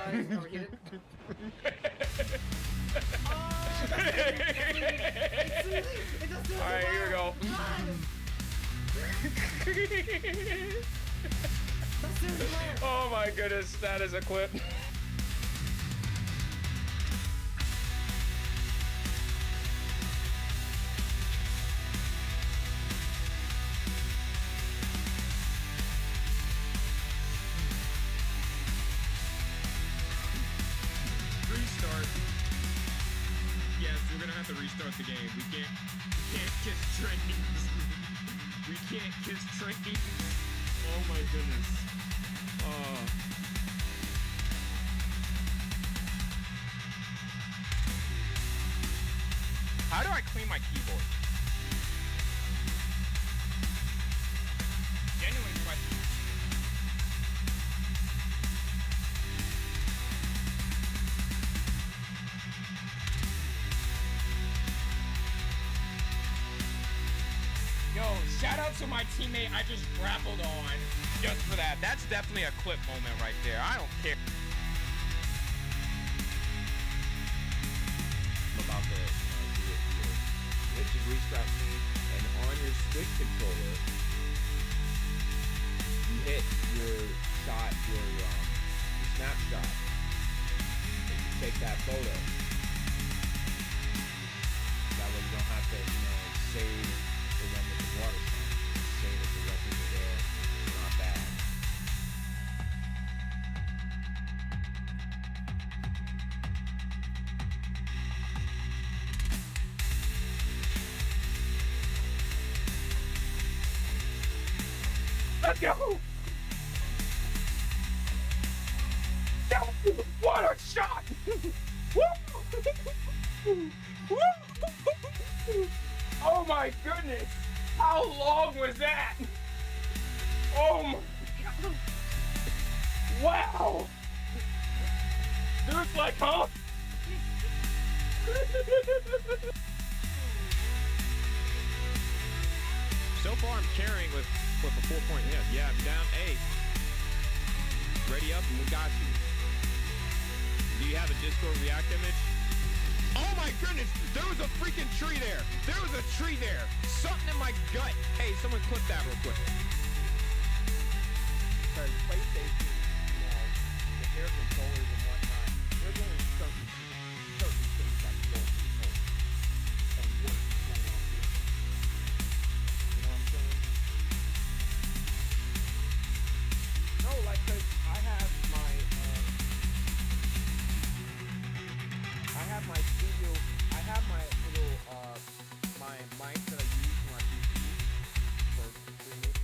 overheated. Alright, here we go. Oh my goodness, that is a clip. Restart. Yes, we're gonna have to restart the game. We can't kiss trains. We can't kiss trains. Oh my goodness. How do I clean my keyboard? Genuine question. Yo, shout out to my teammate I just grappled on just for that. That's definitely a clip moment right there. I don't care about the hit the restart key, and on your Switch controller, you hit your shot, your snapshot, and you take that photo. That way you don't have to, save the one with the water sign. Save it directly there. It's not bad. Let's go! What a shot! Oh my goodness! How long was that? Oh my god! Wow! Dude's like, huh? So far, I'm carrying with a 4-point hit. Yeah, I'm down 8. Ready up, and we got you. Do you have a Discord React image? Oh my goodness! There was a freaking tree there! There was a tree there! Something in my gut! Hey, someone clip that real quick. Because PlayStation, the air controllers and whatnot, there's only certain things that can go into the hole and work going on here. You know what I'm saying? No, like, cause I have my studio, I have my little, my mic that I use when I PC for streaming.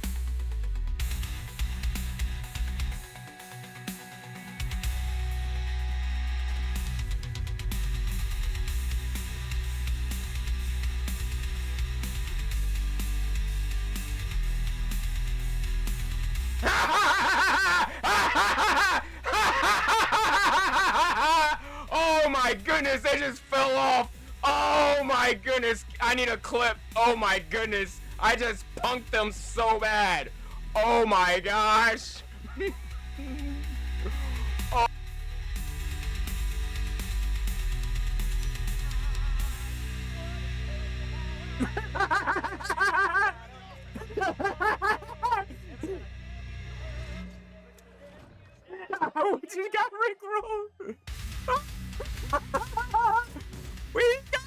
Oh my goodness, they just fell off. Oh my goodness, I need a clip. Oh my goodness, I just punked them so bad. Oh my gosh. Oh. We just got rickrolled. We got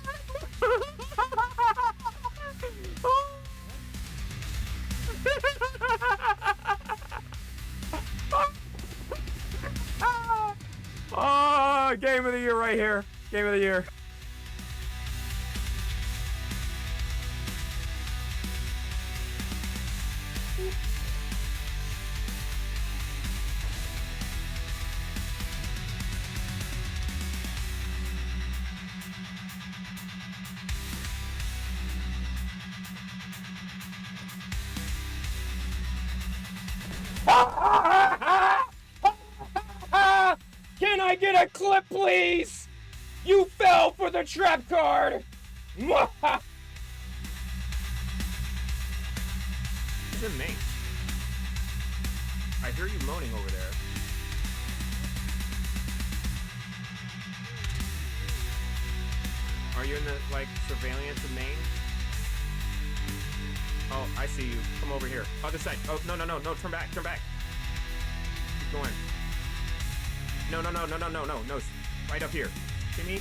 Oh, game of the year right here. Game of the year. Can I get a clip, please? You fell for the trap card. It's in me. I hear you moaning over there. Are you in the, like, surveillance in Maine? Oh, I see you. Come over here. Other side. Oh, no, turn back, Keep going. No. Right up here. See me?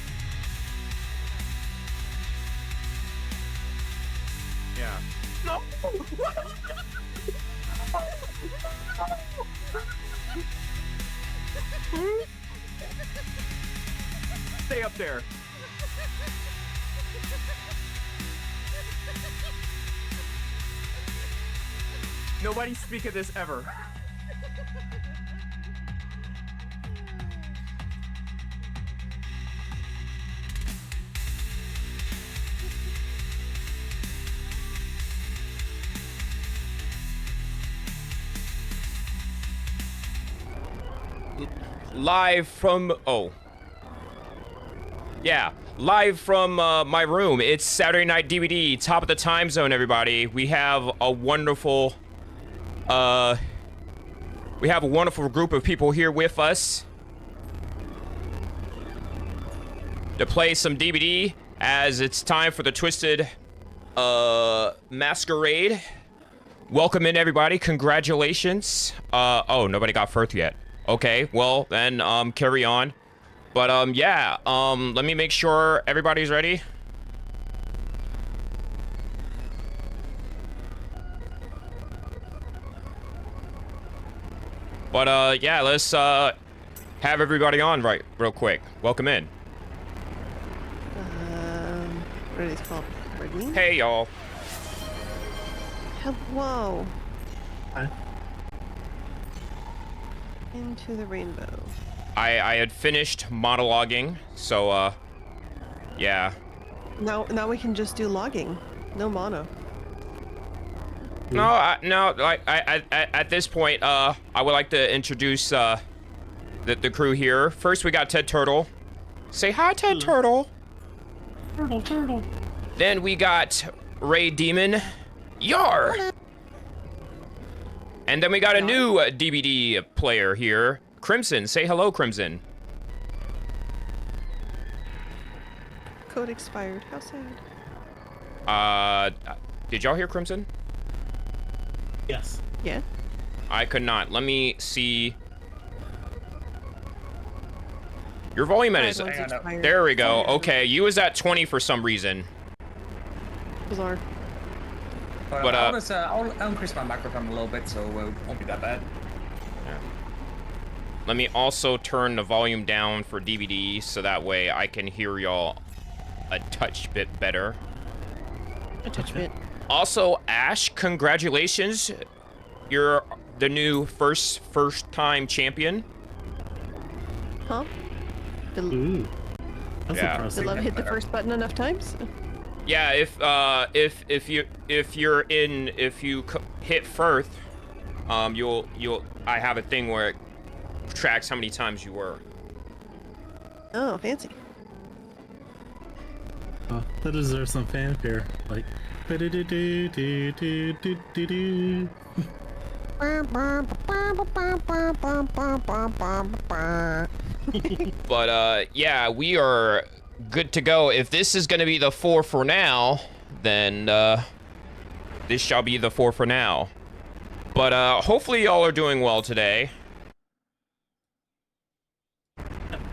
Yeah. No! Stay up there. Nobody speak of this ever. Live from, live from my room. It's Saturday Night DBD, top of the time zone, everybody. We have a wonderful group of people here with us to play some DBD as it's time for the Twisted Masquerade. Welcome in, everybody. Congratulations. Oh, nobody got Firth yet. Okay, well, then, carry on. But, let me make sure everybody's ready. But, let's, have everybody on real quick. Welcome in. What are these called? Ready? Hey, y'all. Hello. Hi. Into the rainbow. I had finished monologuing, so, yeah. Now we can just do logging. No mono. No, at this point, I would like to introduce, the crew here. First, we got Ted Turtle. Say hi, Ted Turtle. Turtle. Then we got Ray Demon. Yar! And then we got a new DBD player here. Crimson. Say hello, Crimson. Code expired. How sad. Did y'all hear Crimson? Yes. Yeah. I could not. Let me see. Your volume is... Expired. There we go. Okay, you was at 20 for some reason. Bizarre. But But, I'll increase my microphone a little bit, so it won't be that bad. Yeah. Let me also turn the volume down for DVD so that way I can hear y'all a touch bit better. A touch bit. Also, Ash, congratulations. You're the new first time champion. Huh? The Ooh. That's Yeah. impressive. love hit the first button enough times? Yeah, if you hit Firth, I have a thing where it tracks how many times you were. Oh, fancy. Oh, that deserves some fanfare. Like, ba-do-do-do-do-do-do-do-do. But yeah, we are good to go. If this is gonna be the 4 for now, then this shall be the 4 for now. But hopefully y'all are doing well today.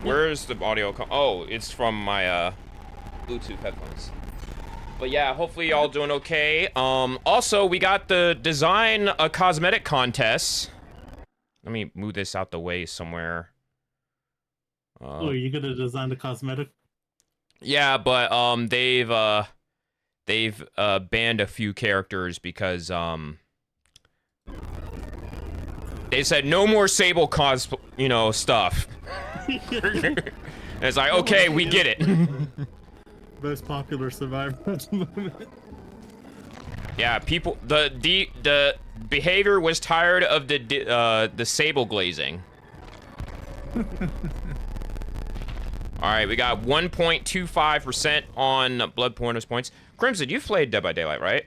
Where's the audio? Oh, it's from my Bluetooth headphones. But yeah, hopefully y'all doing okay. Also, we got the design a cosmetic contest. Let me move this out the way somewhere. Oh, are you gonna design the cosmetic? Yeah, but they've banned a few characters because they said no more Sable stuff. And it's like, okay, we get it. Most popular survivor at the moment. Yeah, people, the behavior was tired of the Sable glazing. All right, we got 1.25% on blood bonus points. Crimson, you've played Dead by Daylight, right?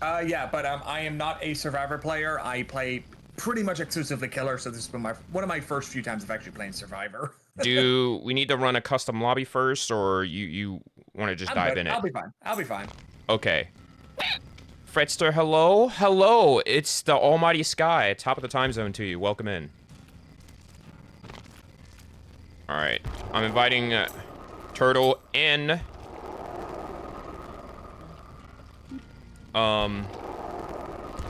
Yeah, but I am not a survivor player. I play pretty much exclusively killer, so this has been one of my first few times of actually playing survivor. Do we need to run a custom lobby first, or want to just I'm dive good. in it? I'll be fine. I'll be fine. Okay. Fretster, hello? Hello, it's the almighty Sky, top of the time zone to you. Welcome in. Alright, I'm inviting Turtle in.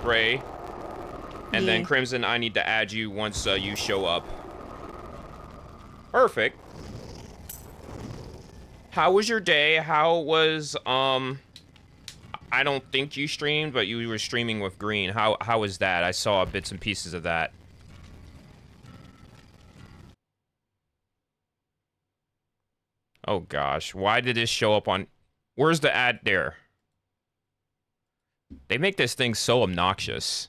Ray. And then Yeah. Crimson, I need to add you once you show up. Perfect. How was your day? How was, I don't think you streamed, but you were streaming with Green. How was that? I saw bits and pieces of that. Oh gosh, why did this show up on... Where's the ad there? They make this thing so obnoxious.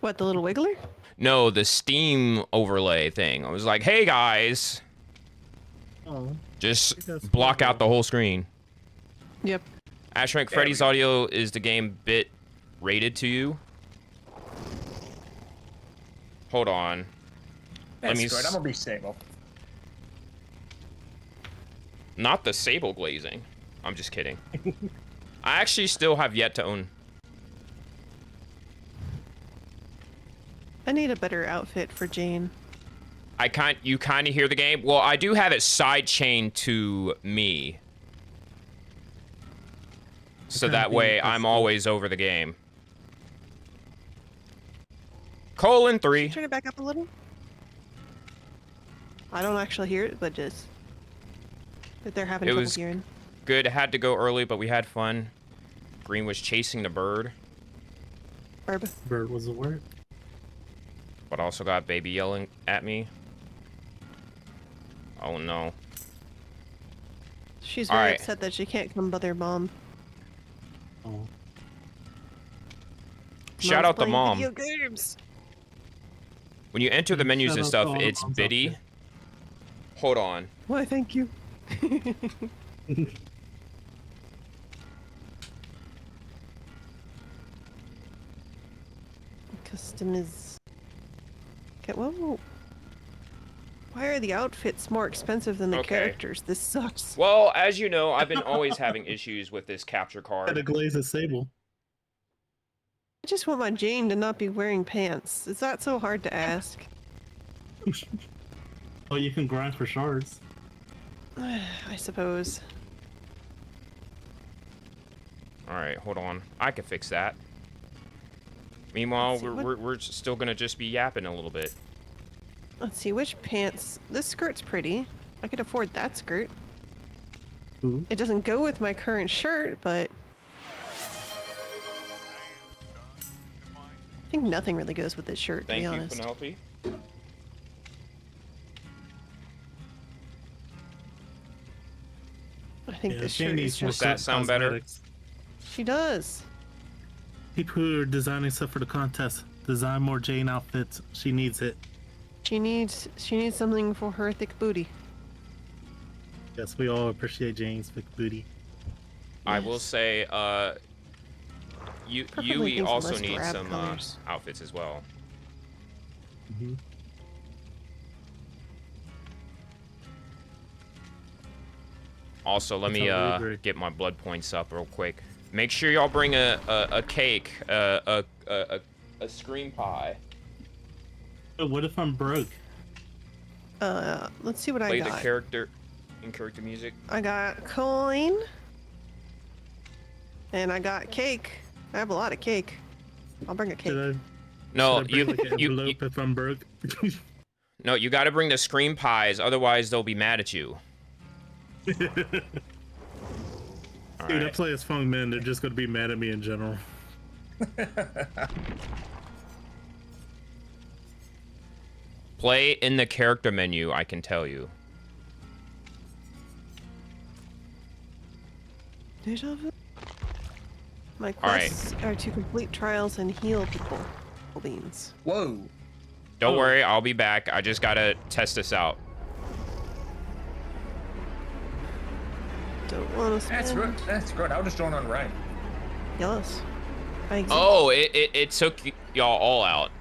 What, the little wiggler? No, the Steam overlay thing. I was like, hey guys, Oh, just block out the whole screen. Yep. Ashrank, Freddy's audio is the game bit rated to you? Hold on. That's me good. I'm gonna be stable. Not the sable glazing. I'm just kidding. I actually still have yet to own... I need a better outfit for Jane. You kind of hear the game? Well, I do have it sidechained to me. So that way, I'm always over the game. :3. Turn it back up a little. I don't actually hear it, but just that they're having It trouble was hearing. good. Had to go early, but we had fun. Green was chasing the bird, Barb. Bird was a word. but also got baby yelling at me. Oh no. She's very Alright. upset that she can't come bother mom. Oh. Shout Mom's out to playing mom. Video games. When you enter the menus Shout and out to stuff, all the it's moms out Biddy. there. Hold on. Why, thank you. Custom is... Okay, whoa. Why are the outfits more expensive than the Okay. characters? This sucks. Well, as you know, I've been always having issues with this capture Had to card. glaze a sable. I just want my Jane to not be wearing pants. Is that so hard to ask? Oh, you can grind for shards. I suppose. Alright, hold on. I can fix that. Meanwhile, Let's see, what- we're still gonna just be yapping a little bit. Let's see, which pants? This skirt's pretty. I could afford that skirt. Ooh. It doesn't go with my current shirt, but... I think nothing really goes with this shirt, to Thank be you, honest. Penelope. I think Yeah, this Jane shirt needs is more just... Does that sound better? cosmetics. She does. People who are designing stuff for the contest, design more Jane outfits. She needs it. She needs something for her thick booty. Yes, we all appreciate Jane's big booty. I will say, Preferably Yui things also less needs drab some colors. outfits as well. Mm-hmm. Also, let me That's how we agree. get my blood points up real quick. Make sure y'all bring a cake, a screen pie. But what if I'm broke? Let's see what I Play the got. character music. I got coin. And I got cake. I have a lot of cake. I'll bring a cake. Should No, I bring like an you envelope if I'm broke? no, you got to bring the screen pies, otherwise they'll be mad at you. Dude, I Alright. play as Fung Men. They're just gonna be mad at me in general. Play in the character menu, I can tell you. Deja vu? My Alright. quests are to complete trials and heal people. Beans. Whoa. Don't Oh. worry, I'll be back. I just gotta test this out. Don't want to spend. That's good. That's good. I'll just join on right. Yes. I exist. Oh, it took y'all all out.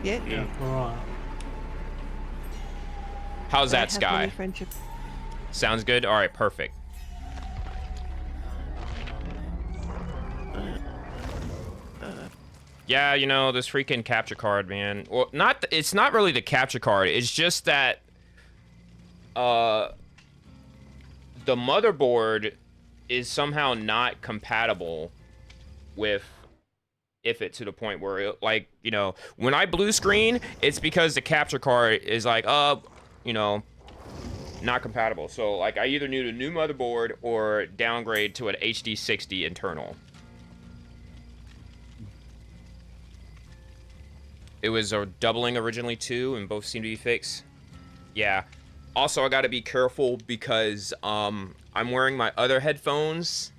Yeah. Yeah. Well, How's I that, have many Sky? friendship. Sounds good? Alright, perfect. Yeah, you know, this freaking capture card, man. Well, it's not really the capture card. It's just that the motherboard is somehow not compatible with it to the point where it, like, you know, when I blue screen, it's because the capture card is like, you know, not compatible. So like I either need a new motherboard or downgrade to an HD60 internal. It was a doubling originally too, and both seem to be fixed. Yeah. Also, I gotta be careful because I'm wearing my other headphones,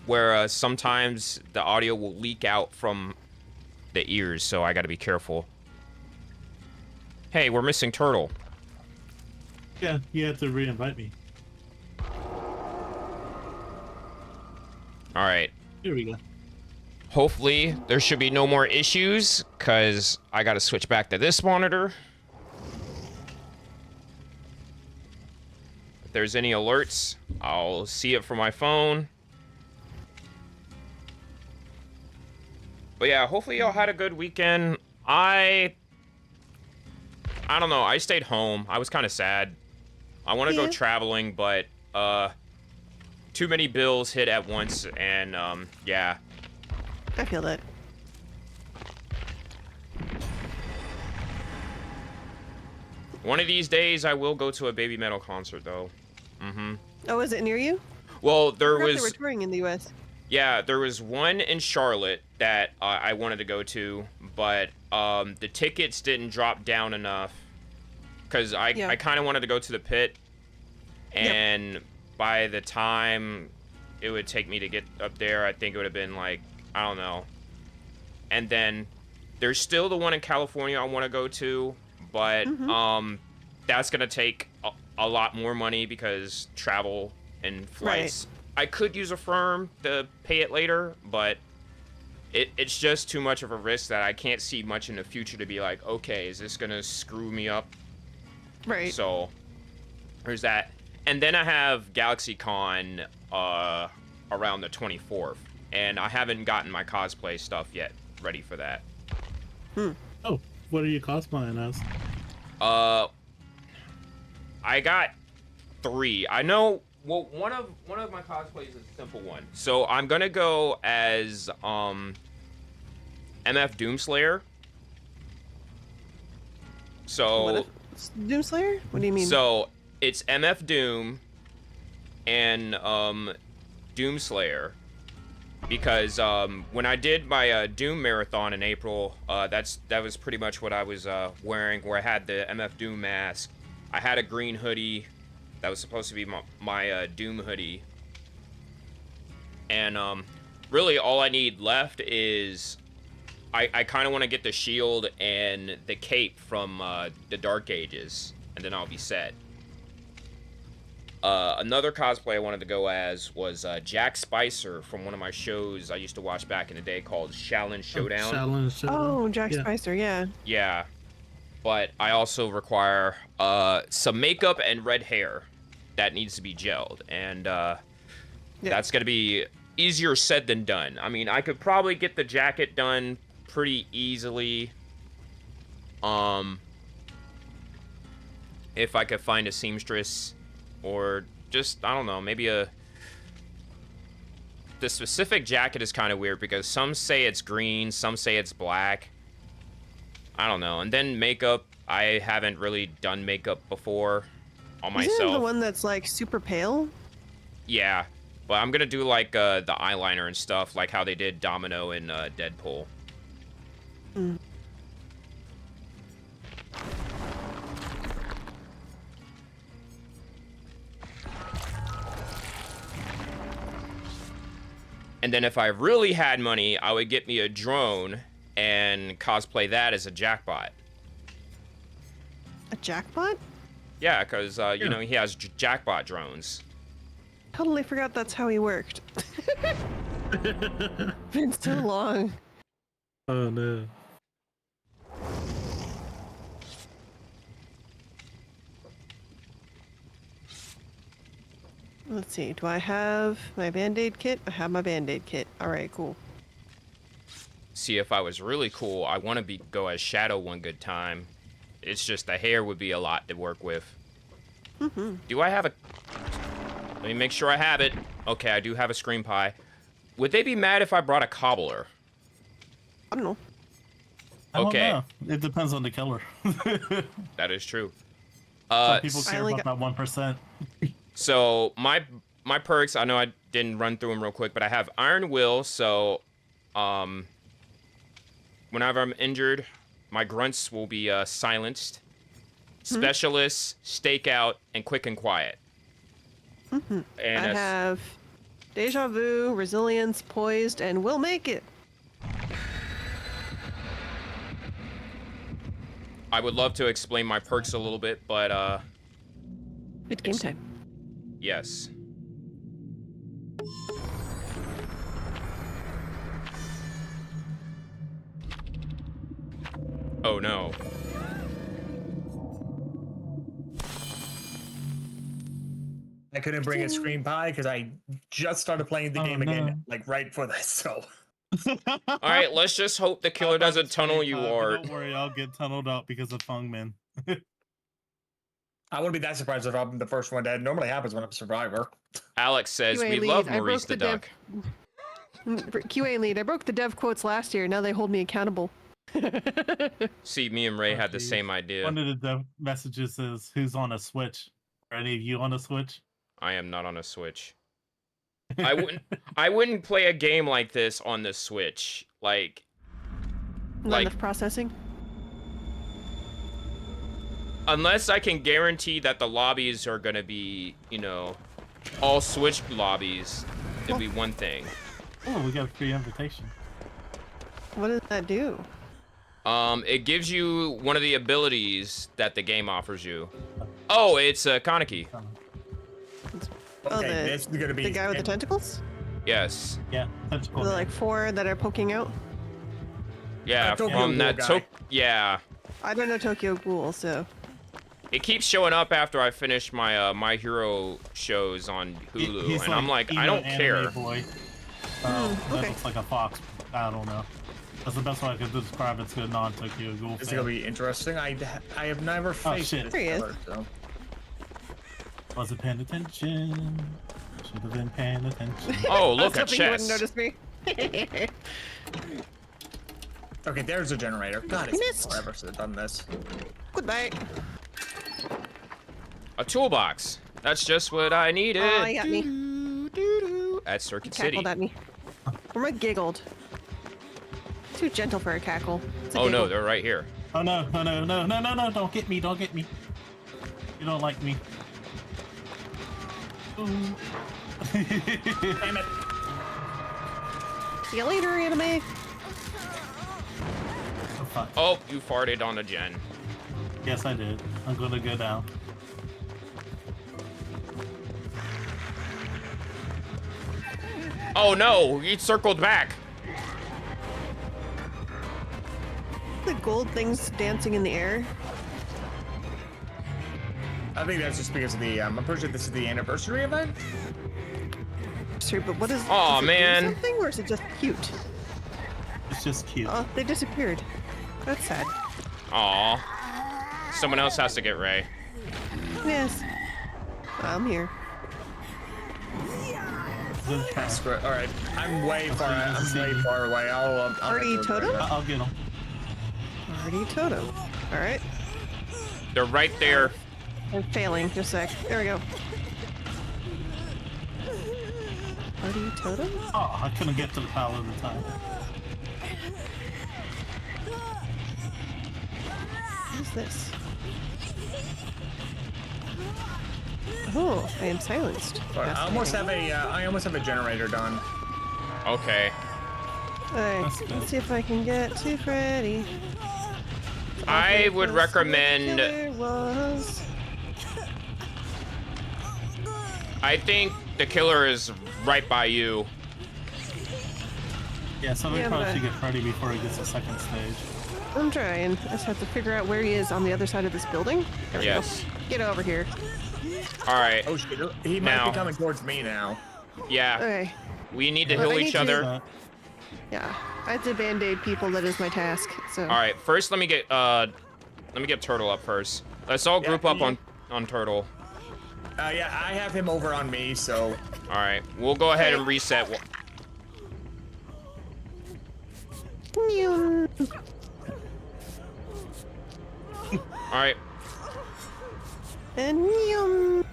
where sometimes the audio will leak out from the ears, so I gotta be careful. Hey, we're missing Turtle. Yeah, you have to re-invite me. All right. Here we go. Hopefully, there should be no more issues, because I gotta switch back to this monitor. If there's any alerts, I'll see it from my phone. But yeah, hopefully y'all had a good weekend. I don't know, I stayed home. I was kind of sad. I want to go traveling, but too many bills hit at once, and yeah. I feel that. One of these days, I will go to a Baby Metal concert, though. Oh, is it near you? Well, there I forgot was... they were touring in the U.S. Yeah, there was one in Charlotte that I wanted to go to, but the tickets didn't drop down enough, because I kind of wanted to go to the pit, and by the time it would take me to get up there, I think it would have been like, I don't know. And then there's still the one in California I want to go to, but that's going to take a lot more money because travel and flights. Right. I could use a firm to pay it later, but it's just too much of a risk that I can't see much in the future to be like, okay, is this going to screw me up? Right. So there's that. And then I have GalaxyCon around the 24th. And I haven't gotten my cosplay stuff yet ready for that. Oh, what are you cosplaying as? I got 3. I know. Well, one of my cosplays is a simple one. So I'm gonna go as MF Doomslayer. So Doomslayer? What do you mean? So it's MF Doom and Doomslayer. Because when I did my Doom marathon in April, that was pretty much what I was wearing, where I had the MF Doom mask. I had a green hoodie that was supposed to be my Doom hoodie. And really all I need left is I kind of want to get the shield and the cape from the Dark Ages, and then I'll be set. Another cosplay I wanted to go as was Jack Spicer from one of my shows I used to watch back in the day called Shaolin Showdown. Shaolin Showdown. Oh, Jack Spicer, yeah. Yeah. But I also require some makeup and red hair that needs to be gelled. And that's going to be easier said than done. I mean, I could probably get the jacket done pretty easily. If I could find a seamstress. Or just, I don't know, maybe the specific jacket is kind of weird because some say it's green, some say it's black. I don't know. And then makeup, I haven't really done makeup before on myself. Isn't it the one that's like super pale? Yeah, but I'm gonna do like the eyeliner and stuff, like how they did Domino in Deadpool. And then if I really had money, I would get me a drone and cosplay that as a jackbot. A jackpot? Yeah, because, you know, he has jackbot drones. Totally forgot that's how he worked. Been so long. Oh, no. Let's see. Do I have my Band-Aid kit? I have my Band-Aid kit. All right, cool. Honestly, if I was really cool, I want to go as Shadow one good time. It's just the hair would be a lot to work with. Do I have a... Let me make sure I have it. Okay, I do have a screen pie. Would they be mad if I brought a cobbler? I don't know. I don't Okay. know. It depends on the killer. That is true. Some people care only about that 1%. So my perks, I know I didn't run through them real quick, but I have Iron Will, so whenever I'm injured, my grunts will be silenced. Specialist, Stakeout, and Quick and Quiet. And I have Deja Vu, Resilience, Poised, and Will Make It. I would love to explain my perks a little bit, but It's game time. yes. Oh no. I couldn't bring a screen pie because I just started playing the game again, like right for this. So All right, let's just hope the killer doesn't tunnel you, or Don't worry, I'll get tunneled out because of Fungman. I wouldn't be that surprised if I'm the first one dead. It normally happens when I'm a survivor. Alex says QA we lead, love I Maurice the broke Duck. QA lead. I broke the dev quotes last year. Now they hold me accountable. See, me and Ray had the geez. same idea. One of the dev messages is, "Who's on a Switch? Are any of you on a Switch?" I am not on a Switch. I wouldn't play a game like this on the Switch. Like Not enough processing. unless I can guarantee that the lobbies are gonna be, you know, all Switch lobbies, it'd be one thing. Oh, we got a free invitation. What does that do? It gives you one of the abilities that the game offers you. Oh, it's Kaneki. Oh, Okay, the, this is gonna be the guy with the tentacles? Yes. Yeah, that's cool. The like 4 that are poking out? Yeah, Tokyo from Ghoul that guy. yeah. I don't know Tokyo Ghoul, so... It keeps showing up after I finish my My Hero shows on Hulu, He's and I'm like, I emo don't anime care. Boy. okay. That looks like a fox. I don't know. That's the best way I could describe it to a non-Tokyo Ghoul This is fan. gonna be interesting. I have never faced shit. this There he is. killer, so. Wasn't paying attention. Should have been paying attention. Oh, I was look at hoping you wouldn't chess. notice me. Okay, there's a generator. God, You it's missed. forever since I've done this. Goodbye. A toolbox. That's just what I needed. Oh, you got me. Doo-doo-doo. At Circuit City. Cackled at me. Or giggled. Too gentle for a cackle. It's a Oh no, giggle. they're right here. Oh no, no, no, no, no, no, no, don't get me, don't get me. You don't like me. Ooh. Damn it. See you later, anime. Oh, fuck. Oh, you farted on the gen. Yes, I did. I'm gonna go down. Oh no, he circled back. The gold things dancing in the air. I think that's just because of the. I'm pretty sure this is the anniversary event. Sure, but what is? Aw, does it do man. Something, or is it just cute? It's just cute. Oh, they disappeared. That's sad. Aw. Someone else has to get Ray. Yes. I'm here. Good try. Screw it. All right, I'm way far. I'm way far away. I'll Party make it totem? right I'll get him. Party totem. All right. They're right there. I'm failing. Just a sec. There we go. Party totem? Oh, I couldn't get to the pile at the time. What is this? Oh, I am silenced. But I almost have a. I almost have a generator done. Okay. Alright, That's good. let's see if I can get to Freddy. I would Close where the recommend. killer was. I think the killer is right by you. Yeah, so we Yeah, probably but should get Freddy before he gets to second stage. I'm trying. I just have to figure out where he is on the other side of this building. There we Yes. go. Get over here. All right. Oh shit! He might Now. be coming towards me now. Yeah. Okay. We need to Well, heal I each need to- other. Yeah, I have to band-aid people. That is my task. So. All right, first let me get Turtle up first. Let's all group up on Turtle. Yeah, I have him over on me, so. All right, we'll go ahead and reset. Meow. All right. And meow.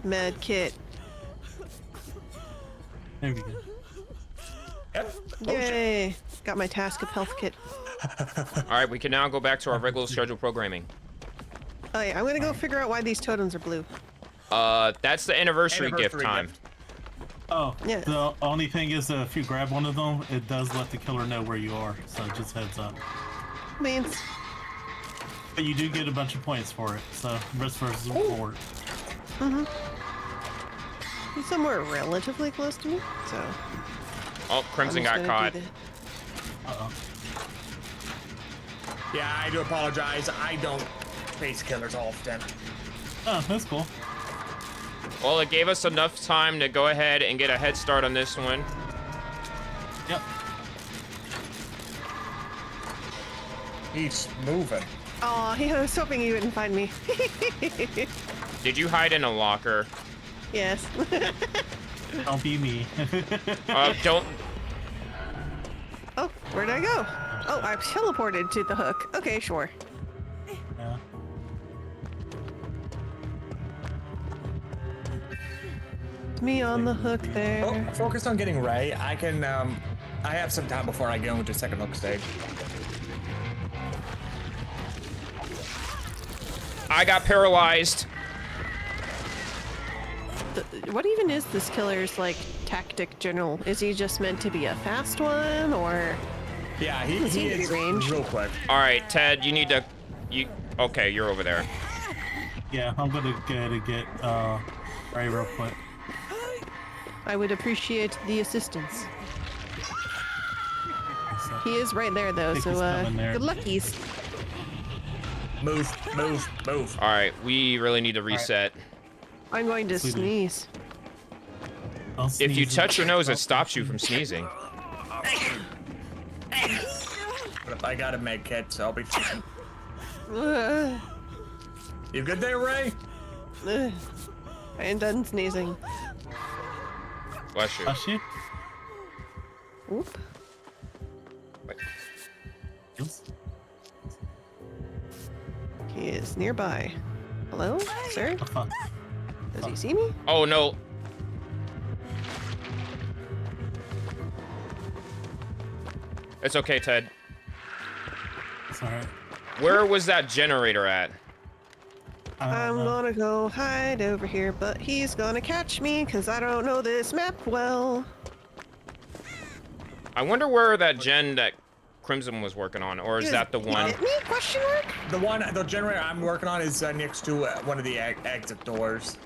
Med kit. There we go. Yep. Yay! Got my task of health kit. All right, we can now go back to our regular scheduled programming. Oh yeah, I'm gonna go figure out why these totems are blue. That's the anniversary gift Anniversary time. gift. Oh, Yeah. the only thing is that if you grab one of them, it does let the killer know where you are. So just heads up. Means. But you do get a bunch of points for it. So risk versus reward. He's somewhere relatively close to me, so. Oh, Crimson I'm just got gonna caught. do Uh-oh. Yeah, I do apologize. I don't face killers often. Oh, that's cool. Well, it gave us enough time to go ahead and get a head start on this one. Yep. He's moving. Oh, I was hoping you wouldn't find me. Did you hide in a locker? Yes. Don't be me. Don't. Oh, where'd I go? Oh, I teleported to the hook. Okay, sure. Yeah. Me on the hook there. Oh, focus on getting Ray. I can, I have some time before I go into second hook stage. I got paralyzed. What even is this killer's, like, tactic general? Is he just meant to be a fast one, or... Yeah, he seem to be is ranged. real quick. All right, Ted, you need to. Okay, you're over there. Yeah, I'm gonna go to get Ray real quick. I would appreciate the assistance. So, He is right there, though, think so, he's coming there. good luckies. Move, move, move. All right, we really need to reset. I'm going to Sweetie. sneeze. I'll If you sneeze touch your and- nose, it stops you from sneezing. But if I got a med kit, so I'll be fine. Ugh. You good there, Ray? Ugh. I am done sneezing. Bless you. Bless you. Oop. Yes. He is nearby. Hello, sir? Oh, fuck. Does he see me? Oh no. It's okay, Ted. It's alright. Where was that generator at? I'm know. gonna go hide over here, but he's gonna catch me because I don't know this map well. I wonder where that gen that Crimson was working on, or is that the one? Hit me? Question mark? The generator I'm working on is next to one of the exit doors.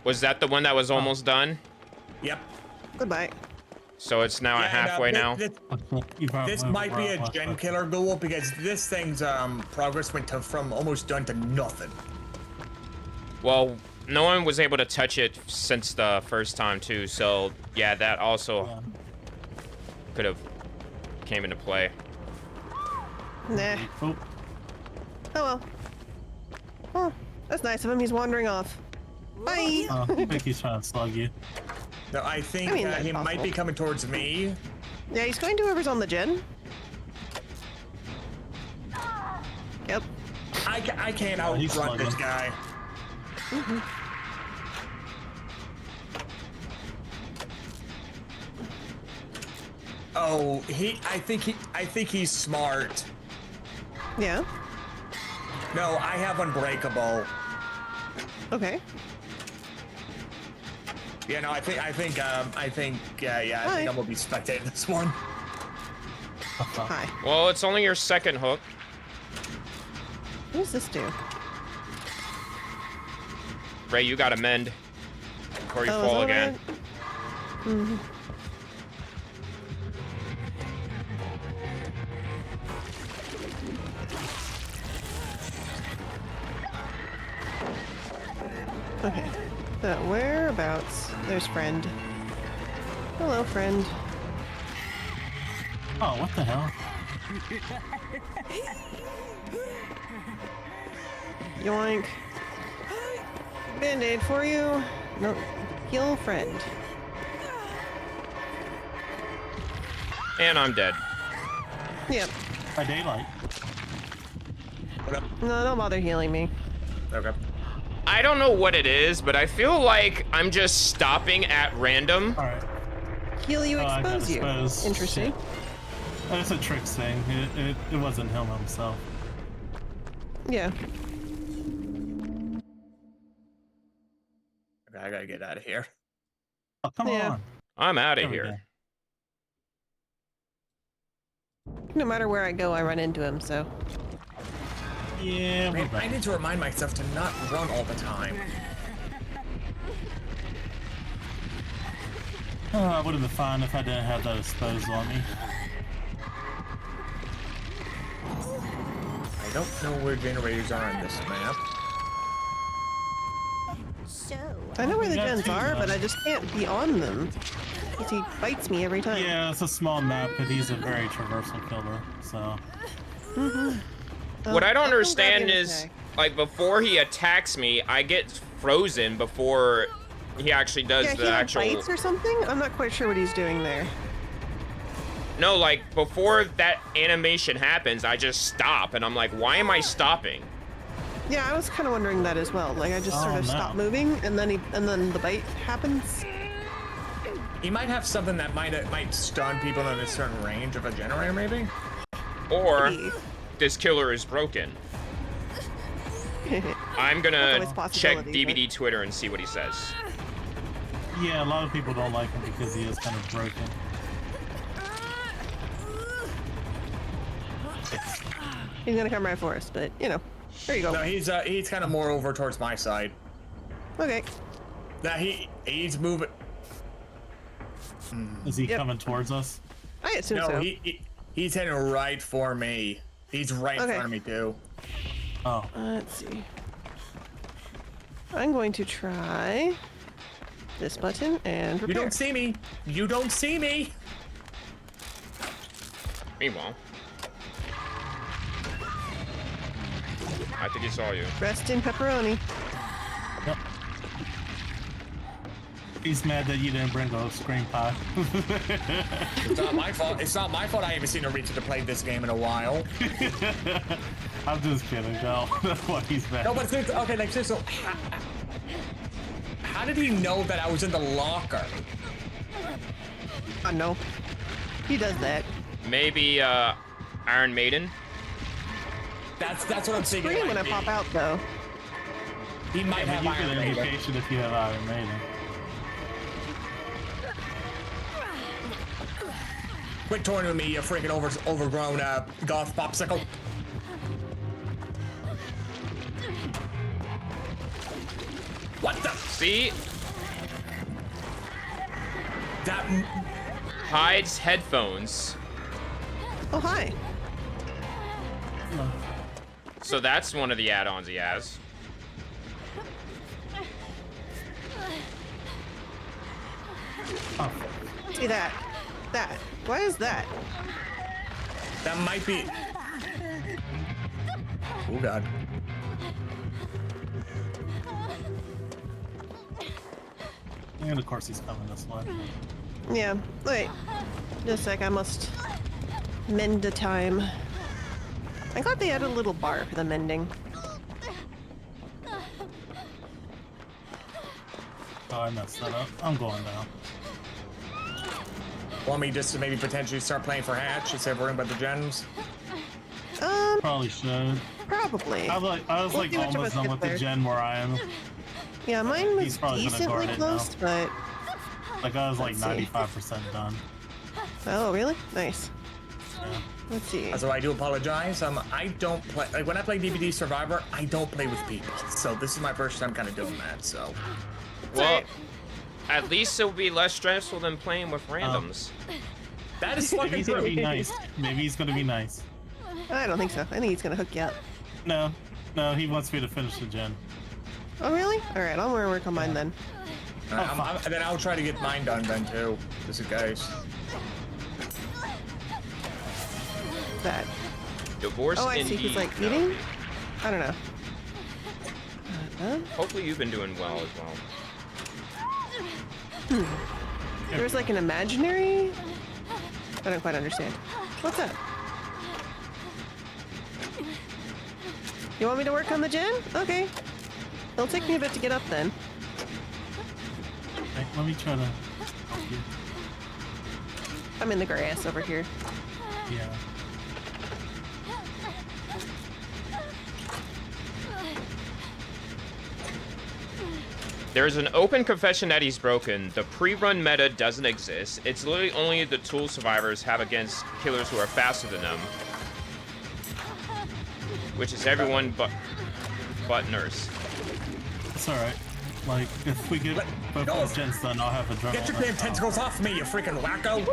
Was that the one that was almost done? Yep. Goodbye. So it's now at Yeah, and, halfway now. You probably This went might be a wrong, gen but- killer goal because this thing's progress went from almost done to nothing. Well, no one was able to touch it since the first time too, so yeah, that also Yeah. could have came into play. Nah. Oh, Oh well. Oh, that's nice of him. He's wandering off. Bye. I think he's trying to slug you. No, I think I mean, that's he might possible. be coming towards me. Yeah, he's going to whoever's on the gen. Yep. I can't Oh, he's outrun this slugging. guy. Oh, I think he's smart. Yeah. No, I have unbreakable. Okay. Yeah, no, I think Hi. I'm gonna be spectating this one. Oh, fuck. Hi. Well, it's only your second hook. What does this do? Ray, you gotta mend before you Oh, is fall that again. right? Mm-hmm. Okay. So whereabouts? There's friend. Hello, friend. Oh, what the hell? Yoink. Band-aid for you. No, heal friend. And I'm dead. Yep. By daylight. Okay. No, don't bother healing me. Okay. I don't know what it is, but I feel like I'm just stopping at random. All right. Heal you, Oh, I got expose you. exposed. Interesting. Shit. That's a trick thing. It wasn't him himself. Yeah. Okay, I gotta get out of here. Oh, come Yeah. on. I'm out There of we here. No matter where I go, I run into him, so. Yeah, we're Man, I back. need to remind myself to not run all the time. Oh, I would have been fine if I didn't have that exposed on me. I don't know where generators are on this map. I know where the got gens two are, but gens. I just can't be on them. Because he bites me every time. Yeah, it's a small map, but he's a very traversal killer, so. What I don't I'll come grab understand you in a is, sec. like, before he attacks me, I get frozen before he actually does Yeah, the he like actual. bites or something? I'm not quite sure what he's doing there. No, like, before that animation happens, I just stop, and I'm like, why am I stopping? Yeah, I was kind of wondering that as well. Like, I just sort Oh, of no. stop moving, and then the bite happens. He might have something that might stun people in a certain range of a generator, maybe? Or Maybe. this killer is broken. I'm That's gonna always a check possibility, DBD Twitter and see what he says. Yeah, a lot of people don't like him because he is kind of broken. He's gonna come right for us, but you know, there you go. No, he's kind of more over towards my side. Okay. Now he's moving. Is he Yep. coming towards us? I assume No, so. he's heading right for me. He's right in Okay. front of me too. Oh, Let's see. I'm going to try this button and You repair. don't see me. You don't see me. Meanwhile, I think he saw you. Rest in pepperoni. yep. He's mad that you didn't bring a screen pie. It's not my fault. It's not my fault. I haven't seen a reason to play this game in a while. I'm just kidding, Joe. That's why he's mad. No, but seriously, okay, like seriously, how did he know that I was in the locker? Oh no. He does that. Maybe Iron Maiden. That's what I'm thinking. Scream it when I might pop be. out though. He might Yeah, have but you Iron get an Maiden. indication if you have Iron Maiden. Quit touring with me, you freaking overgrown golf popsicle. What the? See, That hides headphones. Oh hi. So that's one of the add-ons he has. Oh, See that. That. Why is that? that might be. Oh god. and of course he's coming this way. Yeah. Wait. Just a sec, I must mend the time. I thought they had a little bar for the mending. Oh, I messed that up. I'm going down. Want me just to maybe potentially start playing for Hatch instead of worrying about the gens? Probably should. Probably. I was We'll like see which of almost us done gets with there. the gen where I am. Yeah, mine He's was probably gonna decently guard it close, but Like I was like Let's see. 95% done. oh really? Nice. Yeah. Let's see. So I do apologize. I don't play like when I play DBD Survivor. I don't play with people. So this is my first time kind of doing that. So Well, at least it'll be less stressful than playing with randoms. that is Maybe fucking he's gonna true. be nice. Maybe he's gonna be nice. I don't think so. I think he's gonna hook you up. No, he wants me to finish the gen. Oh really? Alright, I'll work on mine then. Then I'll try to get mine done then too, just in case. that? Divorce Oh, I see. indeed. He's like No. eating? I don't know. Hopefully you've been doing well as well. There's like an imaginary. I don't quite understand. What's that? You want me to work on the gen? Okay. It'll take me a bit to get up then. Hey, let me try to help you. I'm in the grass over here. Yeah. There's an open confession that he's broken. The pre-run meta doesn't exist. It's literally only the tool survivors have against killers who are faster than them. Which is everyone but Nurse. It's alright. Like, if we get both go. of the gens done, I'll have a drum. Get your damn tentacles off me, you freaking wacko!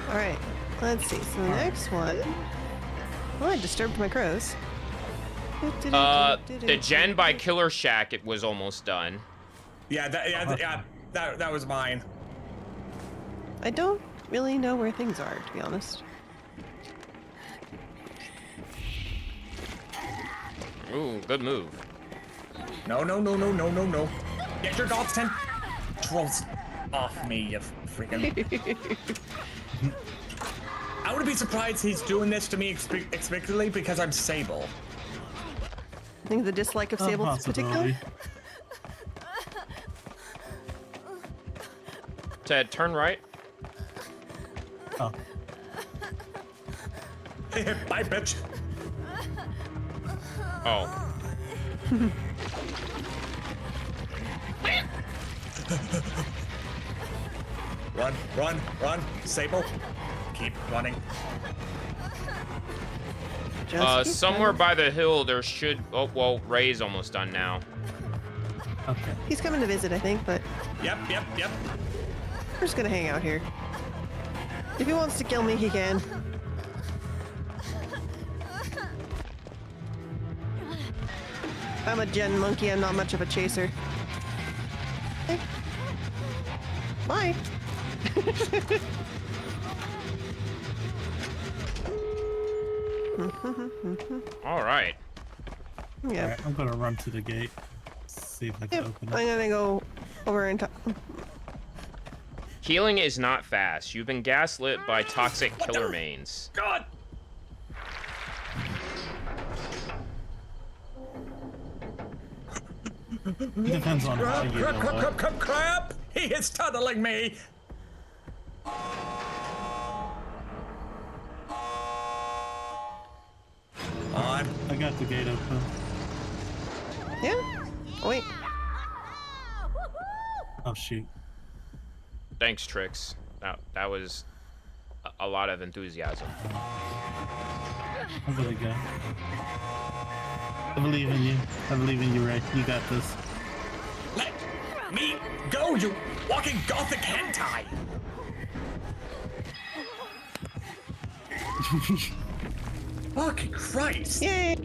Alright, let's see. So the next one. Oh, I disturbed my crows. The gen by Killer Shack, it was almost done. Yeah, that was mine. I don't really know where things are, to be honest. Ooh, good move. No. Get your god's tentacles off me, you freaking... I wouldn't be surprised he's doing this to me explicitly because I'm Sable. I think the dislike of Sable in particular. Ted, turn right. Oh. Bye, bitch. Oh. Run, Sable. Keep running. Just keep Somewhere running. by the hill there should... Oh, well, Ray's almost done now. Okay. He's coming to visit, I think, but Yep. we're just gonna hang out here. If he wants to kill me, he can. I'm a gen monkey, I'm not much of a chaser. Hey. Bye. All right. Yeah. Alright, I'm gonna run to the gate. See if I can Yep. open I'm it. gonna go over and talk. Healing is not fast. You've been gaslit by toxic killer mains. God! It depends on how you do it. Crap! He is tunneling me! On. I got the gate open. Yeah? Oh, wait. Oh shoot. Thanks, Trix. That was a lot of enthusiasm. I'm gonna go. I believe in you. I believe in you, Ray. You got this. Let me go, you walking gothic hentai! Fucking Christ! Yay!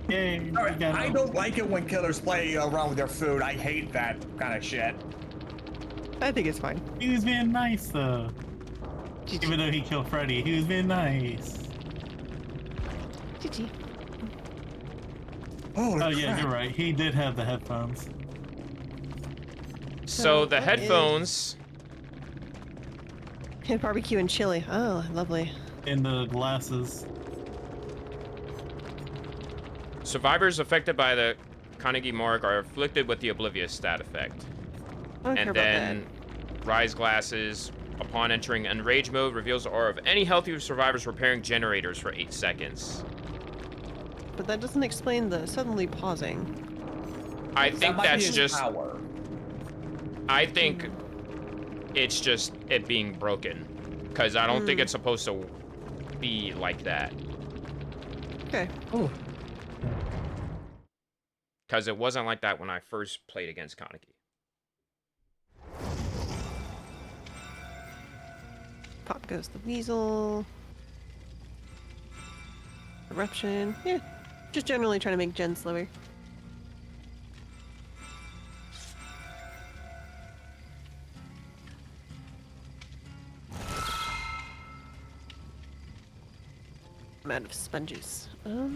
Yay! we Alright, got I it. don't like it when killers play around with their food. I hate that kind of shit. I think it's fine. He was being nice though. Even though he killed Freddy, he was being nice. GG. Holy Oh yeah, crap. you're right. He did have the headphones. So the what headphones... And barbecue and chili. Oh, lovely. And the glasses. Survivors affected by the Carnegie mark are afflicted with the Oblivious stat effect. I don't care And about then Rise Glasses, upon entering Enrage mode, reveals the aura of any healthy survivors repairing generators for 8 seconds. that. But that doesn't explain the suddenly pausing. I That think might be that's his just... power. I think it's just it being broken. Because I don't think it's supposed to be like that. Okay. Because it wasn't like that when I first played against Carnegie. Pop goes the weasel. Eruption. Yeah. Just generally trying to make Jen slower. I'm out of sponges. I'll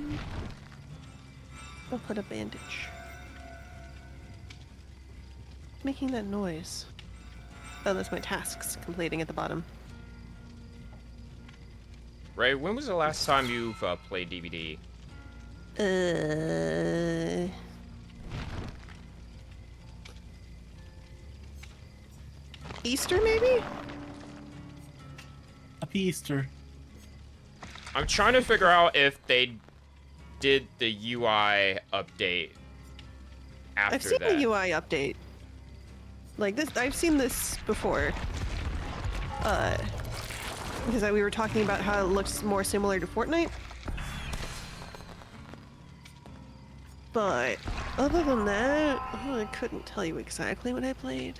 put a bandage. Making that noise. Oh, that's my tasks completing at the bottom. Ray, when was the last time you've played DBD? Easter, maybe? Happy Easter. I'm trying to figure out if they did the UI update after I've seen that. the UI update. Like this, I've seen this before. Because we were talking about how it looks more similar to Fortnite. But other than that, I couldn't tell you exactly what I played.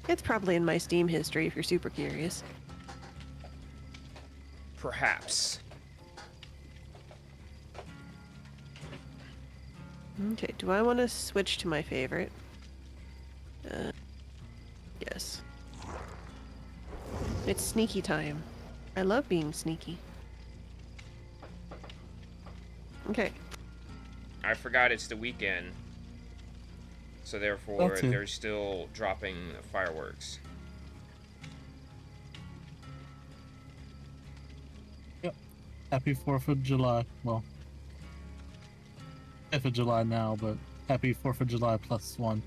It's probably in my Steam history if you're super curious. Perhaps. Okay, do I want to switch to my favorite? Yes. It's sneaky time. I love being sneaky. Okay. I forgot it's the weekend. So therefore, That's it. they're still dropping fireworks. Yep. Happy 4th of July. Well, 5th of July now, but happy 4th of July +1.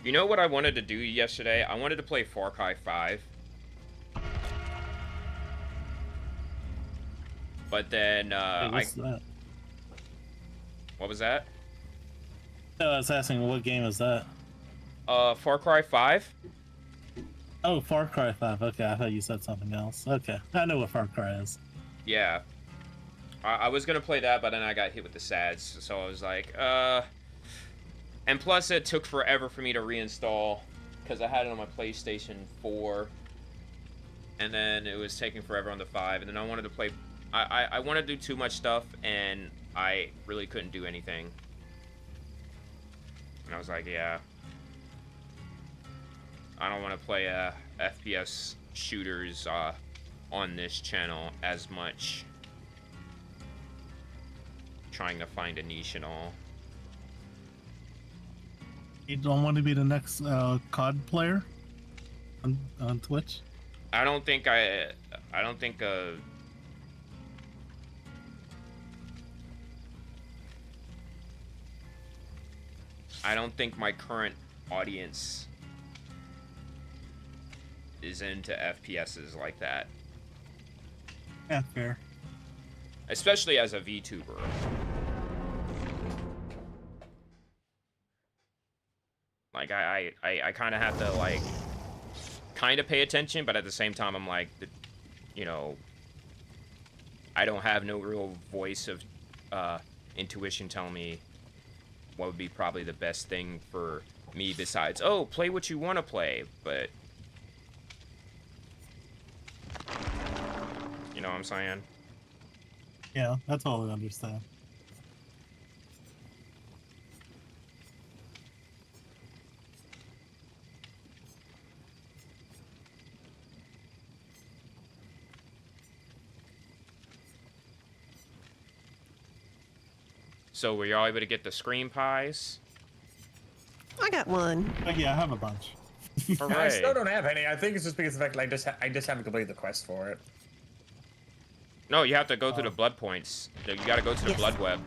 You know what I wanted to do yesterday? I wanted to play Far Cry 5. But then, Hey, what's that? What was that? No, I was asking what game is that? Far Cry 5? Oh, Far Cry 5. Okay, I thought you said something else. Okay, I know what Far Cry is. Yeah. I was gonna play that, but then I got hit with the SADs, so I was like, And plus, it took forever for me to reinstall, because I had it on my PlayStation 4, and then it was taking forever on the 5, and then I wanted to play... I wanted to do too much stuff, and I really couldn't do anything. And I was like, yeah. I don't want to play FPS shooters on this channel as much. Trying to find a niche and all. You don't want to be the next COD player on Twitch? I don't think my current audience is into FPSs like that. Yeah, fair. Especially as a VTuber. Like, I kind of have to, like, kind of pay attention, but at the same time, I'm like, you know, I don't have no real voice of intuition telling me what would be probably the best thing for me besides, oh, play what you want to play, but... You know what I'm saying? Yeah, I totally understand. So were y'all able to get the screen pies? I got one. But yeah, I have a bunch. I Hooray. still don't have any. I think it's just because of the fact like, I just haven't completed the quest for it. No, you have to go through the blood points. You gotta go to the Yes. blood web.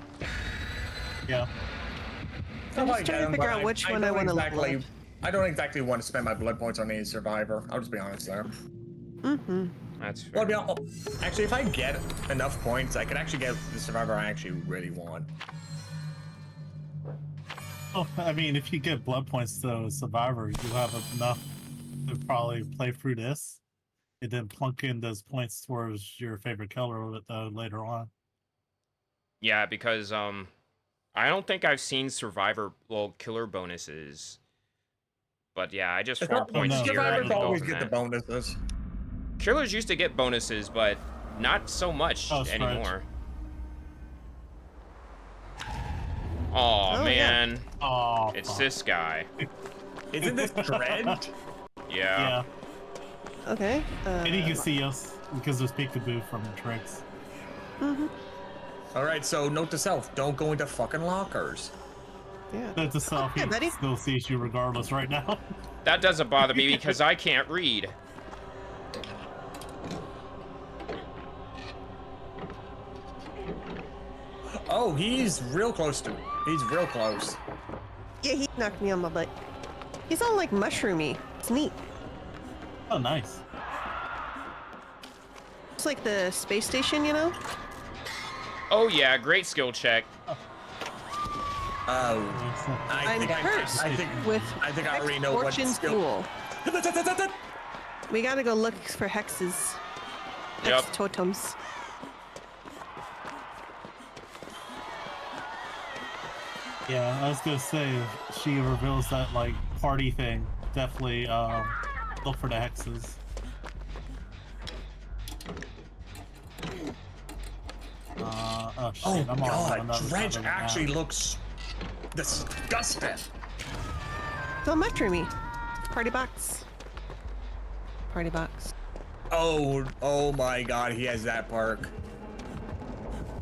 Yeah. I'm just trying to figure out which one I want to level up. I don't exactly want to spend my blood points on any survivor. I'll just be honest there. Mm-hmm. That's fair. Well, actually, if I get enough points, I can actually get the survivor I actually really want. Well, I mean, if you get blood points to Survivor, you have enough to probably play through this, and then plunk in those points towards your favorite killer later on. Yeah, because I don't think I've seen survivor killer bonuses. But yeah, I just farm points no. here. I Survivors can go always from get the that. bonuses. Killers used to get bonuses, but not so much Oh, Scratch. anymore. Oh man, Oh, it's fuck. this guy. Isn't this Dread? Yeah. Okay. And he can see us because there's peekaboo from the tricks. All right, so note to self: don't go into fucking lockers. Yeah. That's a self. Yeah, He buddy. still sees you regardless right now. That doesn't bother me because I can't read. Oh, he's real close to me. He's real close. Yeah, he knocked me on my butt. He's all like mushroomy. It's neat. Oh, nice. It's like the space station, you know? Oh yeah, great skill check. Oh, I'm cursed I think with I already know what Fortune's skill. Duel. We gotta go look for hexes. Yep. Hex totems. Yeah, I was gonna say if she reveals that like party thing. Definitely look for the hexes. Oh shit! Oh I'm on god, another Dredge side of the actually map. looks disgusting. Don't mushroomy. Party box. Party box. Oh my god, he has that perk.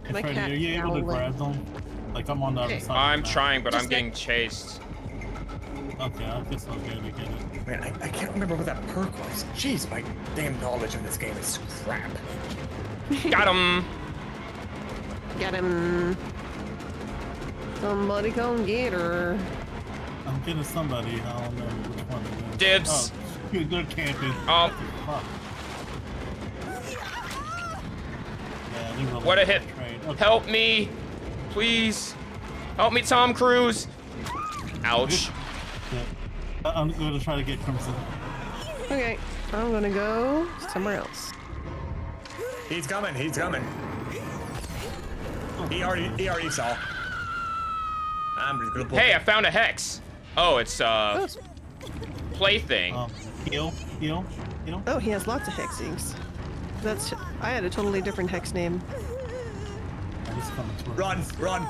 Hey, My Freddy, cat are you able to growling. grab them? Like I'm on the other Okay. side. of I'm the map. trying, but I'm Just getting chased. Okay, I guess I'll get it. Man, I can't remember what that perk was. Jeez, my damn knowledge of this game is crap. Got him. Get him. Somebody come get her. I'm getting somebody. I don't know which one it is. Dibs. Oh, they're camping. Oh. Fuck. Yeah, they really What a hit. trade. Okay. Help me, please. Help me, Tom Cruise. Ouch. Yeah. I'm gonna try to get Crimson. Okay, I'm gonna go somewhere else. He's coming, he's coming. He already saw. I'm just gonna pull. Hey, I found a hex. Oh, it's plaything. Heal. Oh, he has lots of hexings. I had a totally different hex name. He's coming towards Run, us. run.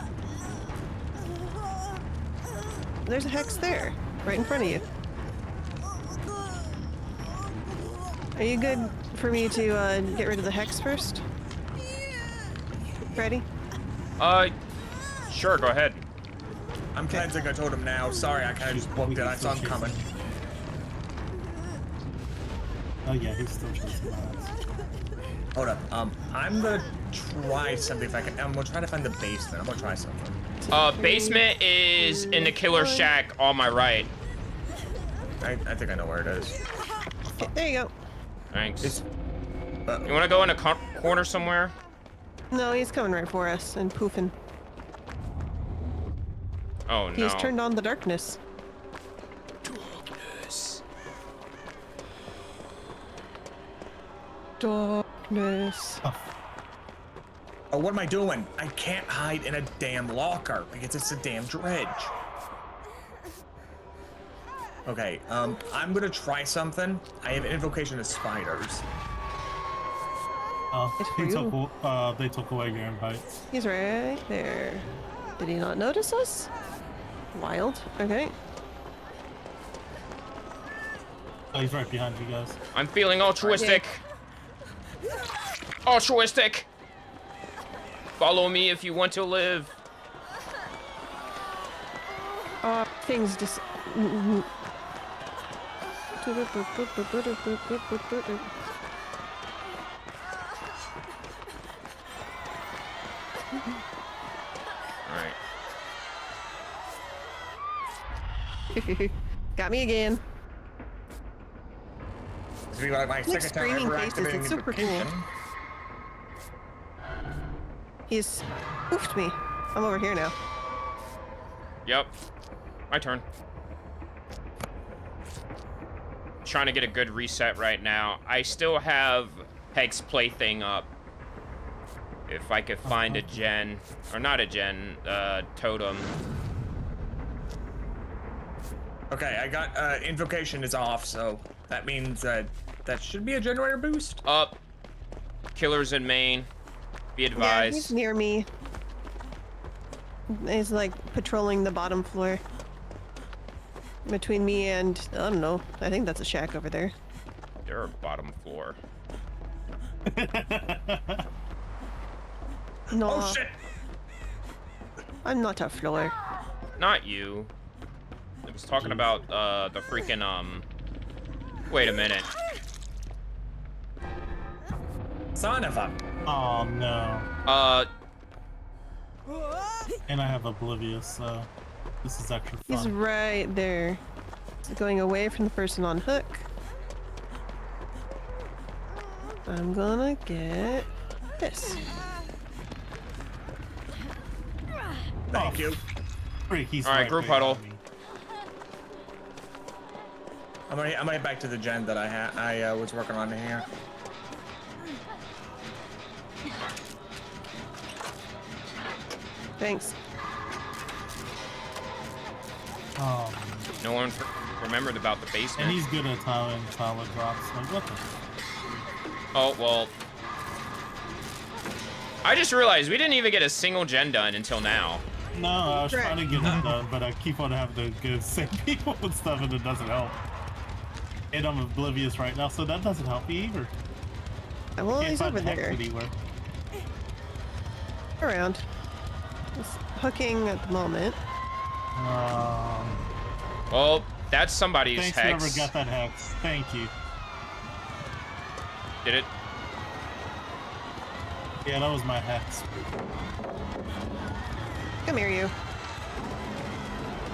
There's a hex there, right in front of you. Are you good for me to get rid of the hex first? Ready? Sure, go ahead. I'm cleansing a totem now. Sorry, I kind of just booked it. I saw him coming. Oh yeah, he's still chasing my ass. Hold up. I'm gonna try something if I can. I'm gonna try to find the basement. I'm gonna try something. Basement is in the killer shack on my right. I think I know where it is. Okay, there you go. Thanks. It's, You wanna go in a corner somewhere? No, he's coming right for us and poofing. Oh no. He's turned on the darkness. Darkness. oh, what am I doing? I can't hide in a damn locker because it's a damn dredge. Okay, I'm gonna try something. I have invocation of spiders. It's for you. They took away your invites. He's right there. Did he not notice us? Wild. Okay. Oh, he's right behind you guys. I'm feeling altruistic. Altruistic. Follow me if you want to live. Things just. Alright. Got me again. This will be like my Like second time screaming ever faces, activating it's super cool. invocation. He's poofed me. I'm over here now. Yep. My turn. Trying to get a good reset right now. I still have Hex Plaything up. If I could find a gen, or not a gen, totem. Okay, I got invocation is off, so that means that should be a generator boost. Up. Killers in main. Be Yeah, advised. he's near me. He's like patrolling the bottom floor. Between me and, I don't know, I think that's a shack over there. You're a bottom floor. No, Oh shit! I'm not a floor. Not you. I was talking about the freaking Wait a minute. Son of a. Oh no. And I have Oblivious, so this is extra fun. He's right there. He's going away from the person on hook. I'm gonna get this. Thank you. Freak, he's All right, right group there huddle. on me. I'm gonna head back to the gen that I was working on here. Thanks. No one remembered about the And basement. he's good at timing solid drops. Like, what the? Oh, well. I just realized we didn't even get a single gen done until now. No, I was Right. trying to get it done, but I keep on having to go same people and stuff, and it doesn't help. And I'm Oblivious right now, so that doesn't help me either. Well, Can't he's find over the hex there. anywhere. Around. He's hooking at the moment. Well, that's somebody's Thanks, hex. whoever got that hex. Thank you. Did it? Yeah, that was my hex. Come here, you.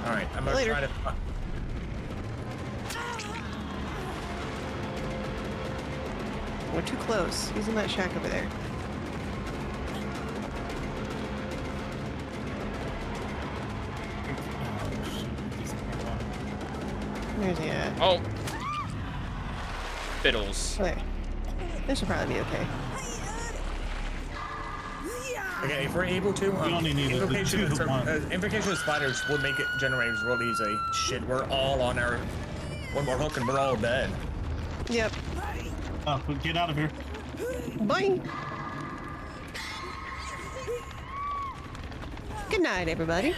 All right, I'm gonna Later. try to. We're too close. He's in that shack over there. Where's he at? Oh. Fiddles. There. This should probably be okay. Okay, if we're able to, only need to invocation, do the one. invocation of spiders will make it generators real easy. Shit, we're all on our one more hook and we're all dead. Yep. Oh, but get out of here. Bye. Good night, everybody.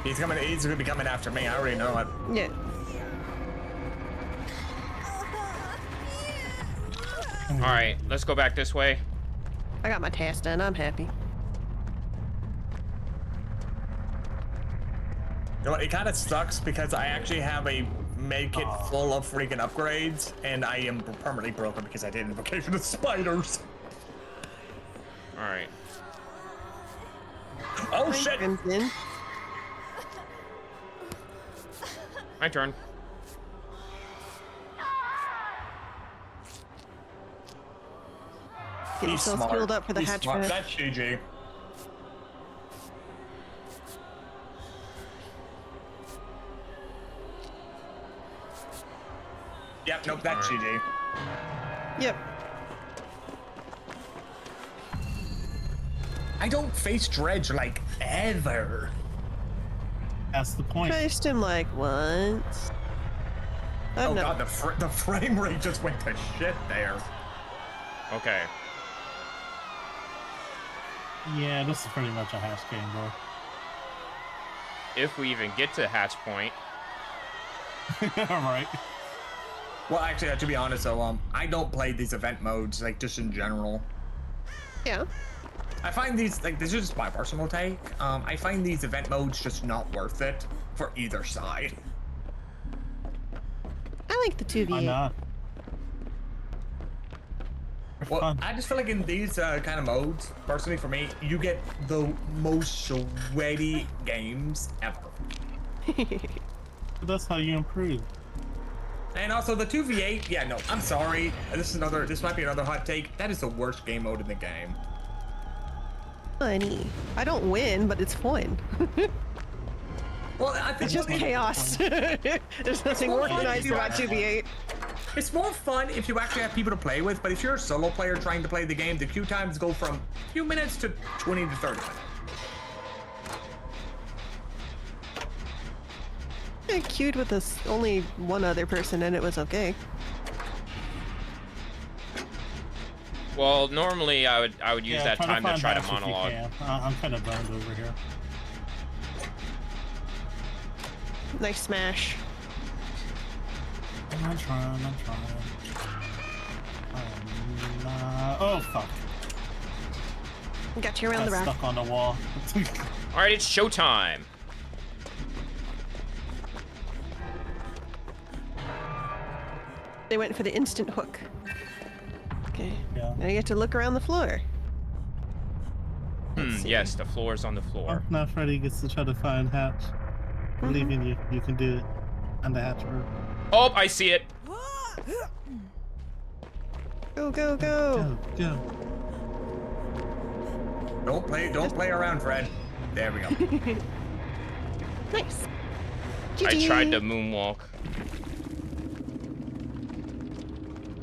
He's gonna be coming after me. I already know it. Yeah. All right, let's go back this way. I got my task done. I'm happy. You know what, it kind of sucks because I actually have a med kit full of freaking upgrades, and I am permanently broken because I did invocation of spiders. All right. Oh Hi, shit! Crimson. My turn. Get He's yourself smart. skilled up for the He's hatch smart. finish. That's GG. Yep, nope, that's GG. Yep. I don't face Dredge like ever. That's the point. Faced him like once. I've Oh never. god, the frame rate just went to shit there. Okay. Yeah, this is pretty much a hash game, bro. If we even get to hatch point. Alright. Well, actually, to be honest, though, I don't play these event modes like just in general. Yeah. I find these like this is just my personal take. I find these event modes just not worth it for either side. I like the 2v8. Why not? Well, Fun. I just feel like in these kind of modes, personally for me, you get the most sweaty games ever. But that's how you improve. And also the 2v8, yeah, no, I'm sorry. This might be another hot take. That is the worst game mode in the game. Funny. I don't win, but it's fun. Well, I think It's just chaos. There's nothing more organized fun. about 2v8. it's more fun if you actually have people to play with, but if you're a solo player trying to play the game, the queue times go from a few minutes to 20 to 30 minutes. I queued with this only one other person and it was okay. Well, normally I would use that time to try to bash if you monologue. can. I'm kind of burned over here. Nice smash. I'm trying. Oh, fuck. Got you around the Got rack. stuck on the wall. All right, it's showtime. They went for the instant hook. Okay. Yeah. Now you get to look around the floor. see. Yes, the floor's on the floor. Now Freddy gets to try to find Hatch. I believe in you. You can do it. And the Hatch room. Oh, I see it. Go, go, go. Go. Don't play around, Fred. There we go. Nice. I GG. tried to moonwalk.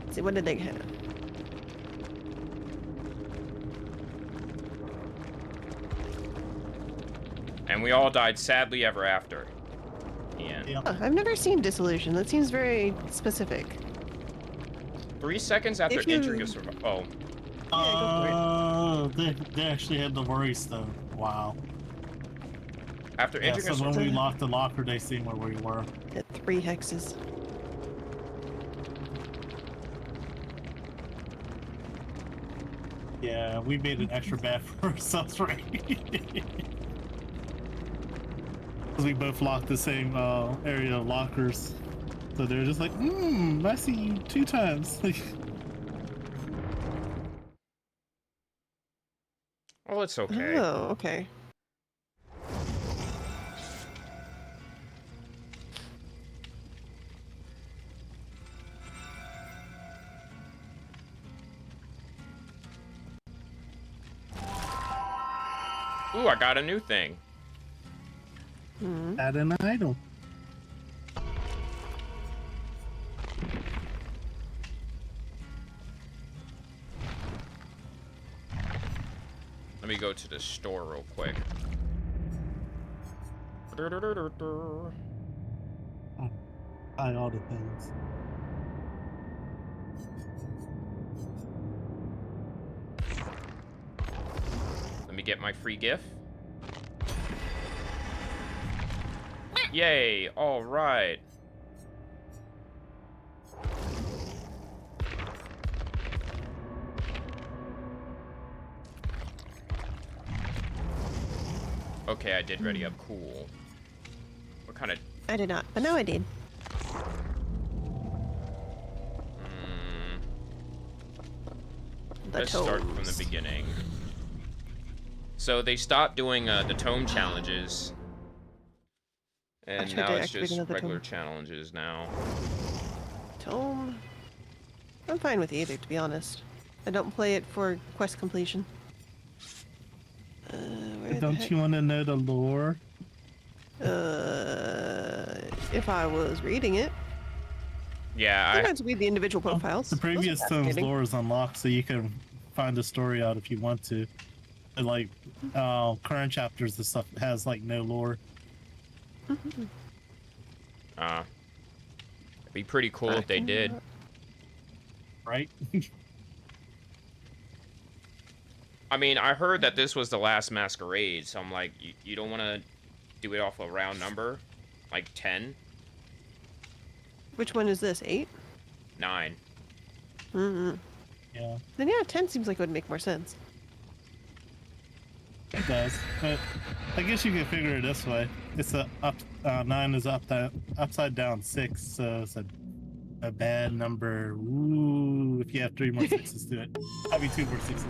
Let's see, what did they have? And we all died sadly ever after. Yeah. Yeah. Oh, I've never seen Disillusion. That seems very specific. 3 seconds after If you- entering a survival. Oh, Oh, they actually had the worries though. Wow. after Yeah, entering so a when survival. we locked the locker, they seen where we were. At 3 hexes. Yeah, we made it extra bad for ourselves, right? Because we both locked the same area of lockers. So they're just like, I see you 2 times. Oh, it's okay. Oh, okay. Ooh, I got a new thing. Add an idol. Let me go to the store real quick. Buy all the things. Let me get my free gift. Yay! All right. Okay, I did ready up. Cool. What kind of? I did not, but now I did. The Let's start from the toes. beginning. So they stopped doing the tome challenges, and tried now to it's activate just another regular tome. challenges now. Tome. I'm fine with either, to be honest. I don't play it for quest completion. Where the Don't heck- you want to know the lore? If I was reading it, Yeah, sometimes read the individual profiles. The Those are previous tome's fascinating. lore is unlocked, so you can find the story out if you want to. And like current chapters, the stuff has like no lore. it'd be pretty cool if they did. Right? I mean, I heard that this was the last masquerade, so I'm like, you don't want to do it off a round number, like 10, Which one is this? 8? 9. Mm-hmm. Yeah, Then yeah, 10 seems like it would make more sense. it does. But I guess you can figure it this way: it's a up 9 is upside down 6, so it's a bad number. Ooh, if you have 3 more 6s to it, I'll be 2 more 6s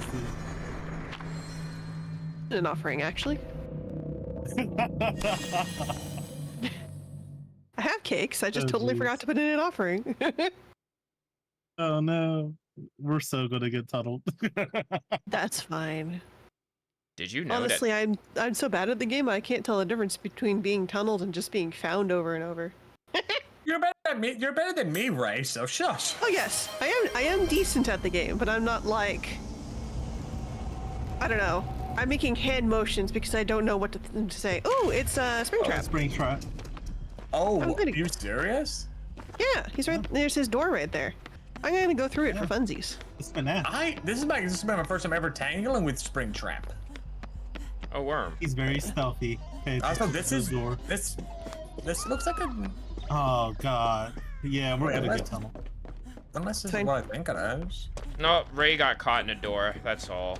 to An offering, actually. it. I have cakes. I just Oh, totally geez. forgot to put in an offering. Oh no, we're so gonna get tunneled. That's fine. Did you know Honestly, I'm so bad at the game. I can't tell the difference between being tunneled and just being found over and over. You're better than me. You're better than me, Ray. So shush. Oh yes, I am decent at the game, but I'm not like, I don't know. I'm making hand motions because I don't know what to say. Oh, it's a spring trap. Spring trap. Oh, I'm are gonna- you serious? Yeah, he's right. There's his door right there. I'm gonna go through it for funsies. It's been that. This is my first time ever tangling with Springtrap. A worm. He's very stealthy. Pay Also, attention this to is the door. this This looks like a. Oh god. Yeah, we're Wait, gonna let's- get tunnel. Unless this is Fine. what I think it is. No, Ray got caught in a door. That's all.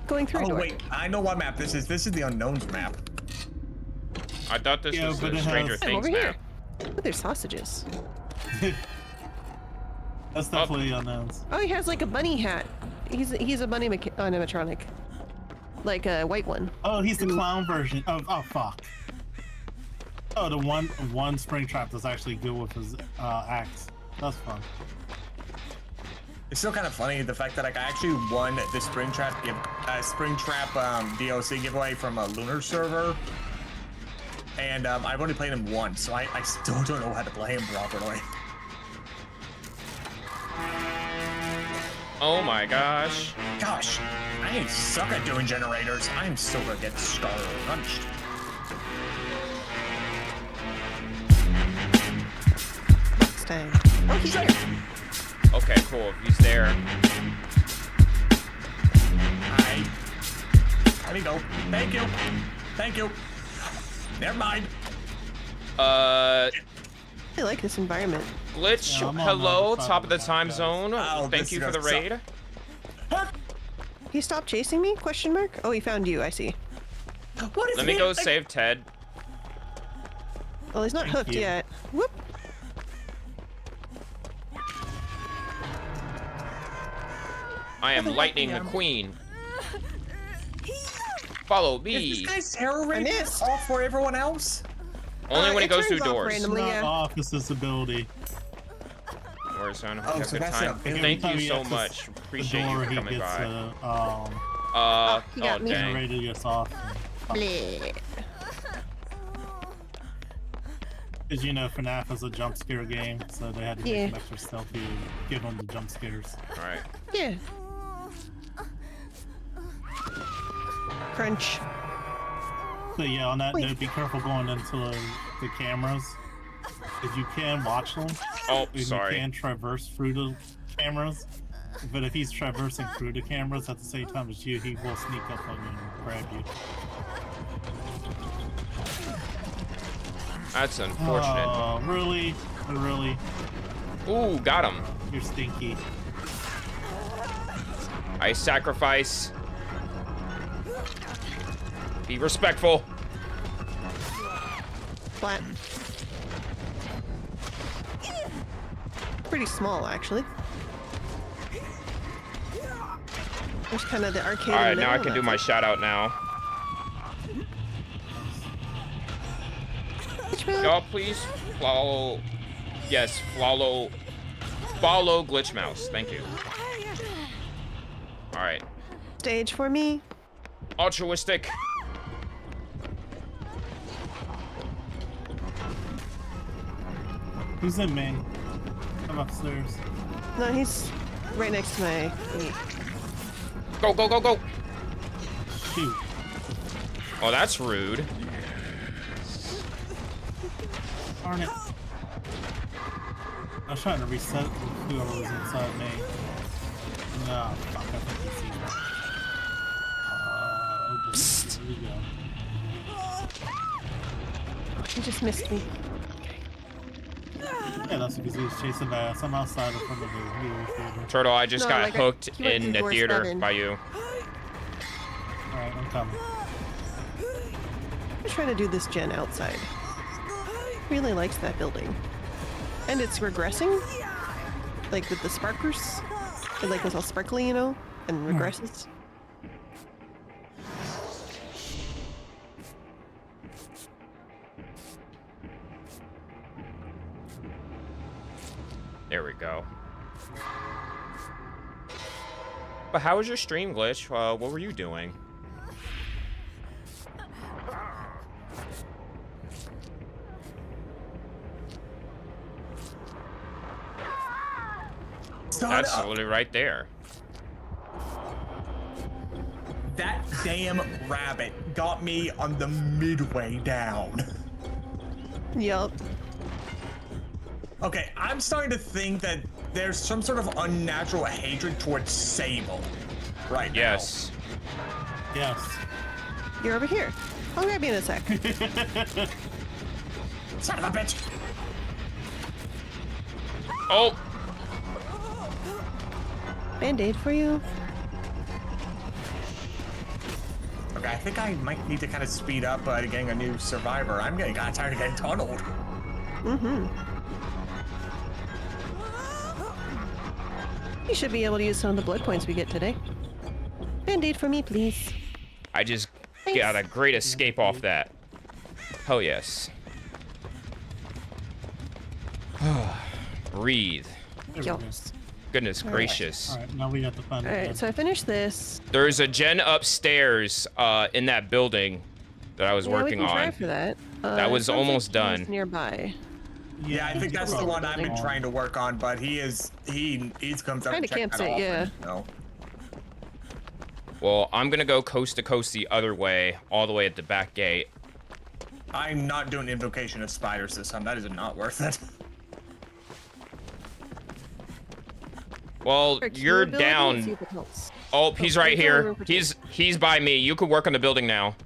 Going through a Oh door. wait, I know what map this is. This is the unknowns map. I thought this Yeah, was but the it Stranger has- I'm Things over here. map. Oh, there's sausages. That's definitely unknowns. Oh, he has like a bunny hat. He's a bunny animatronic. Like a white one. Oh, he's the clown version. Oh fuck. Oh, the one Springtrap that's actually good with his axe. That's fun. It's still kind of funny the fact that like I actually won the Springtrap DLC giveaway from a lunar server, and I've only played him once, so I still don't know how to play him properly. Oh my gosh. Gosh, I suck at doing generators. I'm still gonna get star punched. Next time. Oh, he's here. Okay, cool. He's there. Let me go. Thank you. Thank you. Never mind. Uh, I like this environment. Glitch, Yeah, I'm on hello, the other top of the side time of the zone. Oh, Thank this you for is the gonna raid. He stopped chasing me? Question mark? Oh, he found you. I see. What is Let me it? go Like, save Ted. Well, he's not Thank hooked you. yet. Whoop. I am Lightning McQueen. Follow Is me. this guy's terror rate missed. off for everyone else? Only when it it goes turns through off doors. randomly. Not Yeah. off, it's his ability. Warzone, Oh, have a so good that's time. it. Every Thank time you he so accesses much. the Appreciate door, you he coming gets, by. he Oh got me. dang. generator gets off. Bleh. As you know, FNAF is a jump scare game, so they had to make Yeah. him extra stealthy to give him the jump scares. All right. Yeah. Crunch. So yeah, on that Wait. note, be careful going into the cameras, because you can watch them. Oh, And sorry. You can traverse through the cameras, but if he's traversing through the cameras at the same time as you, he will sneak up on you and grab you. That's unfortunate. Oh, really? Really? Ooh, got him. You're stinky. I sacrifice. Be respectful. Flat. Pretty small, actually. There's kind of the arcade. All right, in the now I middle, can do my that's shout out now. it. Glitch Y'all please follow. Yes, follow Glitch Mouse. Thank you. All right. Stage for me. Altruistic. Who's in me? I'm upstairs. No, he's right next to my thingy. Go, go, go, go. Shoot. Oh, that's rude. Darn it. I was trying to reset whoever was inside me. No, fuck, I think he sees me. Oh, boy, here we go. He just missed me. Yeah, that's because he was chasing ass. I'm outside of front of the movie theater. Turtle, I just No, got like, hooked he went in through the door theater 7. by you. Alright, I'm coming. I'm trying to do this gen outside. Really likes that building. And it's regressing. Like with the sparkers. It like was all sparkly, you know? And regresses. There we go. But how was your stream, Glitch? What were you doing? That's literally right there. That damn rabbit got me on the midway down. Yup. Okay, I'm starting to think that there's some sort of unnatural hatred towards Sable right now. Yes. Yes. You're over here. I'll grab you in a sec. Son of a bitch! Oh, Band-aid for you. Okay, I think I might need to kind of speed up getting a new survivor. I'm getting kind of tired of getting tunneled. Mm-hmm. You should be able to use some of the blood points we get today. Band-aid for me, please. I just Thanks. got a great escape off that. Oh, yes. Breathe. There we go. Yours. Goodness gracious. All right, now we have to find All right, it. so I finished this. There's a gen upstairs in that building that I was Yeah, we working can try on. for that. That was sounds like almost he's done. Nearby. Yeah, I think that's the one I've been building. trying to work on, but he's comes up Kinda and check that campsite, off. yeah. No. Well, I'm gonna go coast to coast the other way, all the way at the back gate. I'm not doing invocation of spiders this time. That is not worth it. Well, Rick, you're your ability, let's see down. if it helps. Oh, he's right there's only here. room for two. He's by me. You could work on the building now.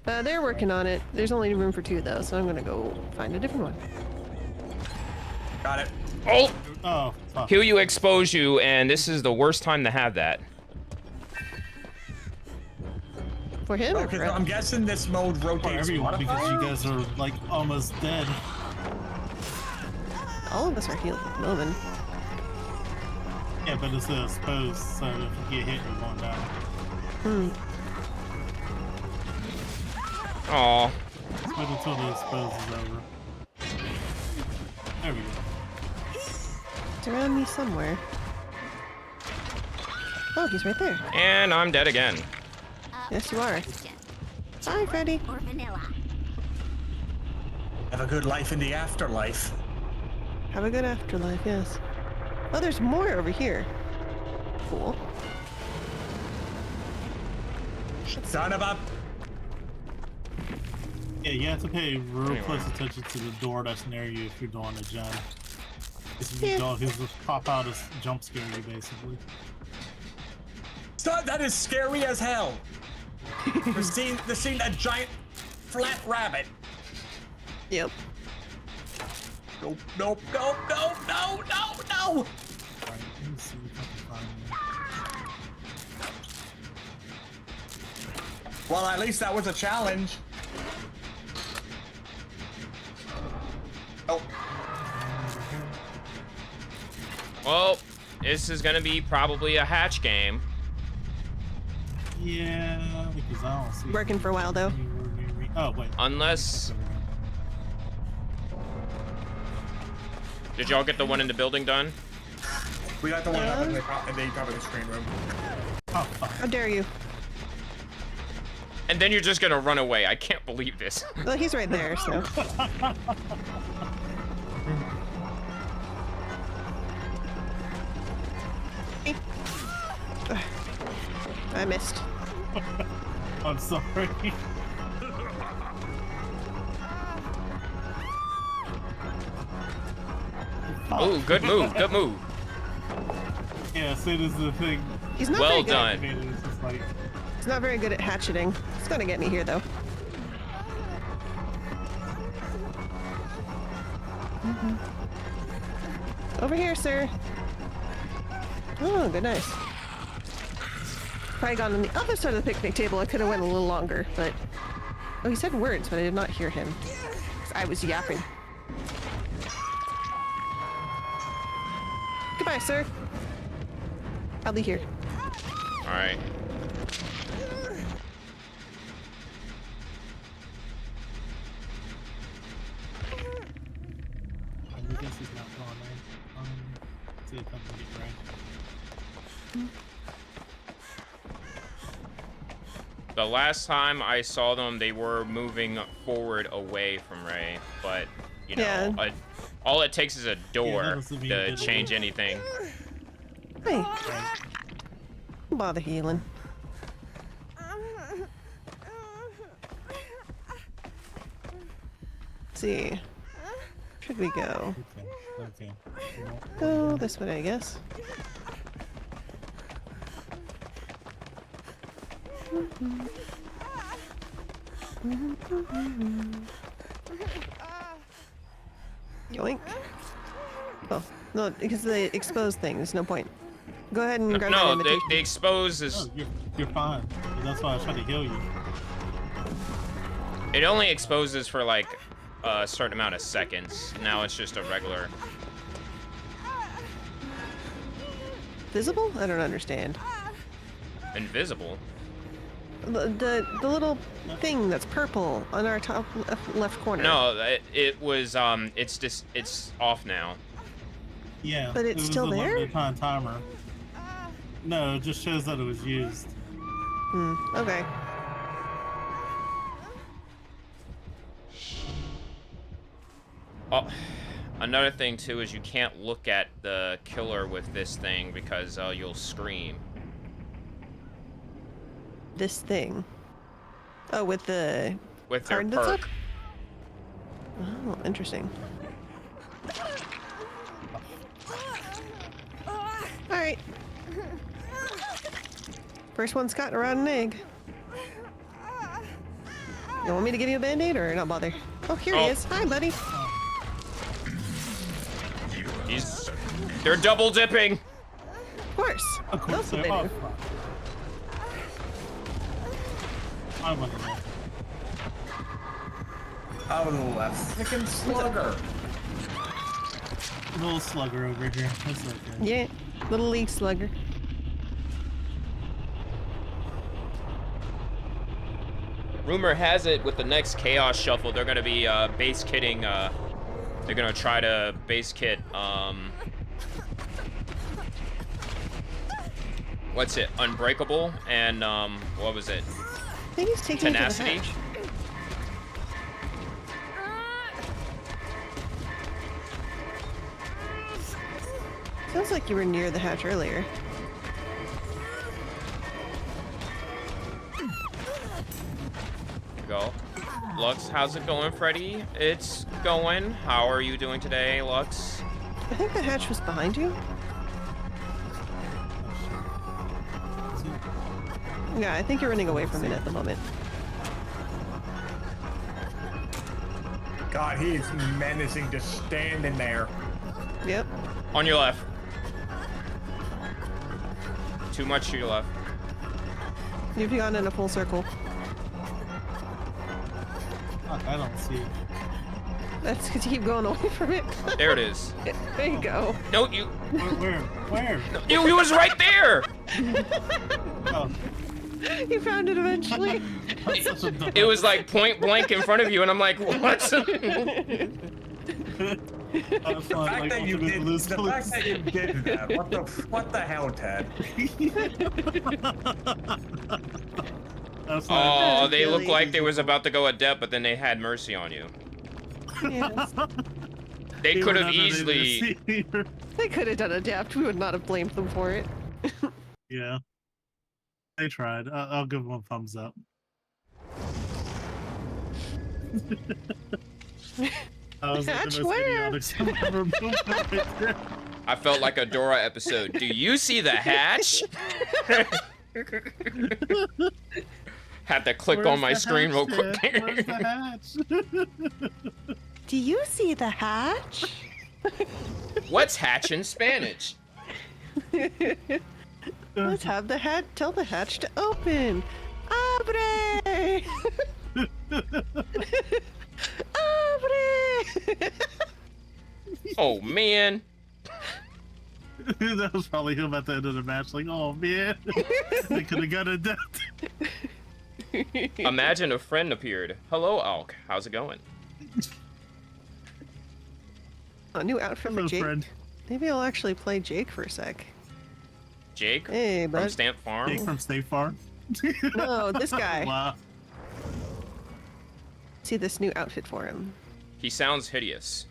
They're working on it. There's only room for 2 though, so I'm gonna go find a different one. Got it. Oh, Oh, fuck. heal you, expose you, and this is the worst time to have that. For him or Okay, for so I'm us? guessing this mode For rotates everyone, because you modifiers? guys are like almost dead. All of us are healed at the moment. Yeah, but it's exposed, so if you get hit, you're going down. Hmm. Aw. Wait until the expose is over. There we go. It's around me somewhere. Oh, he's right there. And I'm dead again. Yes, you are. Hi, Freddy. Or vanilla. Have a good life in the afterlife. Have a good afterlife, yes. Oh, there's more over here. Cool. Son of a... Yeah, you have to pay real close attention to the door that's near you if you're doing a jump. If you Yeah. go, he'll just pop out and jump scare you, basically. Son, that is scary as hell. the scene that giant flat rabbit. Yep. Nope, nope, nope, nope, no, no, no! Alright, let me see if I can find it. Well, at least that was a challenge. Oh, Well, this is gonna be probably a hatch game. Yeah, because I don't see Working for a while, though. anywhere near me. Oh, wait. Unless... Did y'all get the one in the building done? we got the one up in the top of the screen room. Oh, fuck. How dare you? And then you're just gonna run away. I can't believe this. Well, he's right there, so. I missed. I'm sorry. Ooh, good move, good move. Yeah, so this is the thing. He's not Well very good. done. I mean, it's just like, He's not very good at hatcheting. He's gonna get me here, though. Over here, sir. Oh, good, nice. Probably gone on the other side of the picnic table. I could have went a little longer, but... Oh, he said words, but I did not hear him. 'Cause I was yapping. Goodbye, sir. I'll be here. All right. I guess he's not going there. See if I can get right. The last time I saw them, they were moving forward away from Ray, but you know, Yeah. all it takes is a door doesn't mean to it change will. anything. Hey, Right. don't bother healing. Let's see. Should we go? Okay. Go this way, I guess. Yoink. Oh, no, because they expose things. No point. Go ahead and grab my No, invitation. the expose is. Oh, you're fine. That's why I was trying to heal you. It only exposes for like a certain amount of seconds. Now it's just a regular. Visible? I don't understand. Invisible. The little thing that's purple on our top left corner. No, it was it's off now. Yeah. But it's it was still a there? limited time timer. No, it just shows that it was used. Okay. Oh, another thing too is you can't look at the killer with this thing because you'll scream. This thing. Oh, with the With their card that's up? perk. Oh, interesting. Alright. First one's got a rotten egg. You want me to give you a band-aid or not bother? Oh, here he Oh. is. Hi, buddy. They're double dipping. Of course. Of course, That's what they're they off. do. I wasn't there. Out of the left. Freaking slugger. Little slugger over here. That's okay. Yeah, little league slugger. Rumor has it with the next Chaos Shuffle, they're gonna be base kitting. They're gonna try to base kit. What's it? Unbreakable and what was it? I think he's taking Tenacity? it to the hatch. Sounds like you were near the hatch earlier. Go. Lux, how's it going, Freddy? It's going. How are you doing today, Lux? I think the hatch was behind you. Yeah, I think you're running away from it at the moment. God, he is menacing, just standing there. Yep. On your left. Too much to your left. You've gone in a full circle. Fuck, I don't see it. That's because you keep going away from it. There it is. There you go. No, you. Where? You was right there. Oh, You found it eventually. that's such a dumb- It was like point blank in front of you, and I'm like, what? That's The fine, fact that you ultimate did, lose the fact that you did that. What the hell, Ted? That's fine. Oh, they look really like they was about to go adept, but then they had mercy on you. Yes. They He could went have under the easily. receiver. They could have done adapt. We would not have blamed them for it. Yeah. They tried. I'll give them a thumbs up. That was Hatch the most where? idiotic thing I've ever moved right there. I felt like a Dora episode. Do you see the hatch? Had to click on Where's my the screen real hatch, quick. Ted? Where's the hatch? Do you see the hatch? What's hatch in Spanish? Let's have the hatch. Tell the hatch to open. Abre! Abre! Oh man. That was probably him at the end of the match, like, oh man, they could have got a death. Imagine a friend appeared. Hello, Alk. How's it going? A new outfit Hello, for Jake. friend. Maybe I'll actually play Jake for a sec. Jake Hey, from bud. Stamp Farm. Jake from State Farm. No, this guy. Wow. See this new outfit for him. He sounds hideous.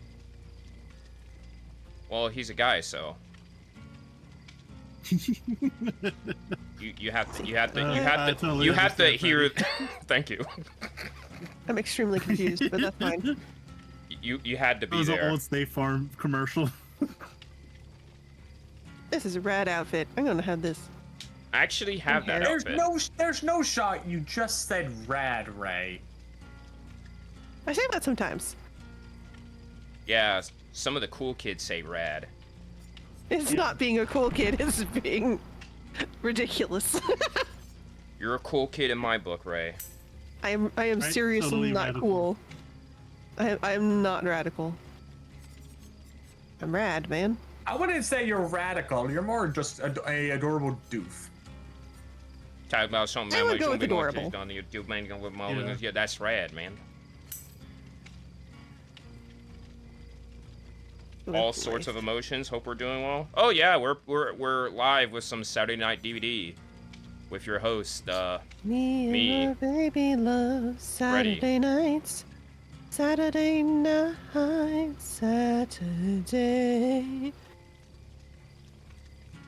Well, he's a guy, so. You have to hear. Thank you. I'm extremely confused, but that's fine. You had to It be was an there. old State Farm commercial. This is a rad outfit. I'm gonna have this. I actually have that There's outfit. there's no shot. You just said rad, Ray. I say that sometimes. Yeah, Some of the cool kids say rad. It's not being a cool kid, it's being ridiculous. You're a cool kid in my book, Ray. I am Right? seriously Totally not radical. cool. I am not radical. I'm rad, man. I wouldn't say you're radical. You're more just a adorable doof. Talk about something I would like go with something like adorable. this on YouTube, man. With my Yeah. yeah, that's rad, man. All sorts of emotions. Hope we're doing well. Oh yeah, we're live with some Saturday Night DBD with your host. Me and my baby love Saturday nights. Saturday night, Saturday.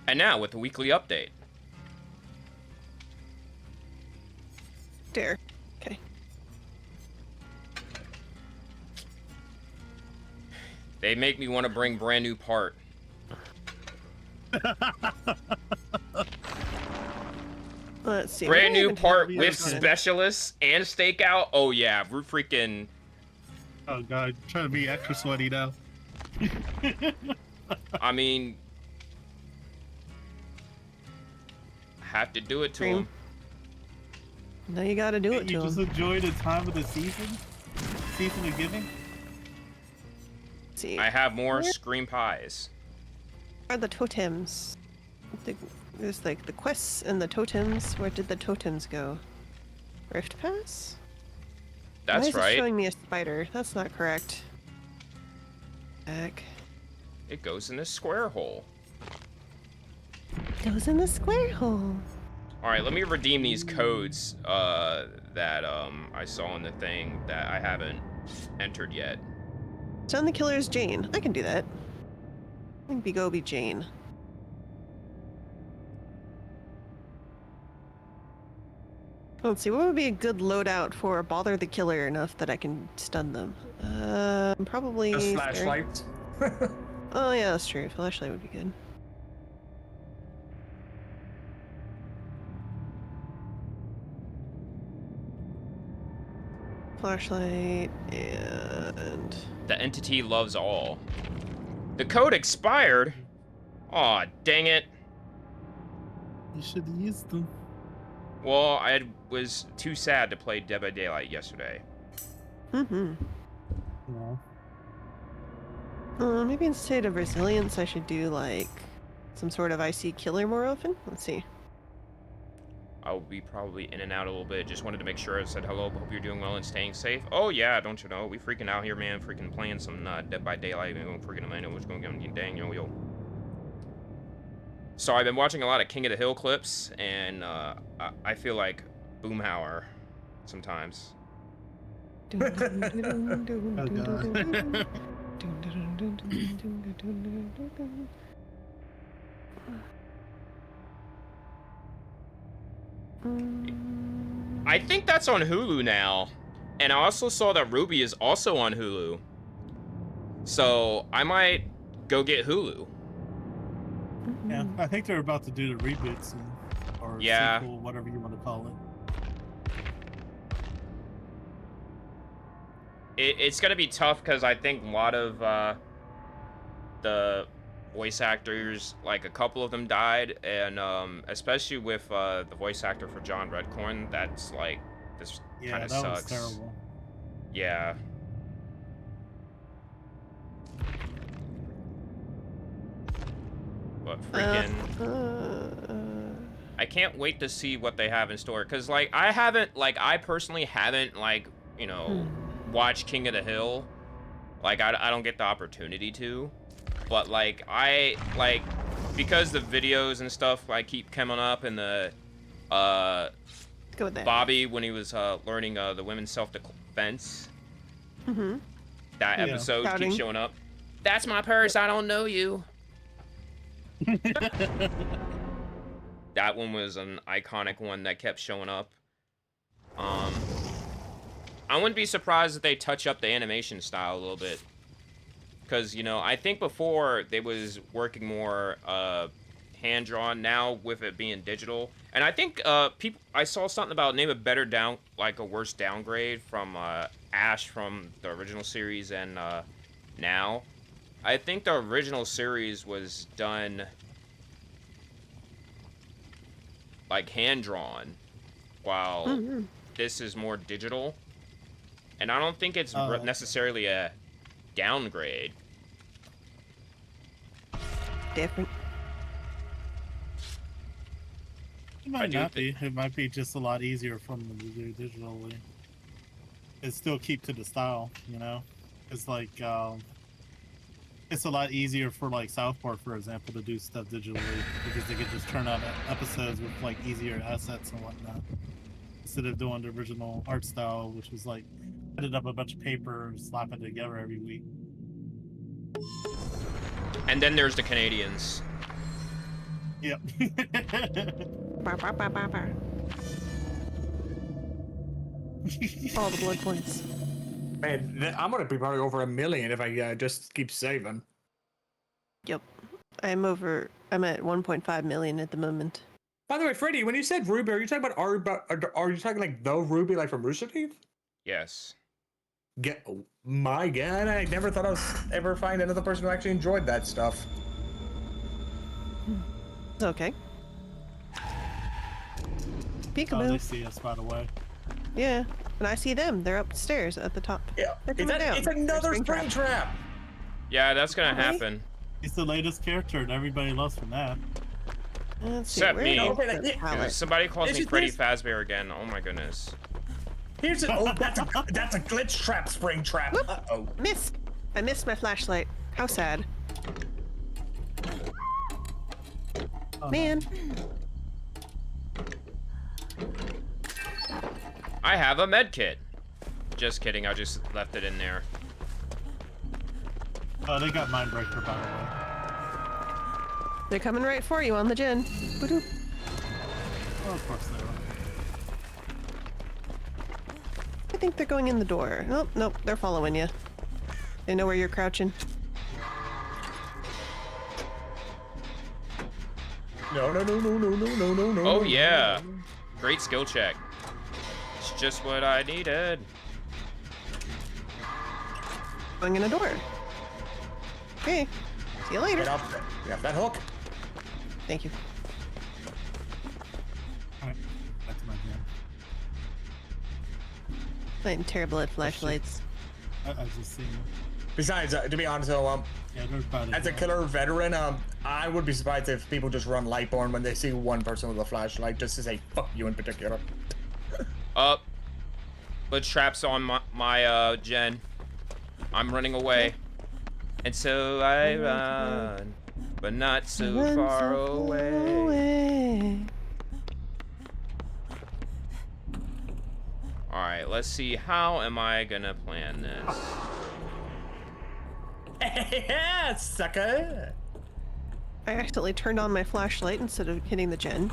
And now with the weekly update. Dare. Okay. They make me want to bring brand new part. Let's see. Brand new part have with yet. specialists and stakeout. Oh yeah, we're freaking. Oh god, trying to be extra sweaty now. I mean, have to do it to Cream. them. No, you gotta do it You to just him. enjoy the time of the season of giving. See. I have more Where scream pies. are the totems? There's like the quests and the totems. Where did the totems go? Rift Pass? Why That's is it right. showing me a spider? That's not correct. Back. It goes in this square hole. Goes in the square hole. All right, let me redeem these codes that I saw in the thing that I haven't entered yet. Stun the killer is Jane. I can do that. I think go be Jane. Let's see, what would be a good loadout for bother the killer enough that I can stun them? Probably. Just flashlights. Oh yeah, that's true. Flashlight would be good. Flashlight and The entity loves all. The code expired. Aw, dang it. You should use them. Well, I was too sad to play Dead by Daylight yesterday. mm-hmm. No. Maybe instead of resilience, I should do like some sort of IC killer more often. Let's see. I'll be probably in and out a little bit. Just wanted to make sure I said hello. Hope you're doing well and staying safe. Oh yeah, don't you know? We freaking out here, man. Freaking playing some Dead by Daylight. We don't freaking know what's going on. Dang, yo. So I've been watching a lot of King of the Hill clips, and I feel like Boomhauer sometimes. I think that's on Hulu now. And I also saw that Ruby is also on Hulu. So I might go get Hulu. Yeah, I think they're about to do the reboot soon. Or Yeah. sequel, whatever you want to call it. It's gonna be tough because I think a lot of the voice actors, like a couple of them died, and especially with the voice actor for John Redcorn, that's like, this Yeah, kind of that sucks. was terrible. Yeah. But freaking, I can't wait to see what they have in store, because like I personally haven't watched King of the Hill. Like I don't get the opportunity to, but like because the videos and stuff like keep coming up, and the Go with that. Bobby when he was learning the women's self-defense, Mm-hmm. that Yeah. episode Shouting. keeps showing up. That's my purse, I don't know you. That one was an iconic one that kept showing up. I wouldn't be surprised if they touch up the animation style a little bit, because I think before they was working more hand drawn. Now with it being digital, and I think I saw something about name a worse downgrade from Ash from the original series and now. I think the original series was done like hand-drawn, while this is more digital. And I don't think it's necessarily a downgrade. Different. It might not be. It might be just a lot easier for them to do digitally. And still keep to the style, you know? It's like, it's a lot easier for like South Park, for example, to do stuff digitally because they could just turn out episodes with like easier assets and whatnot. Instead of doing the original art style, which was like, put up a bunch of paper and slap it together every week. And then there's the Canadians. Yep. Bah, bah, bah, bah, bah. All the blood points. Man, I'm gonna be probably over 1 million if I just keep saving. Yep. I'm at 1.5 million at the moment. By the way, Freddy, when you said Ruby, are you talking about are you talking like the Ruby like from Rooster Teeth? Yes. My God, I never thought I was ever find another person who actually enjoyed that stuff. It's okay. Oh, Peekaboo. they see us, by the way. Yeah. And I see them. They're upstairs at the top. Yeah, They're coming down. it's another Springtrap. spring trap. Yeah, that's gonna Really? happen. He's the latest character, and everybody loves from that. Let's see. Except where me. is Okay, the like, palette? Somebody calls It's me just Freddy this- Fazbear again. Oh my goodness. Here's a that's a glitch trap, spring trap. Whoop. Uh-oh. Missed. I missed my flashlight. How sad. Man. I have a med kit. Just kidding, I just left it in there. Oh, they got Mindbreaker, by the way. They're coming right for you on the gin. Ba-doop. Oh, of course they were. I think they're going in the door. Nope, nope, they're following you. They know where you're crouching. No. Oh yeah. Great skill check. It's just what I needed. Going in a door. Okay. See you later. Get up. Get that hook. Thank you. Alright, back to my game. I'm terrible at flashlights. I just seen it. Besides, to be honest, though, Yeah, they're probably as a killer veteran, I would be surprised if people just run Lightborn when they see one person with a flashlight, just to say fuck you in particular. Up. But traps on my gen. I'm running away. And so I run. But not so Run far so away. Alright, let's see. How am I gonna plan this? Yeah, sucker. I accidentally turned on my flashlight instead of hitting the gen.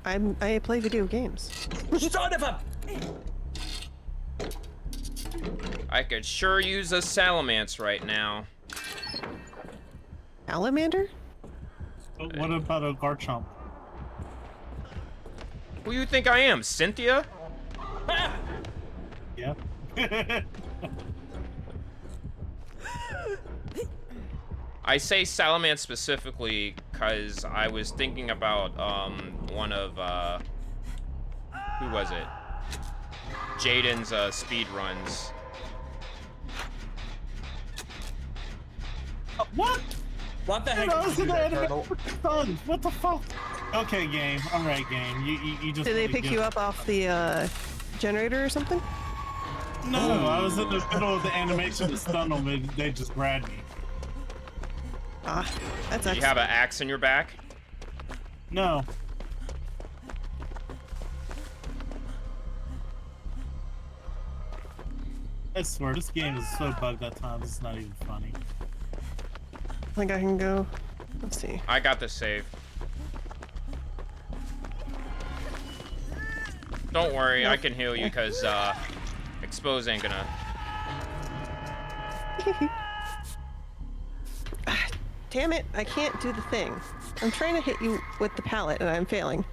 I play video games. Son of a. I could sure use a salamence right now. Salamander? But what about a Garchomp? Who you think I am, Cynthia? Yeah. I say salamence specifically because I was thinking about one of who was it? Jaden's speed runs. What? What the heck? I was did in you the do, anime. Turtle? What the fuck? Okay, game. All right, game. You just. Did they really pick get- you up off the generator or something? No, I was in the middle of the animation to stun them, and they just grabbed me. Ah, that's Do you have an axe in your back? No. I swear, this game is so bugged at times, it's not even funny. I think I can go. Let's see. I got the save. Don't worry, I can heal you because expose ain't gonna. Ah, damn it, I can't do the thing. I'm trying to hit you with the pallet and I'm failing.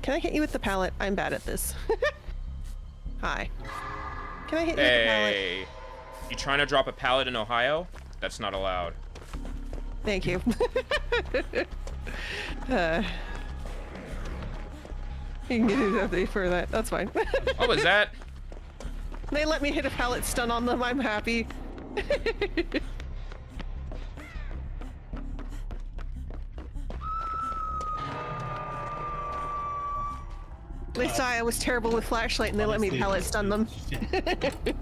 Can I hit you with the pallet? I'm bad at this. Hi. Can I hit you with the pallet? Hey, You trying to drop a pallet in Ohio? That's not allowed. Thank you. You can get an update for that. That's fine. What was that? They let me hit a pallet stun on them. I'm happy. They saw I was terrible with flashlight and they let me pallet stun them. Shit.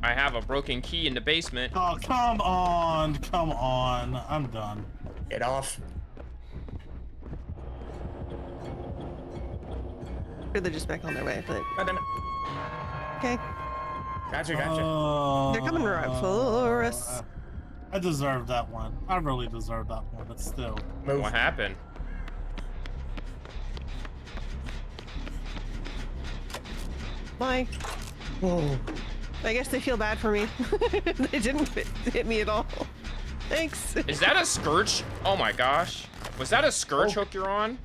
I have a broken key in the basement. Oh, come on. Come on. I'm done. Get off. Or they're just back on their way, but God damn it. okay. Gotcha. They're coming right for us. I deserve that one. I really deserve that one, but still. Move. What happened? Bye. Oh. I guess they feel bad for me. They didn't hit me at all. Thanks. Is that a scourge? Oh my gosh. Was that a scourge hook you're on?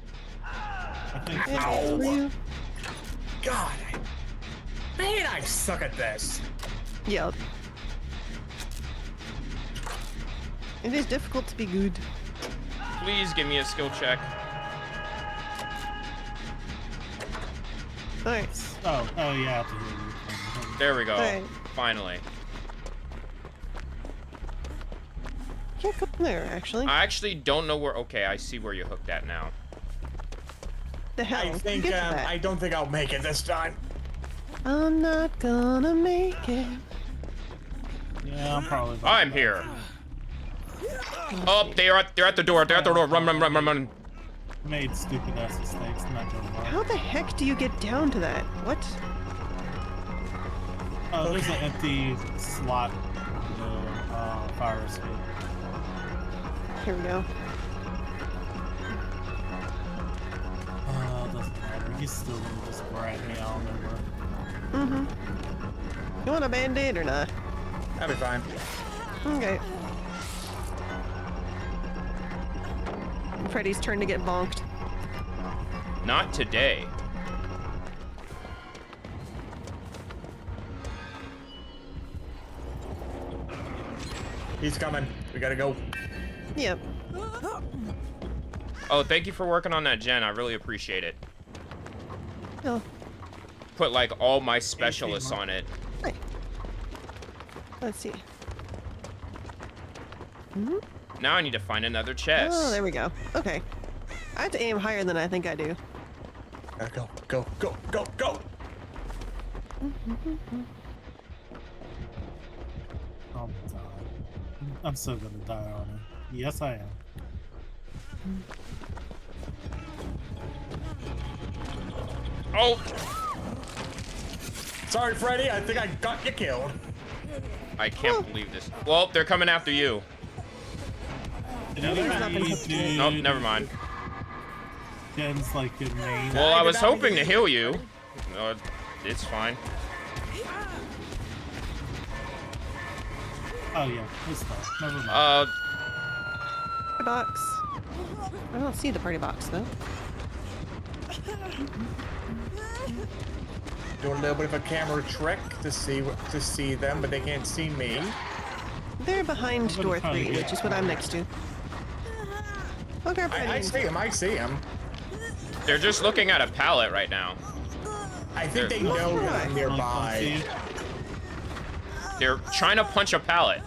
I think so. Yeah, it's for you. God. Man, I suck at this. Yep. It is difficult to be good. Please give me a skill check. Alright. Oh, yeah, I have to hear you. There we go. Alright. Finally. Can't go there, actually. I actually don't know where. Okay, I see where you hooked at now. The hell? I think Get to that. I don't think I'll make it this time. I'm not gonna make it. Yeah, I'm probably. I'm here. Oh, they're at the door. They're at the door. Run. Made stupid ass mistakes. I'm not gonna lie. How the heck do you get down to that? What? Oh, there's an empty slot in the fire escape. Here we go. Doesn't matter. He's still gonna just grab me. I don't know where. Mm-hmm. You want a band-aid or not? That'll be fine. Okay. Freddy's turn to get bonked. Not today. He's coming. We gotta go. Yep. Oh, thank you for working on that, Jen. I really appreciate it. Oh, Put like all my specialists on it. hi. Let's see. Mm-hmm. Now I need to find another chest. Oh, there we go. Okay. I have to aim higher than I think I do. Gotta go. Oh my god. I'm so gonna die on it. Yes, I am. Oh, Sorry, Freddy. I think I got you killed. I can't believe this. Well, they're coming after you. Nope, never mind. Jen's like in main. Well, I was hoping to heal you. It's fine. Oh yeah, it's fine. Never mind. Party box. I don't see the party box though. Doing a little bit of a camera trick to see them, but they can't see me. They're behind gonna door try to 3, get which is what I'm next to. I'll grab I Freddy. see him. They're just looking at a pallet right now. I think they know that I'm nearby. They're trying to punch a pallet.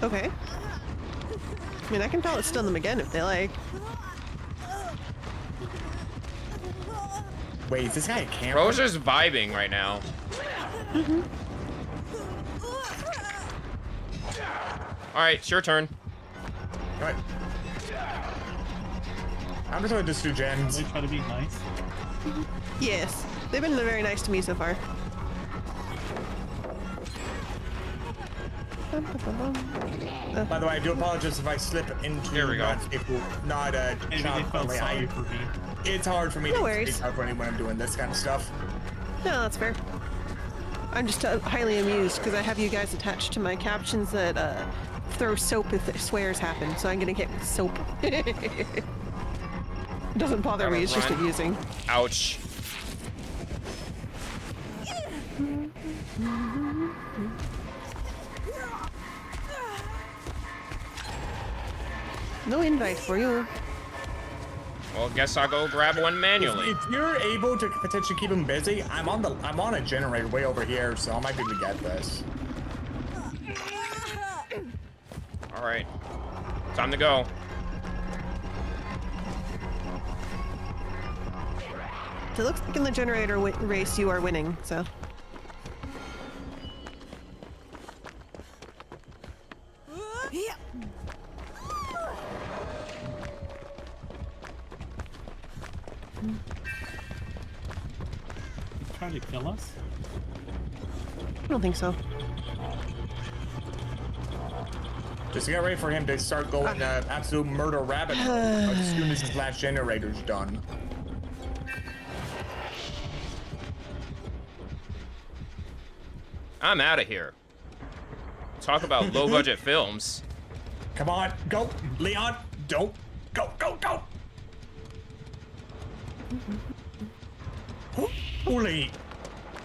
Okay. I mean, I can pallet stun them again if they like. Wait, is this guy a camera? Bro's just vibing right now. All right, it's your turn. Right. I'm just gonna do gens. They try to be nice. Yes. They've been very nice to me so far. By the way, I do apologize if I slip into Here we go. not a Maybe they child felt friendly. sorry for me. It's hard for me No to worries. be child friendly when I'm doing this kind of stuff. No, that's fair. I'm just highly amused because I have you guys attached to my captions that throw soap if swears happen, so I'm gonna get with soap. Doesn't bother me, it's just Run. amusing. Ouch. No invite for you. Well, guess I'll go grab one manually. If you're able to potentially keep him busy, I'm on a generator way over here, so I might be able to get this. All right, time to go. So it looks like in the generator race you are winning, so. Trying to kill us? I don't think so. Just get ready for him to start going absolute murder rabbit mode as soon as his last generator's done. I'm out of here. Talk about low budget films. Come on, go, Leon, don't, go. Holy,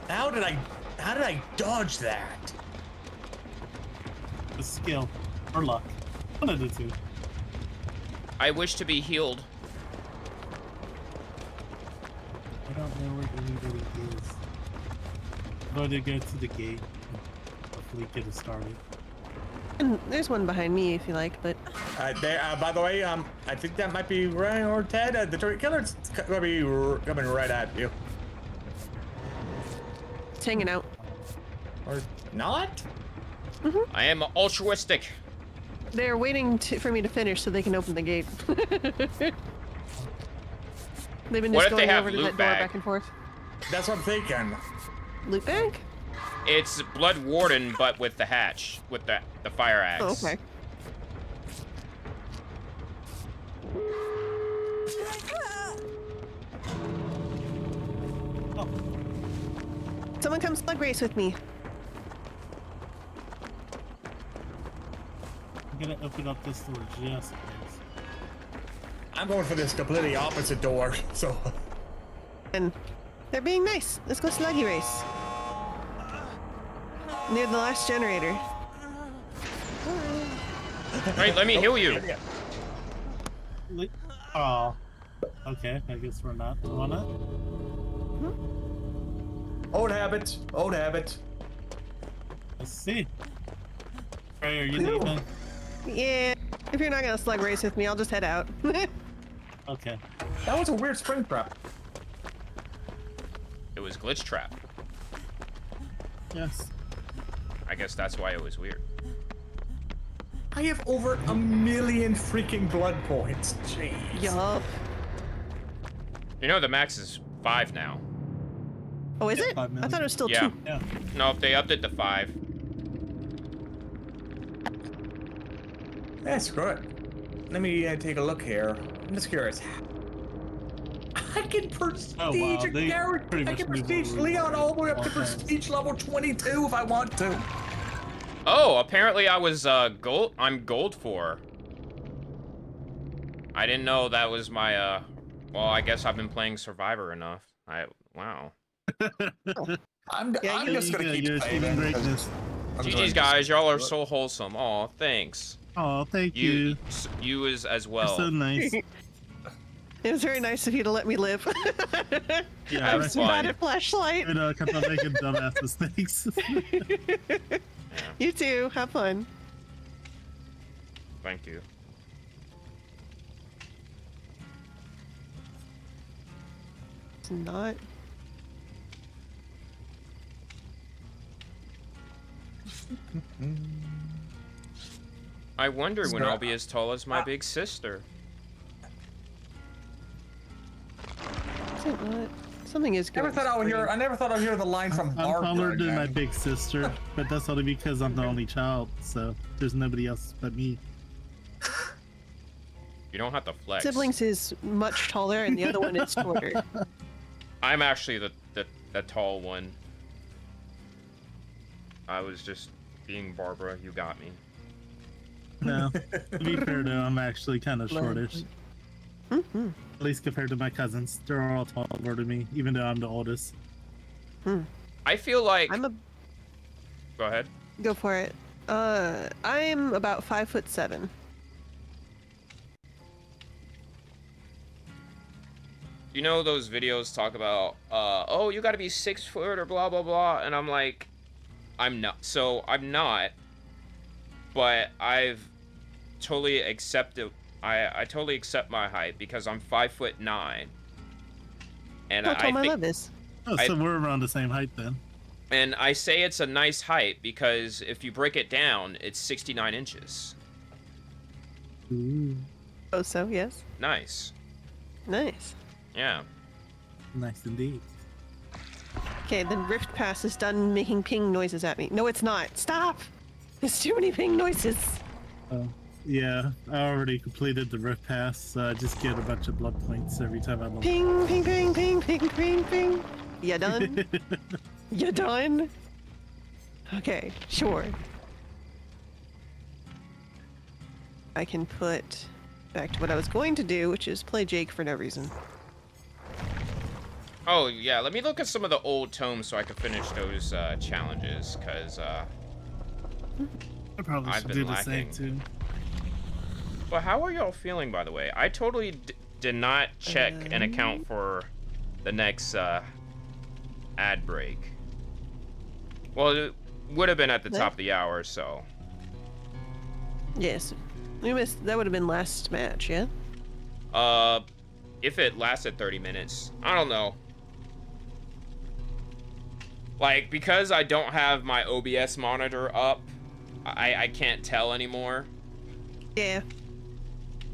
how did I dodge that? The skill or luck. One of the two. I wish to be healed. I don't know where anybody is. I'm going to go to the gate and hopefully get it started. And there's one behind me if you like, but By the way, I think that might be Ryan or Ted. The turret killer's gonna be coming right at you. it's hanging out. Or not? I am altruistic. They're waiting for me to finish so they can open the gate. They've been What just if they going have over to loot that door bag? back and forth. That's what I'm thinking. Loot bag? It's Blood Warden, but with the hatch, with the fire axe. Oh, okay. Someone come slug race with me. I'm gonna open up this door just in case. I'm going for this completely opposite door, so. And they're being nice. Let's go sluggy race. Near the last generator. Right, let me heal you. Oh. Okay, I guess we're not. Wanna? Old habits, old habits. Let's see. Ray, are you leaving? Yeah. If you're not gonna slug race with me, I'll just head out. Okay. That was a weird spring trap. It was glitch trap. Yes. I guess that's why it was weird. I have over 1 million freaking blood points. Jeez. Yup. You know the max is 5 now. Oh, is Yeah, it? 5 I million. thought it was still Yeah. 2. Yeah. No, if they upped it to 5. Yeah, screw it. Let me take a look here. I'm just curious. I can prestige a They character. pretty I much can moved prestige over Leon all the way up to all times. prestige level 22 if I want to. Oh, apparently I was gold. I'm gold 4. I didn't know that was my well, I guess I've been playing Survivor enough. Wow. I'm Yeah, you- just gonna keep you're achieving playing. greatness. GG's guys, y'all are so wholesome. Aw, thanks. Oh, thank you. You as You're well. so nice. It was very nice of you to let me live. Yeah, I'm right. so bad at flashlight. You know, kept on making dumbass mistakes. You too. Have fun. Thank you. It's not. I wonder when I'll be as tall as my big sister. Is it not? Something is good. I never thought I'd hear the line from I'm Barbara taller than my again. big sister, but that's only because I'm the only child, so there's nobody else but me. You don't have to flex. Siblings is much taller, and the other one is shorter. I'm actually the tall one. I was just being Barbara. You got me. No, to be fair though, I'm actually kind of shortish. Mm-hmm. At least compared to my cousins. They're all taller than me, even though I'm the oldest. I feel like. I'm a Go ahead. go for it. I'm about 5'7". You know those videos talk about, oh, you gotta be 6 foot or blah, blah, blah. And I'm like, I'm not. So I'm not. But I've totally accepted. I totally accept my height because I'm 5'9". And How tall I my think, love is. Oh, so we're around the same height then. and I say it's a nice height because if you break it down, it's 69 inches. Ooh, Oh, so yes. Nice. Nice. Yeah. nice indeed. Okay, the rift pass is done making ping noises at me. No, it's not. Stop! There's too many ping noises. Oh, yeah, I already completed the rift pass, so I just get a bunch of blood points every time I level. Ping, ping, ping, ping, ping, ping, ping. You done? You done? Okay, sure. I can put back to what I was going to do, which is play Jake for no reason. Oh, yeah, let me look at some of the old tomes so I can finish those challenges, because, I probably I've should been do the same lacking. too. But how are y'all feeling, by the way? I totally did not check and account for the next ad break. Well, it would have been at the top of the hour, so. Yes. We missed, that would have been last match, yeah? If it lasted 30 minutes. I don't know. Like, because I don't have my OBS monitor up, I can't tell anymore. Yeah.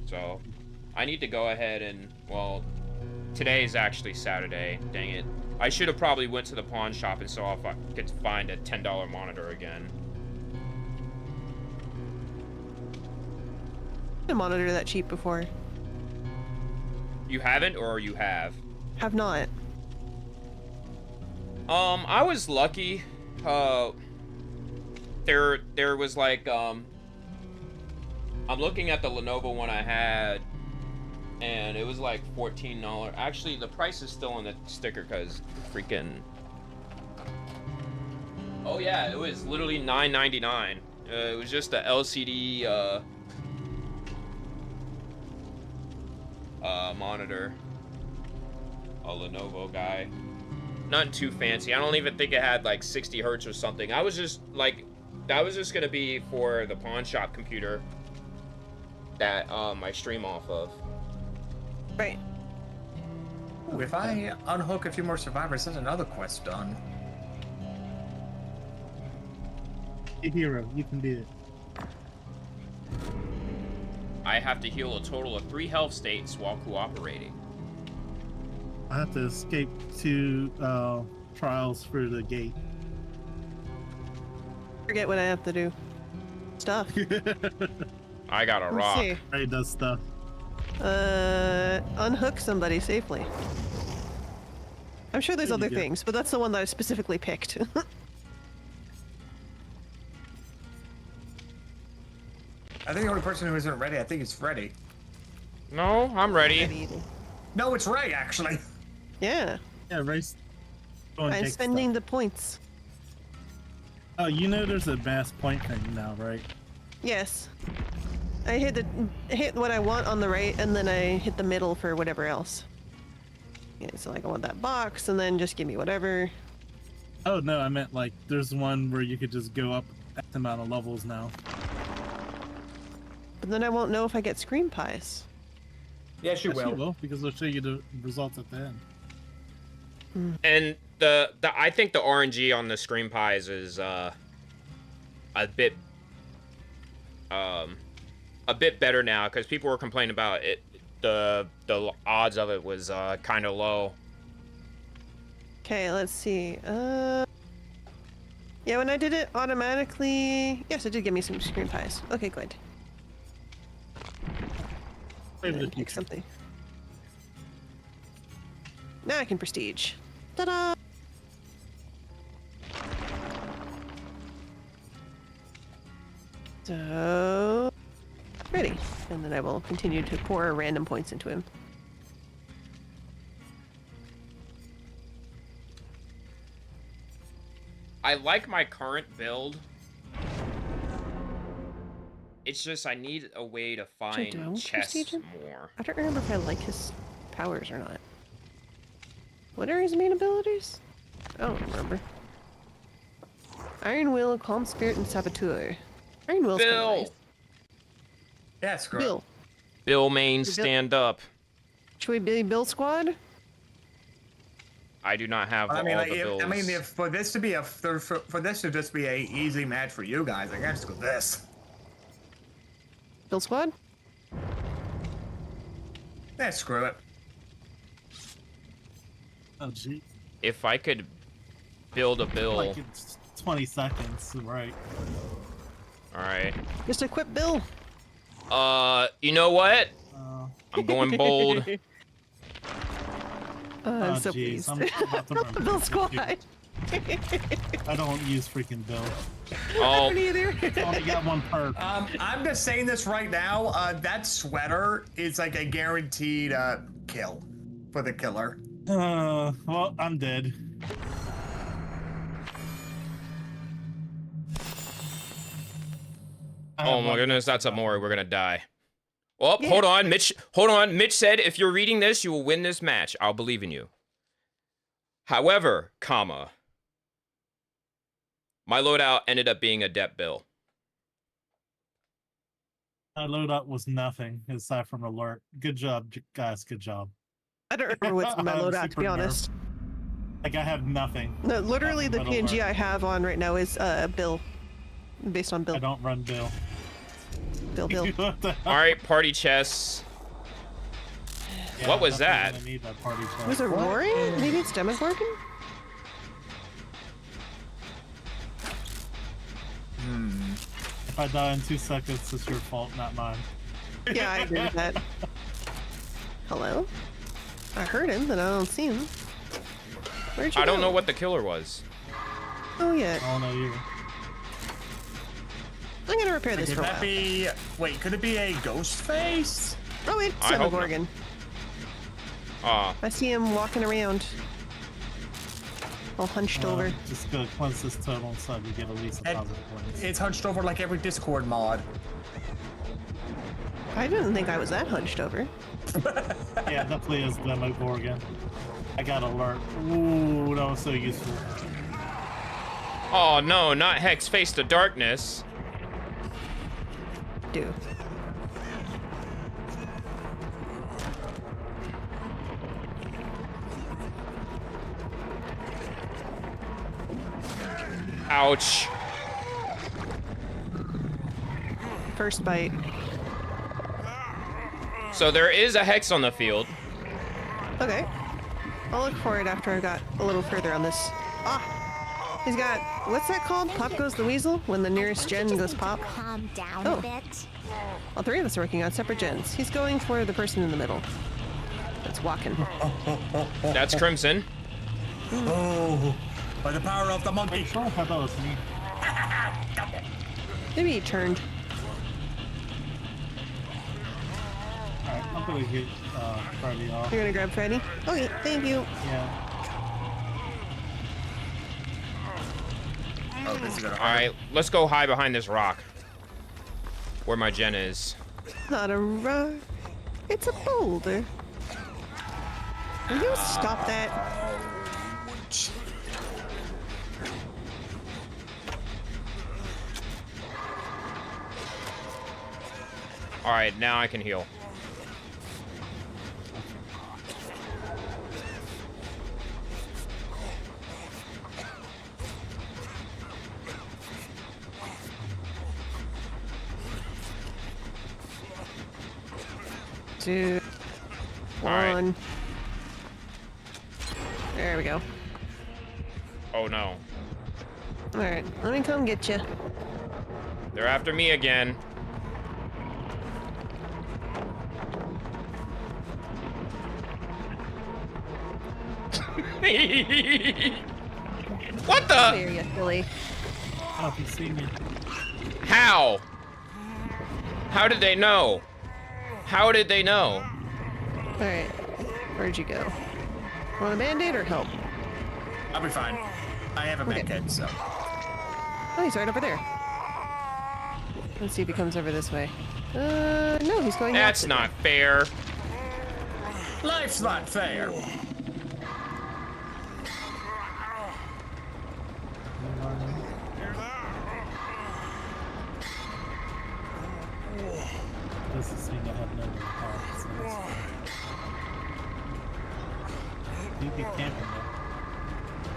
So, I need to go ahead and, well, today is actually Saturday. Dang it. I should have probably went to the pawn shop and saw if I could find a $10 monitor again. A monitor that cheap before. You haven't, or you have? Have not. I was lucky. There was like, I'm looking at the Lenovo one I had, and it was like $14. Actually, the price is still on the sticker because freaking. Oh yeah, it was literally $9.99. It was just the LCD monitor. A Lenovo guy. Nothing too fancy. I don't even think it had like 60 hertz or something. I was just like, that was just gonna be for the pawn shop computer that I stream off of. Right. Ooh, if I unhook a few more survivors, that's another quest done. Hey, hero, you can do it. I have to heal a total of 3 health states while cooperating. I have to escape to trials for the gate. Forget what I have to do. Stuff. I got a Let's rock. see. Ray does stuff. Unhook somebody safely. I'm sure there's There you other go. things, but that's the one that I specifically picked. I think the only person who isn't ready, I think it's Freddy. No, I'm ready. No, it's Ray, actually. Yeah, Yeah, Ray's going I'm take spending stuff. the points. Oh, you know there's a mass point thing now, right? Yes. I hit what I want on the right, and then I hit the middle for whatever else. Yeah, so like I want that box, and then just give me whatever. Oh no, I meant like there's one where you could just go up X amount of levels now. But then I won't know if I get screen pies. Yes, you Yes, will. you will, because they'll show you the results at the end. And the I think the RNG on the screen pies is a bit better now because people were complaining about it. The odds of it was kind of low. Okay, let's see. Yeah, when I did it automatically, yes, it did give me some screen pies. Okay, good. Maybe the Pick future. something. Now I can prestige. Ta-da! So ready, and then I will continue to pour random points into him. I like my current build. It's just I need a way to find don't chests prestige him? more. I don't remember if I like his powers or not. What are his main abilities? I don't remember. Iron Will, Calm Spirit, and Saboteur. Iron Will's kinda Bill! nice. Yeah, screw it. Bill. Bill Main, stand up. Should we be Bill Squad? I do not have I mean, all like, the bills. if for this to be for this to just be a easy match for you guys, I guess go this. Bill Squad? Yeah, screw it. Oh, gee. If I could build a bill. Like it's 20 seconds, right? Alright. Just equip Bill. You know what? I'm going bold. I'm Oh, so jeez. pleased. I'm about to run Bill this Squad. dude. I don't use freaking Bill. Oh, Either. I only got one perk. I'm just saying this right now. That sweater is like a guaranteed kill for the killer. Well, I'm dead. oh my goodness, that's a Mori. We're gonna die. Well, Yeah. hold on, Mitch. Hold on. Mitch said, if you're reading this, you will win this match. I'll believe in you. However, comma, my loadout ended up being Adept Bill. My loadout was nothing aside from alert. Good job, guys. Good job. I don't remember what's in my I'm loadout, to super be honest. Like I have nothing. No, literally the Nothing but PNG alert. I have on right now is Bill. Based on Bill. I don't run Bill. Bill. What the hell? All right, party chests. Yeah, What was definitely that? gonna need that party chat. Was it roaring? Maybe it's Demogorgon? If I die in 2 seconds, it's your fault, not mine. Yeah, I agree with that. Hello? I heard him, but I don't see him. Where'd you I don't go? know what the killer was. Oh, yeah. I don't know you. I'm gonna repair this Could for a that while. be? Wait, could it be a ghost face? Oh, it's I hope not. Demogorgon. I see him walking around. All hunched over. Just gonna cleanse this total so we get at least a And positive points. It's hunched over like every Discord mod. I didn't think I was that hunched over. Yeah, definitely is Demogorgon. I got alert. Ooh, that was so useful. Oh no, not Hex Face to Darkness. Do. Ouch. First bite. So there is a Hex on the field. Okay. I'll look for it after I got a little further on this. Ah! He's got, what's that called? Pop goes the weasel? When the nearest gen goes pop? Calm down Oh. a bit. All three of us are working on separate gens. He's going for the person in the middle. That's walking. That's Crimson. Oh, by the power of the monkey. Wait, sure, I thought that was me. Maybe he turned. Alright, I'm gonna get Freddy off. You're gonna grab Freddy? Okay, thank you. Yeah. Oh, this is gonna All right, let's go hide behind this rock. Where my gen is. Not a rock. It's a boulder. Will you stop that? All right, now I can heal. Two. All right. One. There we go. Oh no. Alright, let me come get you. They're after me again. What the? There you silly. Oh, if you see me. How? How did they know? How did they know? Alright, where'd you go? Want a band-aid or help? I'll be fine. I have a med Okay. kit, so. Oh, he's right over there. Let's see if he comes over this way. No, he's going. That's not fair. Life's not fair. Doesn't seem to have no heart, so that's fine. You be camping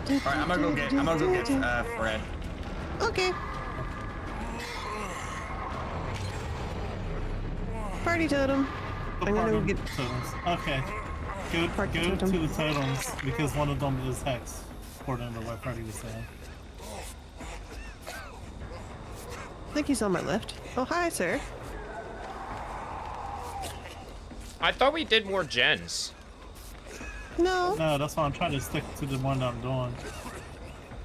though. All right, I'm gonna go get Fred. Okay. Party totem. I'm gonna go get. Totems. Okay. Go totem. to the totems because one of them is hex, according to what Freddy was saying. I think he's on my left. Oh, hi, sir. I thought we did more gens. No. No, that's why I'm trying to stick to the one I'm doing.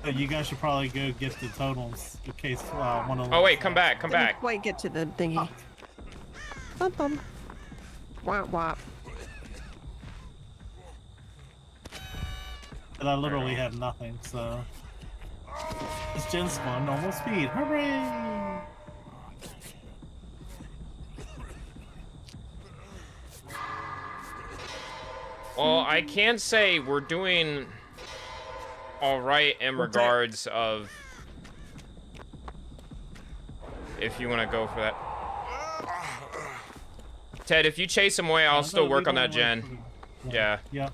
But you guys should probably go get the totems in case one of them. Oh wait, come back, come Didn't back. quite get to the thingy. Bum bum. Wop wop. And I literally have nothing, so. This gen spawn normal speed. Hooray! Well, I can say we're doing all right in regards of if you want to go for that. Ted, if you chase him away, I'll still work on that gen. Yeah. Yeah.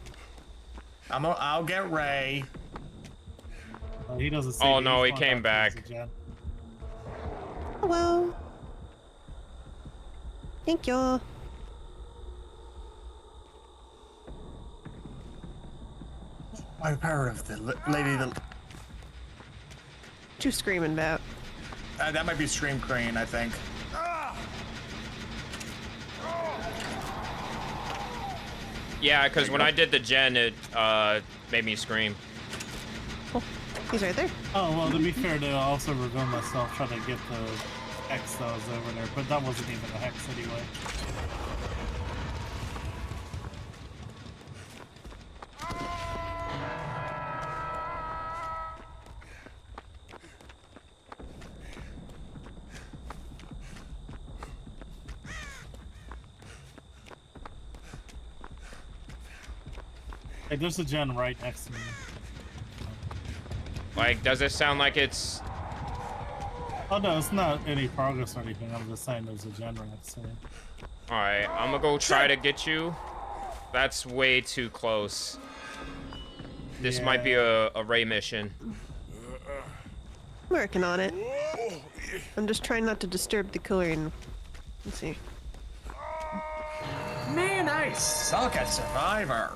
I'll get Ray. He doesn't see Oh me, no, he's he going came back back. towards the gen. Hello. Thank you. My power of the lady. What you screaming about? That might be Scream Crane, I think. Yeah, because when I did the gen, it made me scream. Oh, he's right there. Oh, well, to be fair, I also revealed myself trying to get the hex that was over there, but that wasn't even a hex anyway. Hey, there's a gen right next to me. Like, does it sound like it's... Oh no, it's not any progress or anything. I'm just saying there's a gen right next to me. Alright, I'm gonna go try to get you. That's way too close. This might be a Ray mission. I'm working on it. I'm just trying not to disturb the clearing. Let's see. Man, I suck at Survivor.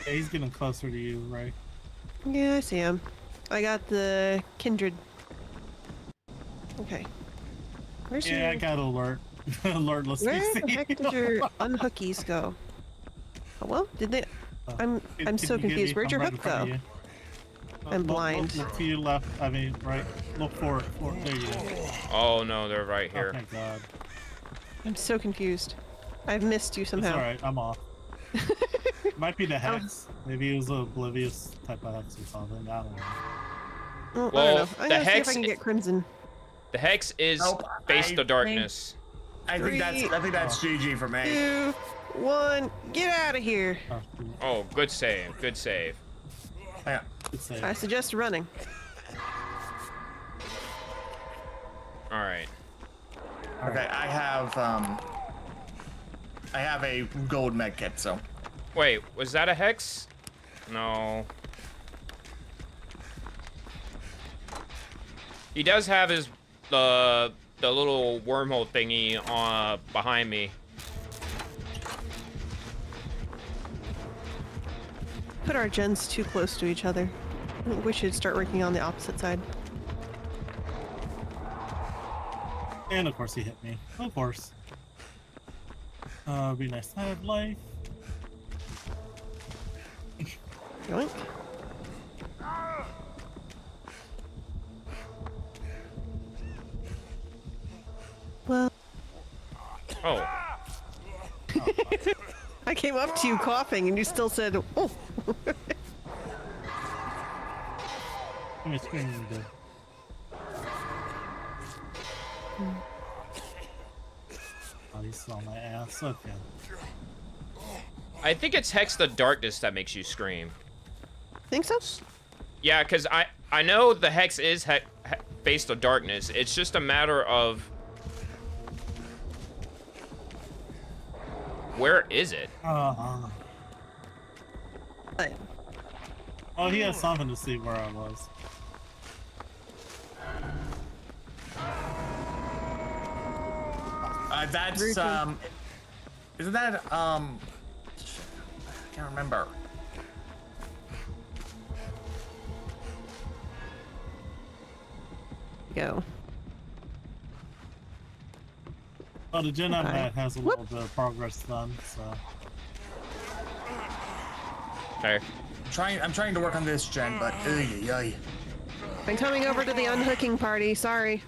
Yeah, he's getting closer to you, right? Yeah, I see him. I got the kindred. Okay. Where's Yeah, your... I got alert. Alert, let's Where see. the heck did your unhookies go? Oh well, did they? I'm so confused. Where'd your hook go? I'm blind. Look to your left. I mean, right. Look forward. There you go. Oh no, they're right Oh, here. thank God. I'm so confused. I've missed you It's somehow. alright, I'm off. Might be the hex. Maybe it was an oblivious type of hex or something. I don't know. Well, I Well, don't know. I'm the gonna see if hex- I can get crimson. The hex is Nope, Face I the Darkness. I think that's GG for me. 2, 1, get out of here. Oh, shoot. Oh, good save, good save. Yeah. Good save. I suggest running. Alright. Okay, I have a gold med kit, so. Wait, was that a hex? No. He does have his the little wormhole thingy behind me. Put our gens too close to each other. I think we should start working on the opposite side. And of course he hit me. Of course. It'd be nice to have life. Yoink. Well, Oh, I came up to you coughing and you still said, oh. Give me a screen, dude. Oh, you saw my ass. Okay. I think it's Hex the Darkness that makes you scream. Think so? Yeah, because I know the Hex is based on darkness. It's just a matter of... Where is it? But Oh, he has something to see where I was. That's Very cool. isn't that I can't remember. go. Oh, the gen I'm Okay. at has a little bit of progress done, so. Okay. I'm trying to work on this gen, but I'm coming over to the unhooking party. Sorry.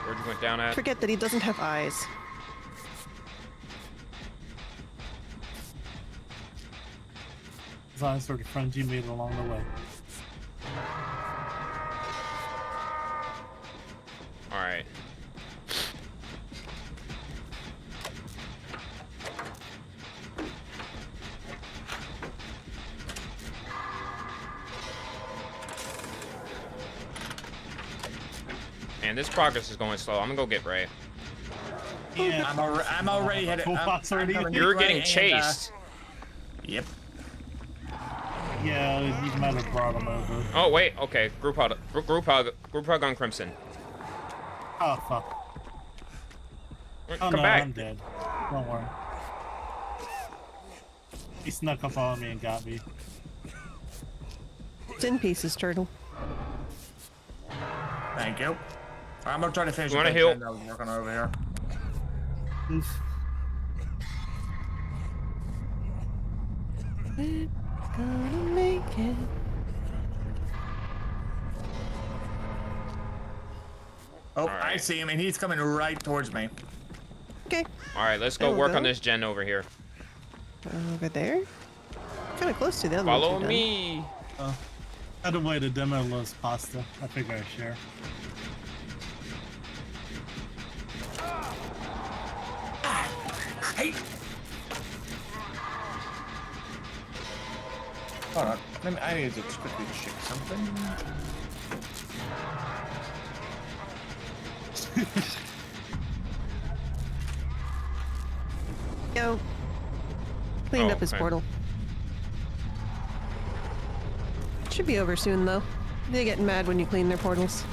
Where'd you went down at? Forget that he doesn't have eyes. As long as sort of friends you made along the way. Alright. Man, this progress is going slow. I'm gonna go get Ray. Yeah, I'm already headed. Toolbox already? You're getting chased. Yep. yeah, you might have brought him over. Oh wait, okay. Group hug on Crimson. Oh, fuck. Oh, Come no, back. I'm dead. Don't worry. He snuck up on me and got me. It's in pieces, Turtle. Thank you. I'm gonna try to finish. You wanna the heal? gen I was working over here. Oof. Gonna make it. Oh, All right. I see him, and he's coming right towards me. Okay. Alright, let's go There we work go. on this gen over here. Over there. Kind of close to the other Follow ones you've me. Had a way to demo Lowe's pasta. I figure I'd share. Hey. Hold on. I need to just quickly check something. done. Go. Cleaned Oh, up his okay. portal. Should be over soon, though. They get mad when you clean their portals.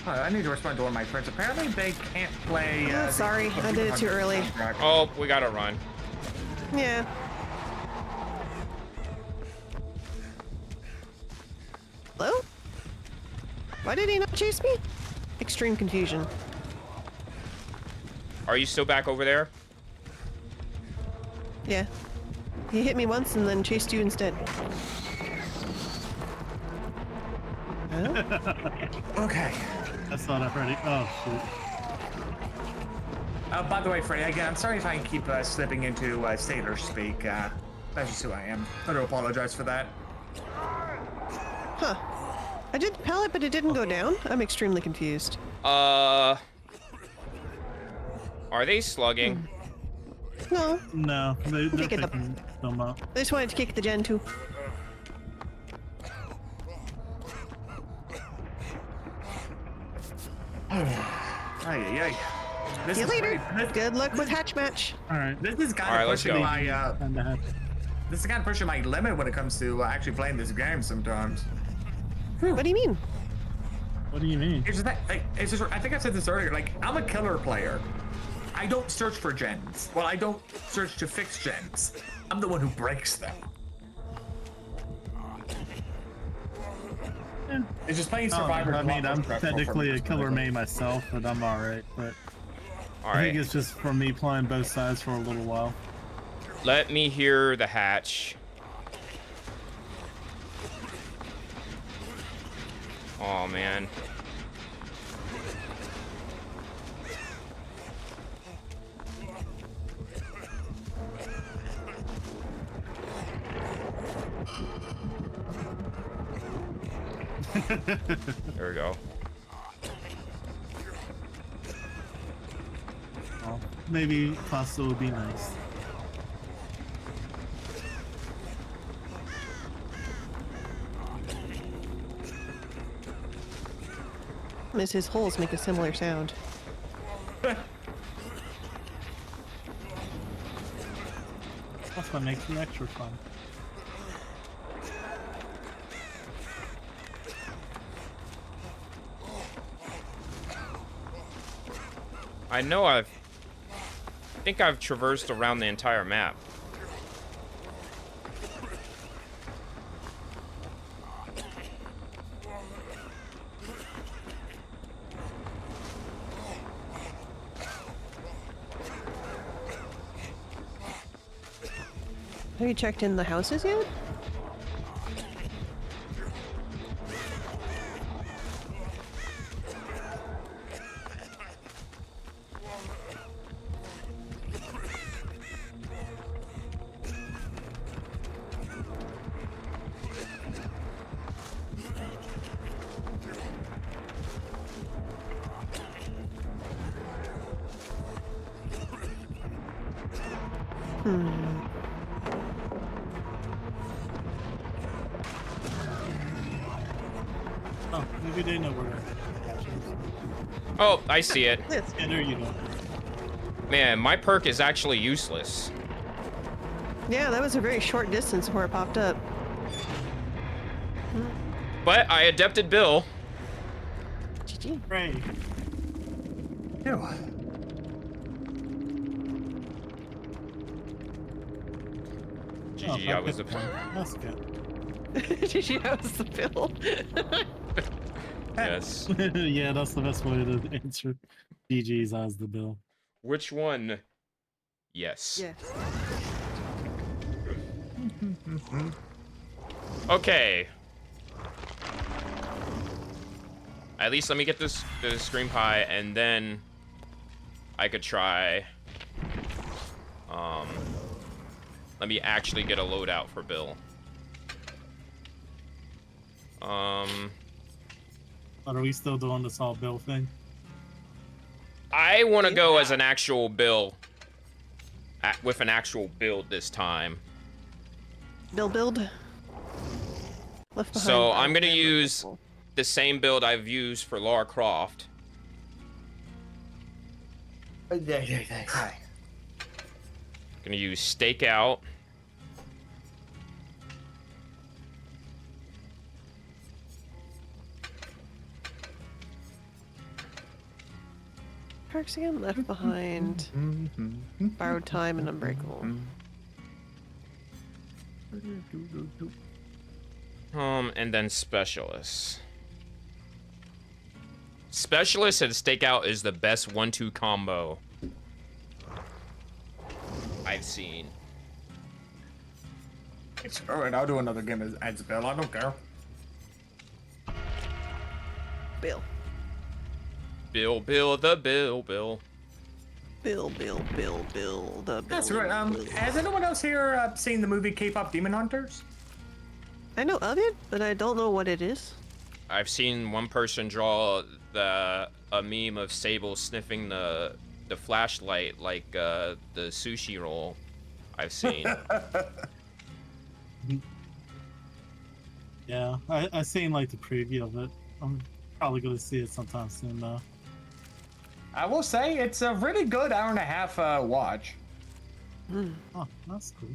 Oh, I need to respond to one of my friends. Apparently, they can't play. Oh, sorry, I did it too early. Oh, we gotta run. Yeah. Hello? Why did he not chase me? Extreme confusion. Are you still back over there? Yeah. He hit me once and then chased you instead. Oh? Okay. I thought I heard it. Oh, shoot. By the way, Freddy, again, I'm sorry if I keep slipping into sailor speak. That's just who I am. I do apologize for that. Huh. I did pallet, but it didn't go down. I'm extremely confused. Are they slugging? No, No, they're Pick it up. picking them up. I just wanted to kick the gen too. Ay. This See you is later. pretty- Good luck with hatch match. Alright. This is kind All right, of let's pushing go. my this is kind of pushing my limit when it comes to actually playing this game sometimes. What do you mean? What do you mean? It's just that, like, it's just, I think I said this earlier, like, I'm a killer player. I don't search for gens. Well, I don't search to fix gens. I'm the one who breaks them. It's just playing Survivor. I mean, I'm stressful for technically me. a killer May myself, but I'm alright. But I think Alright. it's just for me playing both sides for a little while. Let me hear the hatch. Oh man. There we go. Well, maybe pasta would be nice. As his holes make a similar sound. That's what makes it extra fun. I know I think I've traversed around the entire map. Have you checked in the houses yet? Oh, maybe they know where Ash is. Oh, I see it. Yes. Yeah, there you go. Man, my perk is actually useless. Yeah, that was a very short distance before it popped up. But I adapted Bill. GG. Hooray. Ew. GG, I was a... That's good. GG, that was the bill. Yes. Yeah, that's the best way to answer. GG's as the bill. Which one? Yes. Yes. Okay. At least let me get this the screen pie, and then I could try. Let me actually get a loadout for Bill. But are we still doing this all bill thing? I want to go as an actual Bill. With an actual build this time. Bill build. Left behind. So by I'm gonna the use rifle. the same build I've used for Lara Croft. Gonna use Stakeout. Perks again, left behind. Borrowed time and unbreakable. And then Specialist. Specialist and Stakeout is the best 1-2 combo I've seen. It's alright, I'll do another game as Bill. I don't care. Bill. Bill, the Bill. Bill, the Bill. That's right. Has anyone else here seen the movie K-pop Demon Hunters? I know of it, but I don't know what it is. I've seen one person draw a meme of Sable sniffing the flashlight like the sushi roll. I've seen. Yeah, I seen like the preview of it. I'm probably gonna see it sometime soon though. I will say it's a really good hour-and-a-half watch. Oh, that's cool.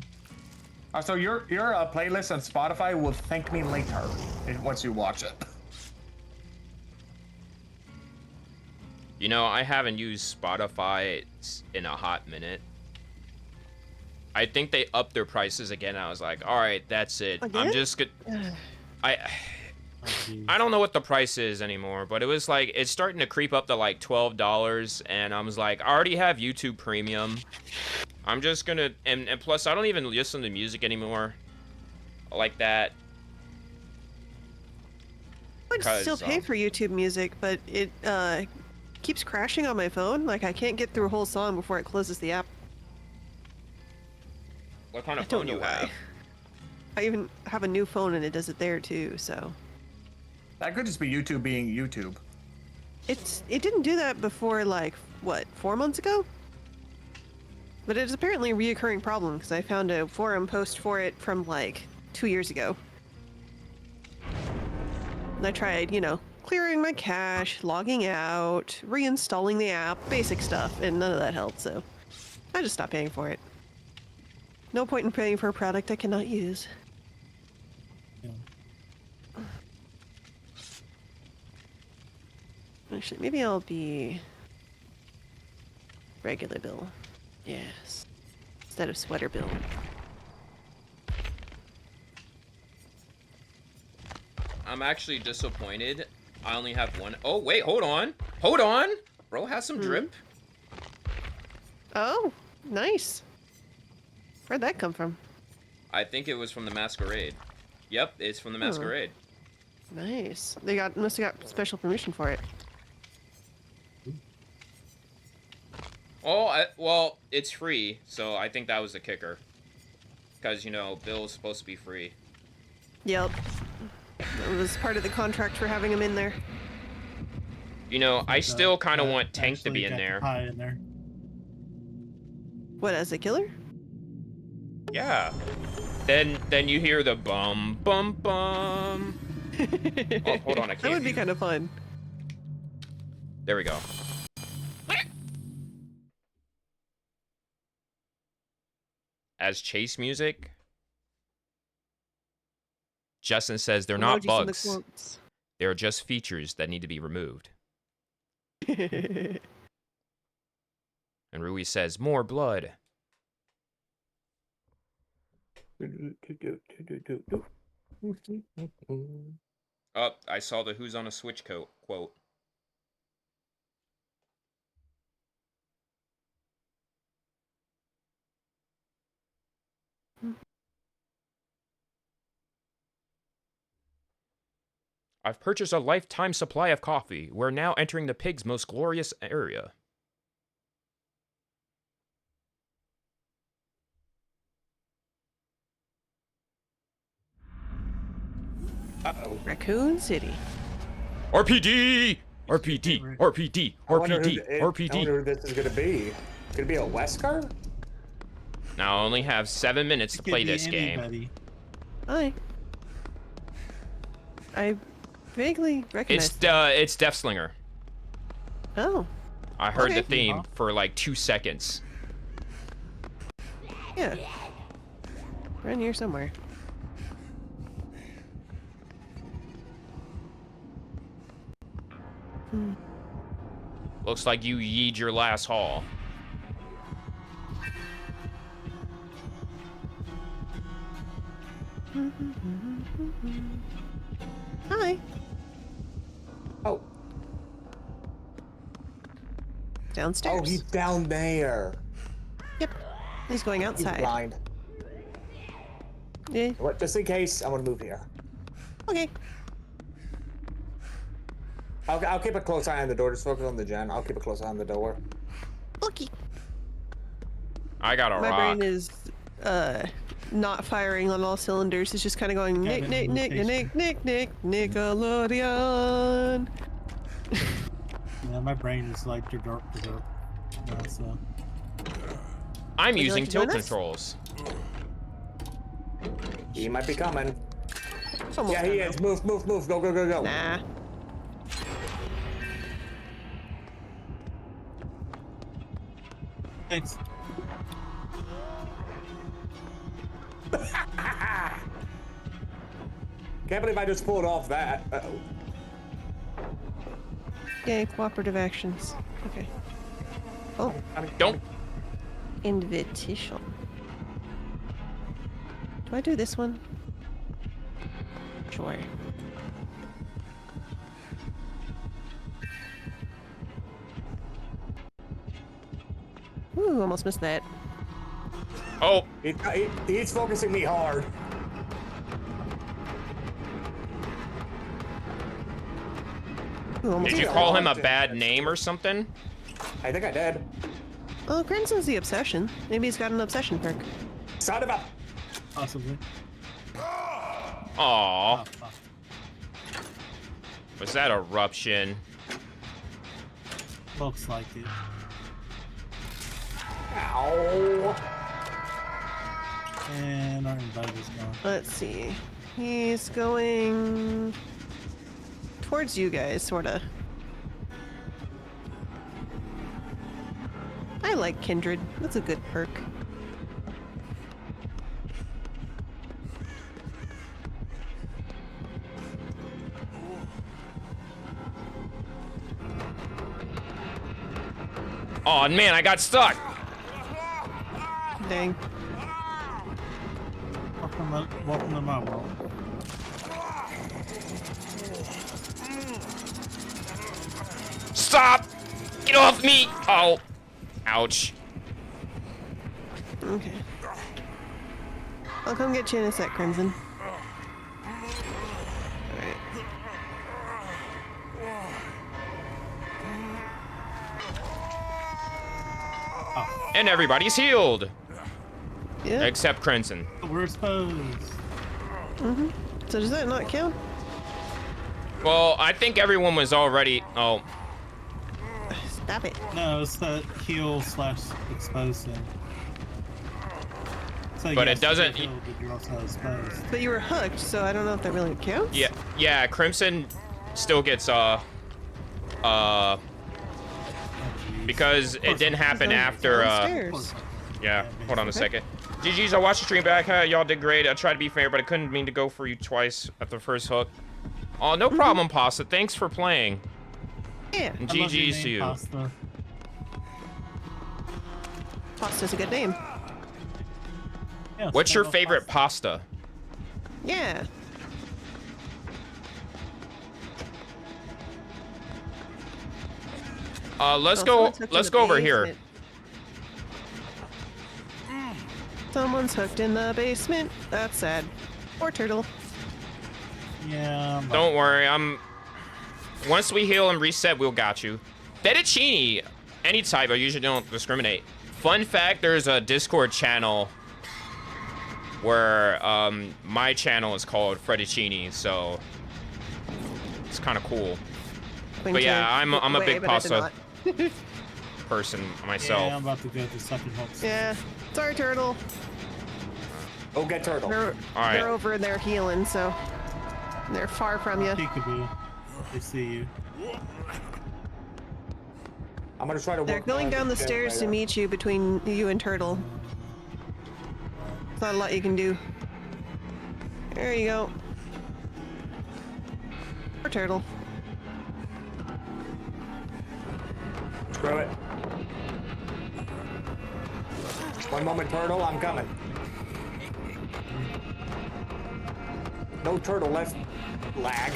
So your playlist on Spotify will thank me later once you watch it. You know, I haven't used Spotify in a hot minute. I think they upped their prices again. I was like, all right, that's it. Again? I'm just good. Oh, geez. I don't know what the price is anymore, but it was like it's starting to creep up to like $12, and I was like, I already have YouTube Premium. I'm just gonna and plus I don't even listen to music anymore like that. I would still pay for YouTube Music, but it keeps crashing on my phone. Like I can't get through a whole song before it closes the app. What kind I of don't phone know you why. have? I even have a new phone and it does it there too. So That could just be YouTube being YouTube. It didn't do that before, like, what, 4 months ago? But it's apparently a reoccurring problem because I found a forum post for it from like 2 years ago. And I tried, you know, clearing my cache, logging out, reinstalling the app, basic stuff, and none of that helped, so I just stopped paying for it. No point in paying for a product I cannot use. Yeah. Actually, maybe I'll be regular bill. Yes. Instead of sweater bill. I'm actually disappointed. I only have one. Oh, wait, hold on. Hold on. Bro has some drip. Oh, nice. Where'd that come from? I think it was from the Masquerade. Yep, it's from the Masquerade. Nice. They must have got special permission for it. Oh, well, it's free, so I think that was the kicker. Because, you know, Bill's supposed to be free. Yep. It was part of the contract for having him in there. You know, I still kind of want Tank to Actually be in got there. Pie in there. What, as a killer? Yeah. Then you hear the bum bum bum. Oh, hold on, I can't. That would be kind of fun. There we go. As chase music, Justin says they're not Emojis in the bugs. quotes. They're just features that need to be removed. And Rui says, more blood. Oh, I saw the Who's on a Switch quote. I've purchased a lifetime supply of coffee. We're now entering the pig's most glorious area. Uh-oh. Raccoon City. RPD! RPD! RPD! RPD! I wonder who RPD! this is gonna be. Could it be a Wesker? Now I only have 7 minutes to Could play be this game. anybody. Hi. I vaguely recognize. It's Deathslinger. Oh, I heard Okay. the theme for like 2 seconds. yeah. Around here somewhere. Looks like you yeed your last haul. Hi. Oh. Downstairs. Oh, he's down there. Yep. He's going He's outside. blind. Yeah. What? Just in case, I'm gonna move here. Okay. I'll keep a close eye on the door. Just focus on the gen. I'll keep a close eye on the door. Okay. I got a My rock. brain is not firing on all cylinders. It's just kind of going Nick, Cabin Nick, Nick, location. Nick, Nick, Nick, Nickelodeon. Yeah, my brain is like derp. Yeah, so I'm Would you using like to join tilt us? controls. He might be coming. It's almost Yeah, he done, is. Move, move, move. Go, go, go, go. though. Nah. thanks. Can't believe I just pulled off that. Uh-oh. Yay, cooperative actions. Okay. Oh, Don't. invitation. Do I do this one? Sure. Ooh, almost missed that. Oh, He's focusing me hard. Ooh, almost did you missed call that. him a bad name or something? I think I did. Oh, Crimson's the obsession. Maybe he's got an obsession perk. Son of a... Possibly. Aw. Oh, fuck. Was that eruption? Looks like it. Ow. And our invite is gone. Let's see. He's going towards you guys, sorta. I like Kindred. That's a good perk. Oh man, I got stuck. Dang. Welcome to my world. Stop! Get off me! Oh. Ouch. Okay. I'll come get you in a sec, Crimson. Alright. And everybody's healed. Yeah. Except Crimson. We're exposed. So does that not count? Well, I think everyone was already... Oh. Stop it. No, it's the heal / exposed thing. So But yes, it doesn't- you're healed, but you're also exposed. But you were hooked, so I don't know if that really counts. Yeah, Crimson still gets, Oh, jeez. because Of it course didn't not. happen It's after, downstairs. yeah, hold on a second. GG's, I watched the stream back. Y'all did great. I tried to be fair, but I couldn't mean to go for you twice at the first hook. Oh, no problem, Pasta. Thanks for playing. Yeah. And I love your GG's name, to you. Pasta. Pasta's a good name. Yeah, it's What's your called favorite pasta. pasta? Yeah. Let's Oh, go. someone's hooked in Let's the go over here. basement. Someone's hooked in the basement. That's sad. Poor turtle. Yeah. Don't worry. Once we heal and reset, we'll got you. Fettuccine, any type. I usually don't discriminate. Fun fact: there's a Discord channel where my channel is called Fettuccine, so it's kind of cool. But yeah, I'm a big pasta person myself. Yeah, I'm about to go to second hook. Yeah. Sorry, turtle. Go get turtle. They're, All right. they're over there healing, so they're far from you. Peekaboo. They see you. I'm gonna try to. They're work going my down the way stairs to there. meet you between you and Turtle. There's not a lot you can do. There you go. Poor Turtle. Screw it. One moment, turtle. I'm coming. No turtle left. Lag.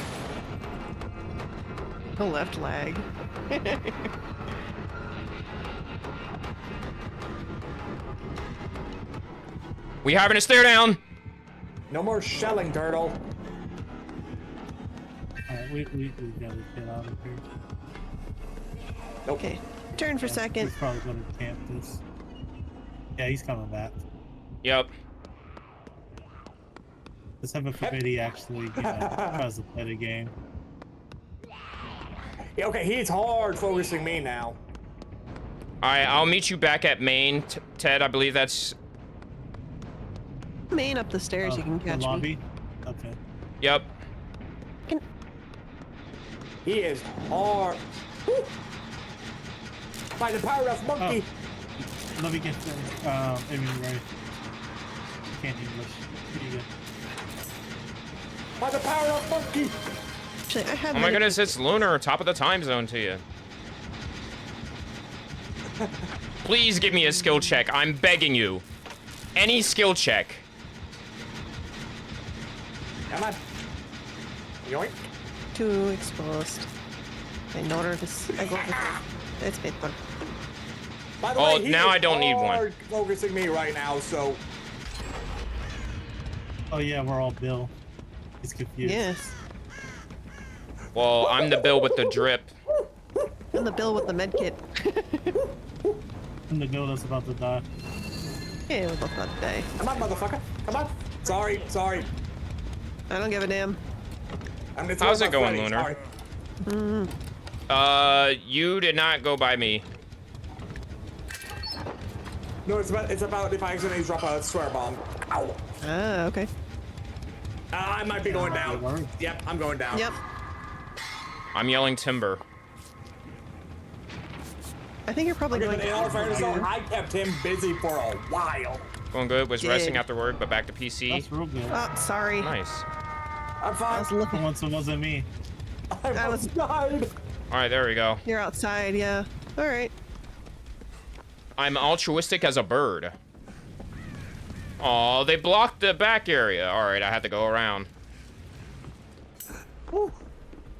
The left lag. We having a stare down. No more shelling, turtle. Alright, we gotta get out of here. Nope. Okay. Turn for second. He's probably gonna camp this. Yeah, he's coming back. Yep. Let's have a forbid he actually tries to play the game. Yeah, okay, he's hard focusing me now. All right, I'll meet you back at main, Ted. I believe that's. Main up the stairs, you can The catch me. lobby? Okay. Yep. He is hard. Woo. By the power of monkey. Let me get the right. Can't English. Pretty good. By the power of monkey. Actually, I have Oh my goodness, it's lunar, top of the time zone to you. Please give me a skill check. I'm begging you. Any skill check. Come on. Yoink. Too exposed. In order to I go with it's paper. By the Oh, way, he now is I don't need one. hard focusing me right now, so Oh yeah, we're all Bill. He's confused. Yes. Well, I'm the Bill with the drip. And the bill with the med kit. And the girl that's about to die. Yeah, we're both about to die. come on, motherfucker. Come on. Sorry. I don't give a damn. I'm gonna How's throw it my going, Freddy, Lunar? sorry. You did not go by me. No, it's about if I accidentally drop a swear bomb. Ow. Ah, okay. I might be going down. Yep, I'm going down. Yep. I'm yelling timber. I think you're probably Okay, going but in all fairness, though, I kept him busy for a while. Going good. Was Good. resting after work, but back to PC. That's real good. Oh, sorry. Nice. I'm I fine. was looking. Once it wasn't me. I was- died. All right, there we go. You're outside, yeah. All right. I'm altruistic as a bird. Oh, they blocked the back area. All right, I had to go around. Whew.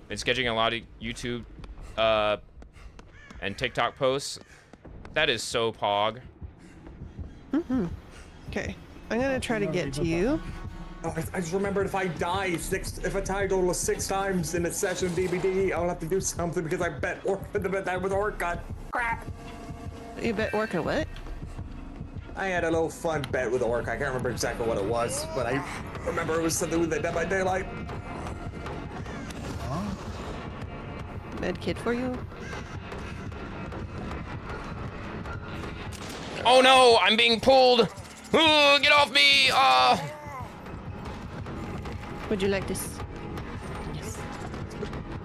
It's getting a lot of YouTube and TikTok posts. That is so pog. Okay. I'm gonna try to get to you. Oh, I just remembered if I die if I die total of 6 times in a session of DBD, I'll have to do something because I bet that with Orca. Crap. You bet Orca what? I had a little fun bet with Orca. I can't remember exactly what it was, but I remember it was something with the Dead by Daylight. Med kit for you? Oh no, I'm being pulled. Ooh, get off me. Would you like this? Yes.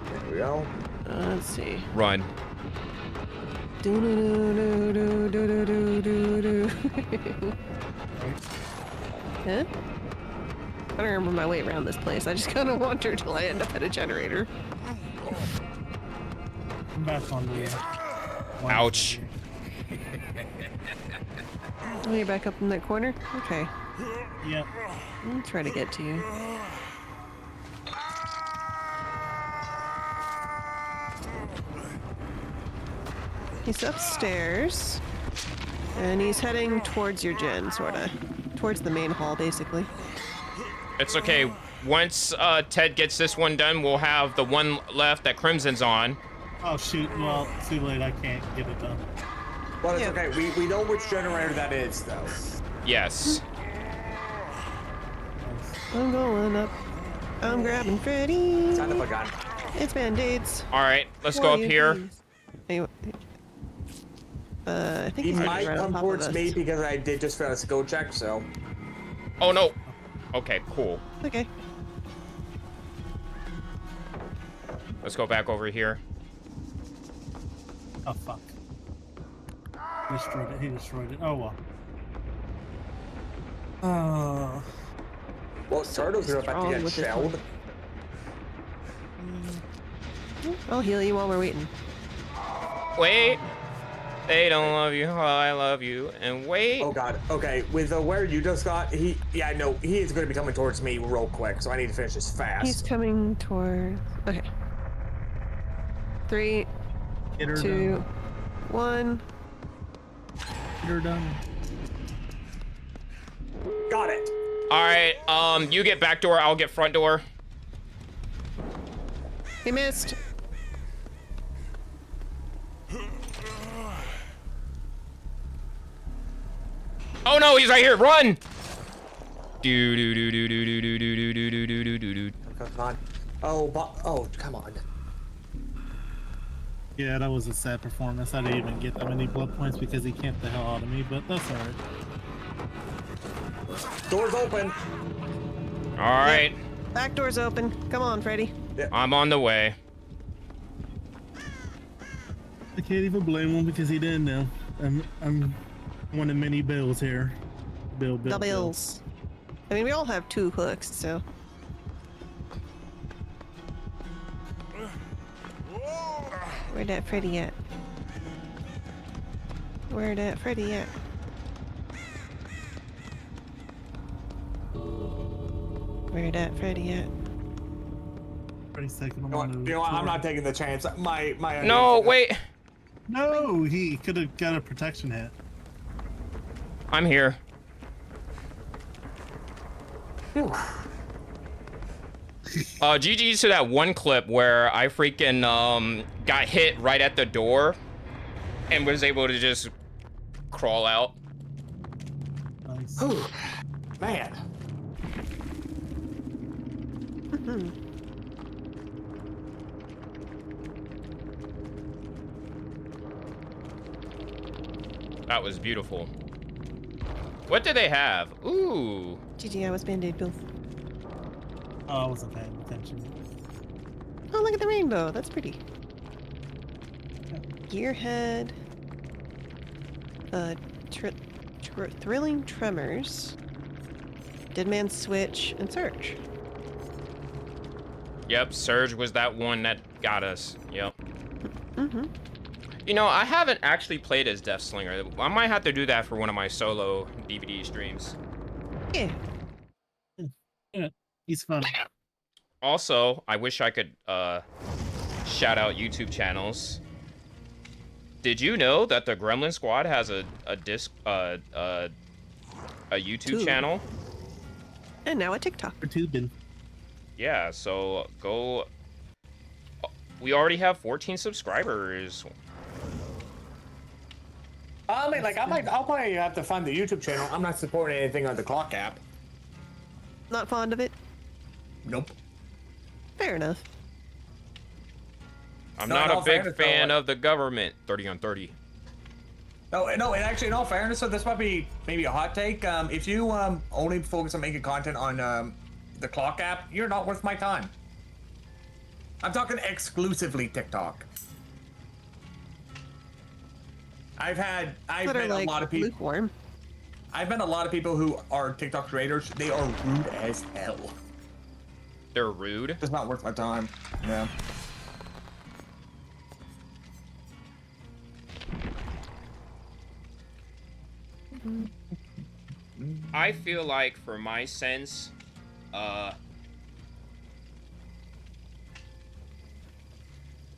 There we go. Let's see. Run. Huh? I don't remember my way around this place. I just kind of wander till I end up at a generator. I'm back on the. Ouch. Oh, you're back up in that corner? Okay. Yep. I'll try to get to you. He's upstairs. And he's heading towards your gen, sorta. Towards the main hall, basically. It's okay. Once Ted gets this one done, we'll have the one left that Crimson's on. Oh shoot! Well, too late. I can't get it done. Well, it's Yeah. okay. We know which generator that is, though. Yes. I'm going up. I'm grabbing Freddy. Son of a gun. It's band-aids. All right, let's go up here. Anyway, I think He he's might right on come top towards of us. me because I did just fail a skill check, so. Oh no. Okay, cool. Okay. Let's go back over here. Oh fuck! Destroyed it. He destroyed it. Oh well. Well, turtles are about wrong to get with this shelled. I'll heal you while we're waiting. Wait. They don't love you. Oh, I love you. And wait. Oh god. Okay, with where you just got, he is going to be coming towards me real quick, so I need to finish this fast. He's coming toward. Okay. 3, Get her 2, done. 1. Get her done. Got it. All right. You get back door. I'll get front door. He missed. Oh no, he's right here. Run. Do do do do do do do do do do do do do do. Come on. Oh, come on. Yeah, that was a sad performance. I didn't even get that many blood points because he camped the hell out of me, but that's alright. Doors open. All right. Back door's open. Come on, Freddy. I'm on the way. I can't even blame him because he didn't know. I'm one of many bills here. Bill. The bills. I mean, we all have 2 hooks, so. Where that Freddy at? Where that Freddy at? Where that Freddy at? Pretty second. You know what? I'm not taking the chance. My. No, wait. No, he could have got a protection hit. I'm here. GG's to that one clip where I freaking got hit right at the door and was able to just crawl out. Nice. Ooh, man. That was beautiful. What do they have? Ooh. GG, I was Band-Aid Bill. Oh, I wasn't paying attention. Oh, look at the rainbow. That's pretty. Gearhead. Thrilling Tremors. Dead Man's Switch, and Surge. Yep, Surge was that one that got us. Yep. Mm-hmm. You know, I haven't actually played as Deathslinger. I might have to do that for one of my solo DVD streams. Yeah. Yeah, he's fun. Also, I wish I could shout out YouTube channels. Did you know that the Gremlin Squad has a YouTube Tube. channel? And now a TikTok. For tubing. Yeah, so go. We already have 14 subscribers. I mean, like, I'll probably have to find the YouTube channel. I'm not supporting anything on the Clock app. Not fond of it? Nope. Fair enough. I'm No, not in a all big fairness, though, fan like- of the government. 30 on 30. No, and actually, in all fairness, so this might be maybe a hot take. If you only focus on making content on the Clock app, you're not worth my time. I'm talking exclusively TikTok. I've That are met like a lot of people. lukewarm. I've met a lot of people who are TikTok creators. They are rude as hell. They're rude. It's not worth my time. Yeah. I feel like, for my sense,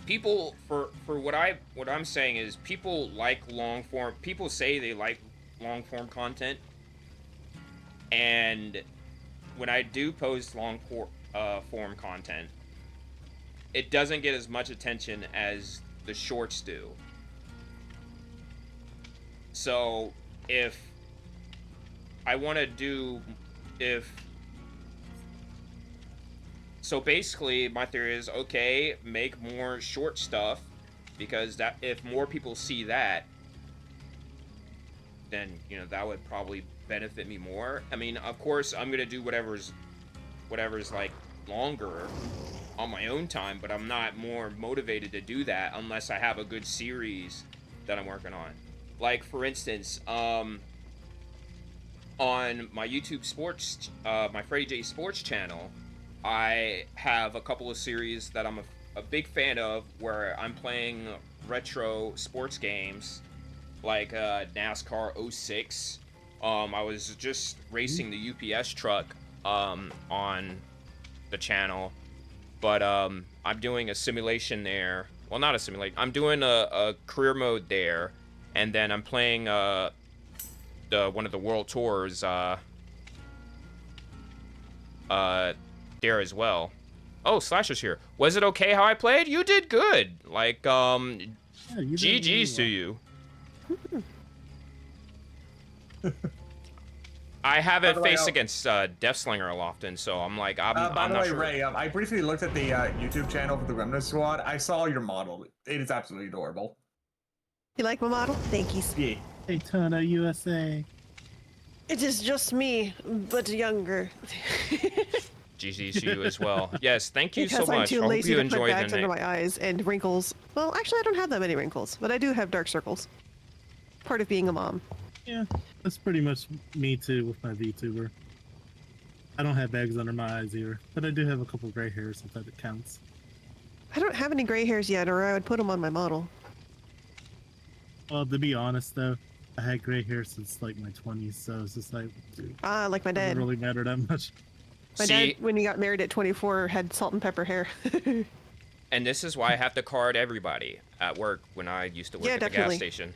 people for what I'm saying is people like long form. People say they like long form content, and when I do post long form content, it doesn't get as much attention as the shorts do. So if I want to do, so basically my theory is, okay, make more short stuff, because that, if more people see that, then, you know, that would probably benefit me more. I mean, of course, I'm gonna do whatever's like longer on my own time, but I'm not more motivated to do that unless I have a good series that I'm working on. Like, for instance, on my YouTube sports, my Freddy J Sports channel, I have a couple of series that I'm a big fan of, where I'm playing retro sports games, like NASCAR 06. I was just racing the UPS truck on the channel, but I'm doing a simulation there. Well, not a simulation. I'm doing a career mode there, and then I'm playing one of the world tours there as well. Oh, Slasher's here. Was it okay how I played? You did good. Like, Yeah, you did really GG's to well. you. I haven't By the way, faced against Deathslinger often, so I'm like, By I'm the not way, sure. Ray, I briefly looked at the YouTube channel for the Remnant Squad. I saw your model. It is absolutely adorable. You like my model? Thank you. Yeah. Daytona, USA. It is just me, but younger. GG's to you as well. Yes, thank you Because so I'm much. I too hope lazy you to put enjoy bags the under night. my eyes and wrinkles. Well, actually, I don't have that many wrinkles, but I do have dark circles. Part of being a mom. Yeah, that's pretty much me too with my VTuber. I don't have bags under my eyes either, but I do have a couple gray hairs if that counts. I don't have any gray hairs yet, or I would put them on my model. Well, to be honest though, I had gray hair since like my 20s, so it's just like, dude, Ah, like my it dad. doesn't really matter that much. My See, dad, when he got married at 24, had salt and pepper hair. and this is why I have to card everybody at work when I used to work Yeah, at the definitely. gas station.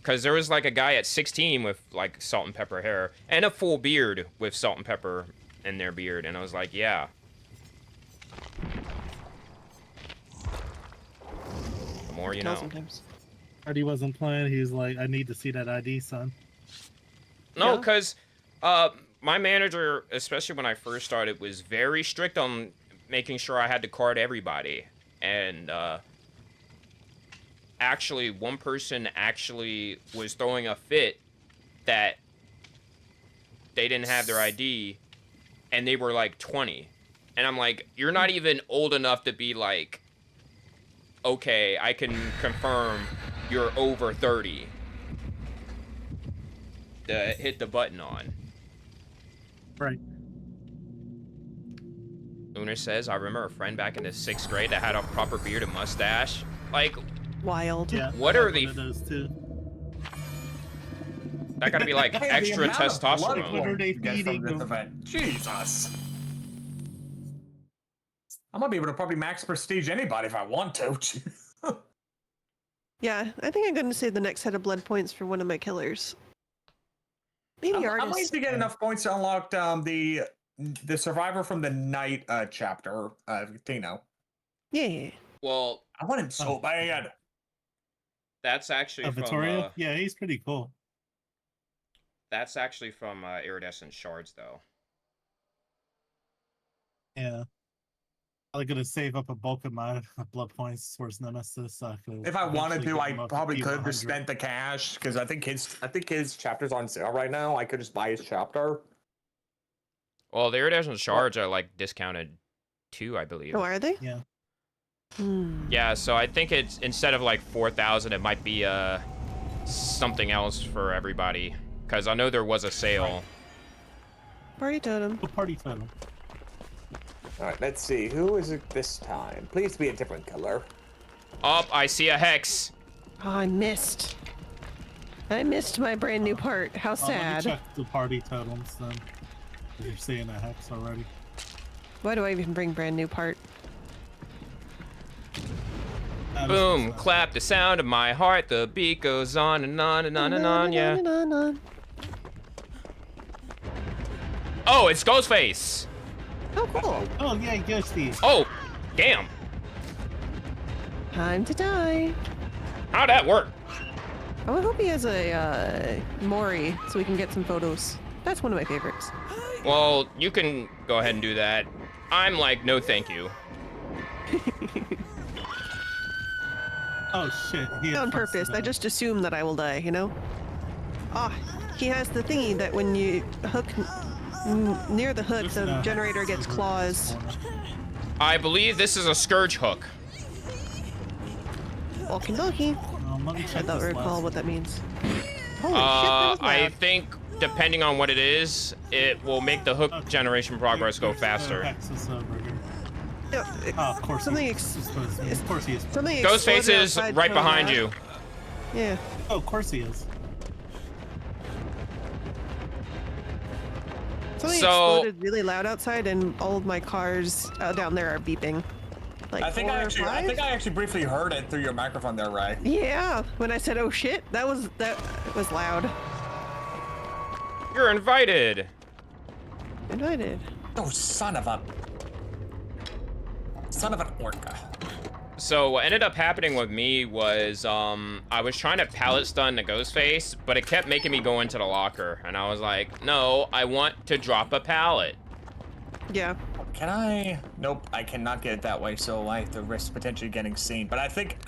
Because there was like a guy at 16 with like salt and pepper hair and a full beard with salt and pepper in their beard, and I was like, yeah. The more you Tell know. sometimes. Artie wasn't playing. He was like, I need to see that ID, son. No, Yeah. because my manager, especially when I first started, was very strict on making sure I had to card everybody. And actually, one person actually was throwing a fit that they didn't have their ID, and they were like 20. And I'm like, you're not even old enough to be like, okay, I can confirm you're over 30 to hit the button on. Right. Uner says, I remember a friend back in the 6th grade that had a proper beard and mustache. Like, Wild. Yeah. What I are have the- one of those too. that gotta be like Hey, the extra amount of blood testosterone. What are they you get from feeding this them? event. Jesus. I'm gonna be able to probably max prestige anybody if I want to. Yeah, I think I'm going to save the next set of blood points for one of my killers. Maybe I might artist. to get enough points to unlock the survivor from the night chapter, Tino. Yeah. Well, I want him so bad. that's actually from Vittoria? Yeah, he's pretty cool. Iridescent Shards, though. Yeah. I'm gonna save up a bulk of my blood points towards Nemesis. So I could If I wanted eventually to, get I him up probably could have P100. just spent the cash because I think his chapter's on sale right now. I could just buy his chapter. Well, the Iridescent Shards are like discounted too, I believe. Oh, are they? Yeah. Yeah, so I think it's instead of like 4,000, it might be something else for everybody. Because I know there was a sale. Party totem. A party totem. All right, let's see. Who is it this time? Please be a different color. Oh, I see a hex. Oh, I missed. I missed my brand new part. How Let me sad. check the party totals then. 'Cause you're seeing a hex already. Why do I even bring brand new part? That is Boom, just, clap the sound of my heart. The beat goes on and on and on and on, yeah. Oh, it's Ghostface. Oh, cool. Oh yeah, Ghosty. Oh, damn. Time to die. How'd that work? Oh, I hope he has a Mori so we can get some photos. That's one of my favorites. Well, you can go ahead and do that. I'm like, no thank you. Oh shit. He had On first purpose. I event. just assume that I will die, you know? Ah, he has the thingy that when you hook near the hook, Just the a generator hex gets over claws. this corner. I believe this is a Scourge hook. Okie dokie. Let me I check don't this recall last. what that means. Holy shit, that was I loud. think depending on what it is, it will make the hook Okay. generation progress go There's no faster. hexes over here. Yeah, Oh, of course. Something he ex- is supposed to be. Of course he is. Something Ghostface exploded is outside right so behind loud. you. Yeah. Oh, of course he is. Something So- exploded really loud outside, and all of my cars down there are beeping. Like I think 4 I or actually, 5? I actually briefly heard it through your microphone there, Ray. Yeah, when I said "oh shit," that was loud. You're invited. Invited. Oh, son of an orca. So what ended up happening with me was I was trying to pallet stun the Ghostface, but it kept making me go into the locker, and I was like, no, I want to drop a pallet. Yeah. Can I? Nope, I cannot get it that way, so I have to risk potentially getting seen. But I think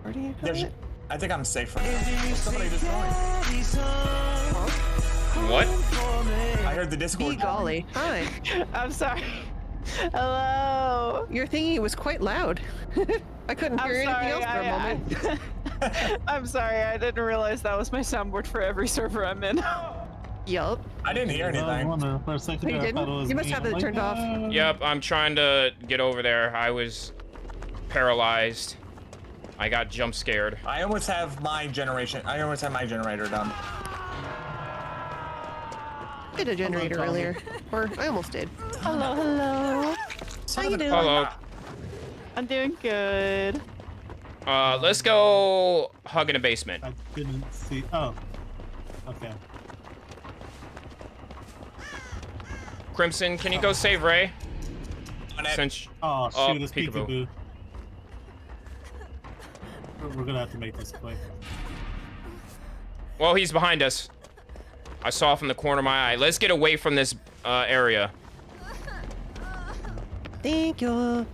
Where do you got there's, it? I think I'm safe for now. Somebody just joined. What? I heard the Be Discord. golly. Hi. I'm sorry. Hello. Your thingy was quite loud. I couldn't I'm hear anything else sorry. for a moment. I'm sorry. I didn't realize that was my soundboard for every server I'm in. Yup. I didn't hear Well, I anything. wonder for a second Oh, you there, I thought it didn't? was You must me. have I'm it like, turned off. Yep, I'm trying to get over there. I was paralyzed. I got jump scared. I almost have my generation. I almost have my generator done. Did a generator Tommy. earlier. Or I almost did. Hello, hello. How you doing? Hello. I'm doing good. Let's go hug in a basement. I didn't see. Oh. Okay. Crimson, can you go save Ray? Since Oh, Oh, shoot, it's peekaboo. peekaboo. We're gonna have to make this quick. well, he's behind us. I saw from the corner of my eye. Let's get away from this area. Thank you.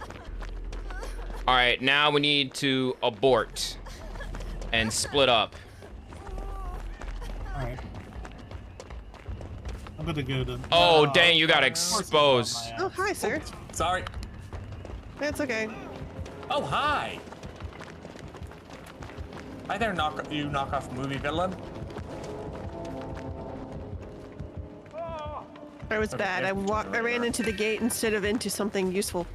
All right, now we need to abort and split up. All right. I'm gonna go to. Oh, dang, you got exposed. Oh, hi, sir. Sorry. That's okay. Oh, hi. Hi there, you knockoff movie villain. I was bad. I ran into the gate instead of into something useful.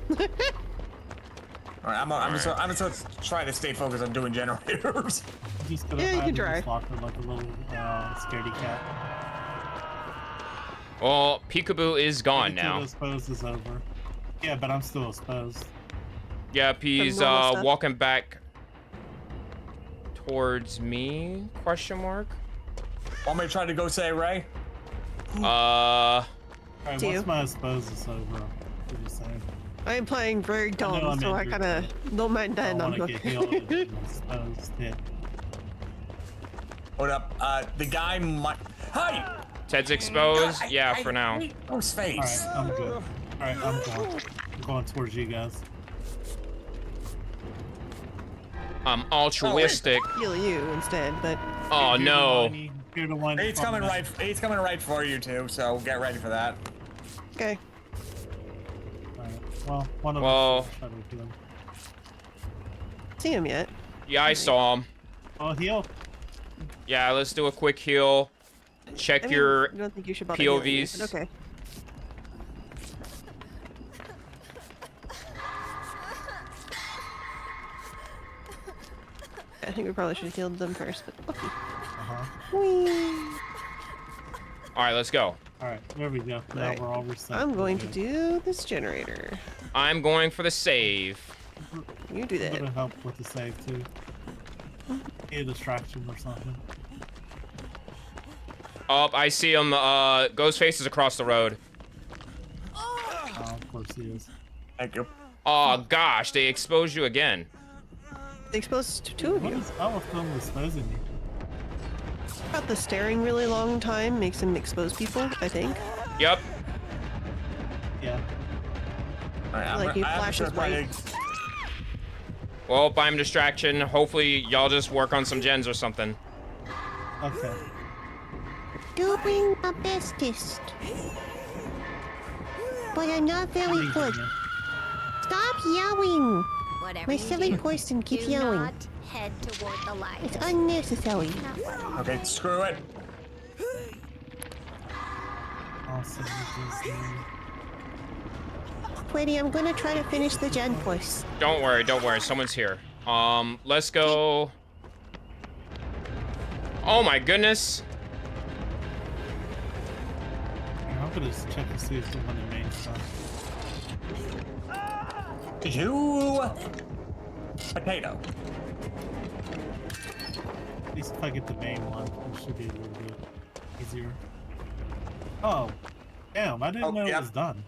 All right, I'm just trying to stay focused on doing generators. Just gonna Yeah, you hide can in try. this locker like a little scaredy cat. Well, Peekaboo is gone Until now. the expose is over. Yeah, but I'm still exposed. Yep, he's normal stuff. walking back towards me? Question mark. Want me to try to go say Ray? Alright, Do you? once my expose is over, what you saying? I am playing very know dumb, I'm so I injured, gotta don't mind I that. don't I'm want to get healed good. and I'm exposed. Yeah. Hold up. The guy might. Hi. Ted's exposed? Yeah, for now. Whose face? Alright, I'm good. Alright, I'm going towards you guys. I'm altruistic. Heal you instead, but Oh, no. You're the one He's coming right. He's coming right for you too. So get ready for that. okay. Alright, well, one of Well- us should try to heal. See him yet? Yeah, I saw him. Oh, heal. Yeah, let's do a quick heal. Check I your don't think you should bother healing me, POVs. but okay. I think we probably should have healed them first, but okay. Whee! All right, let's go. Alright, there we go. Now Alright. we're all reset. I'm going to We're do this generator. I'm going for the save. You do good. I'm that. gonna help with the save too. Need a distraction or something. Oh, I see him. Ghostface is across the road. Oh, of course he is. Thank you. Oh, gosh, they exposed you again. They exposed two of What you. is our film exposing me? About the staring really long time makes him expose people, I think. Yep. Yeah. All right, Like he flashes white. Well, I'm distraction. Hopefully, y'all just work on some gens or something. Okay. Doing my bestest. But I'm not very good. Stop yelling! Whatever My you silly do, person keeps do yelling. not head toward the light. It's unnecessary. Okay, screw it. Awesome. Freddy, I'm gonna try to finish the gen course. Don't worry, don't worry. Someone's here. Let's go. Oh my goodness. I'm gonna just check to see if the one in main stuff. You potato. At least if I get the main one, it should be a little bit easier. Oh, damn! I didn't know it yep. was done.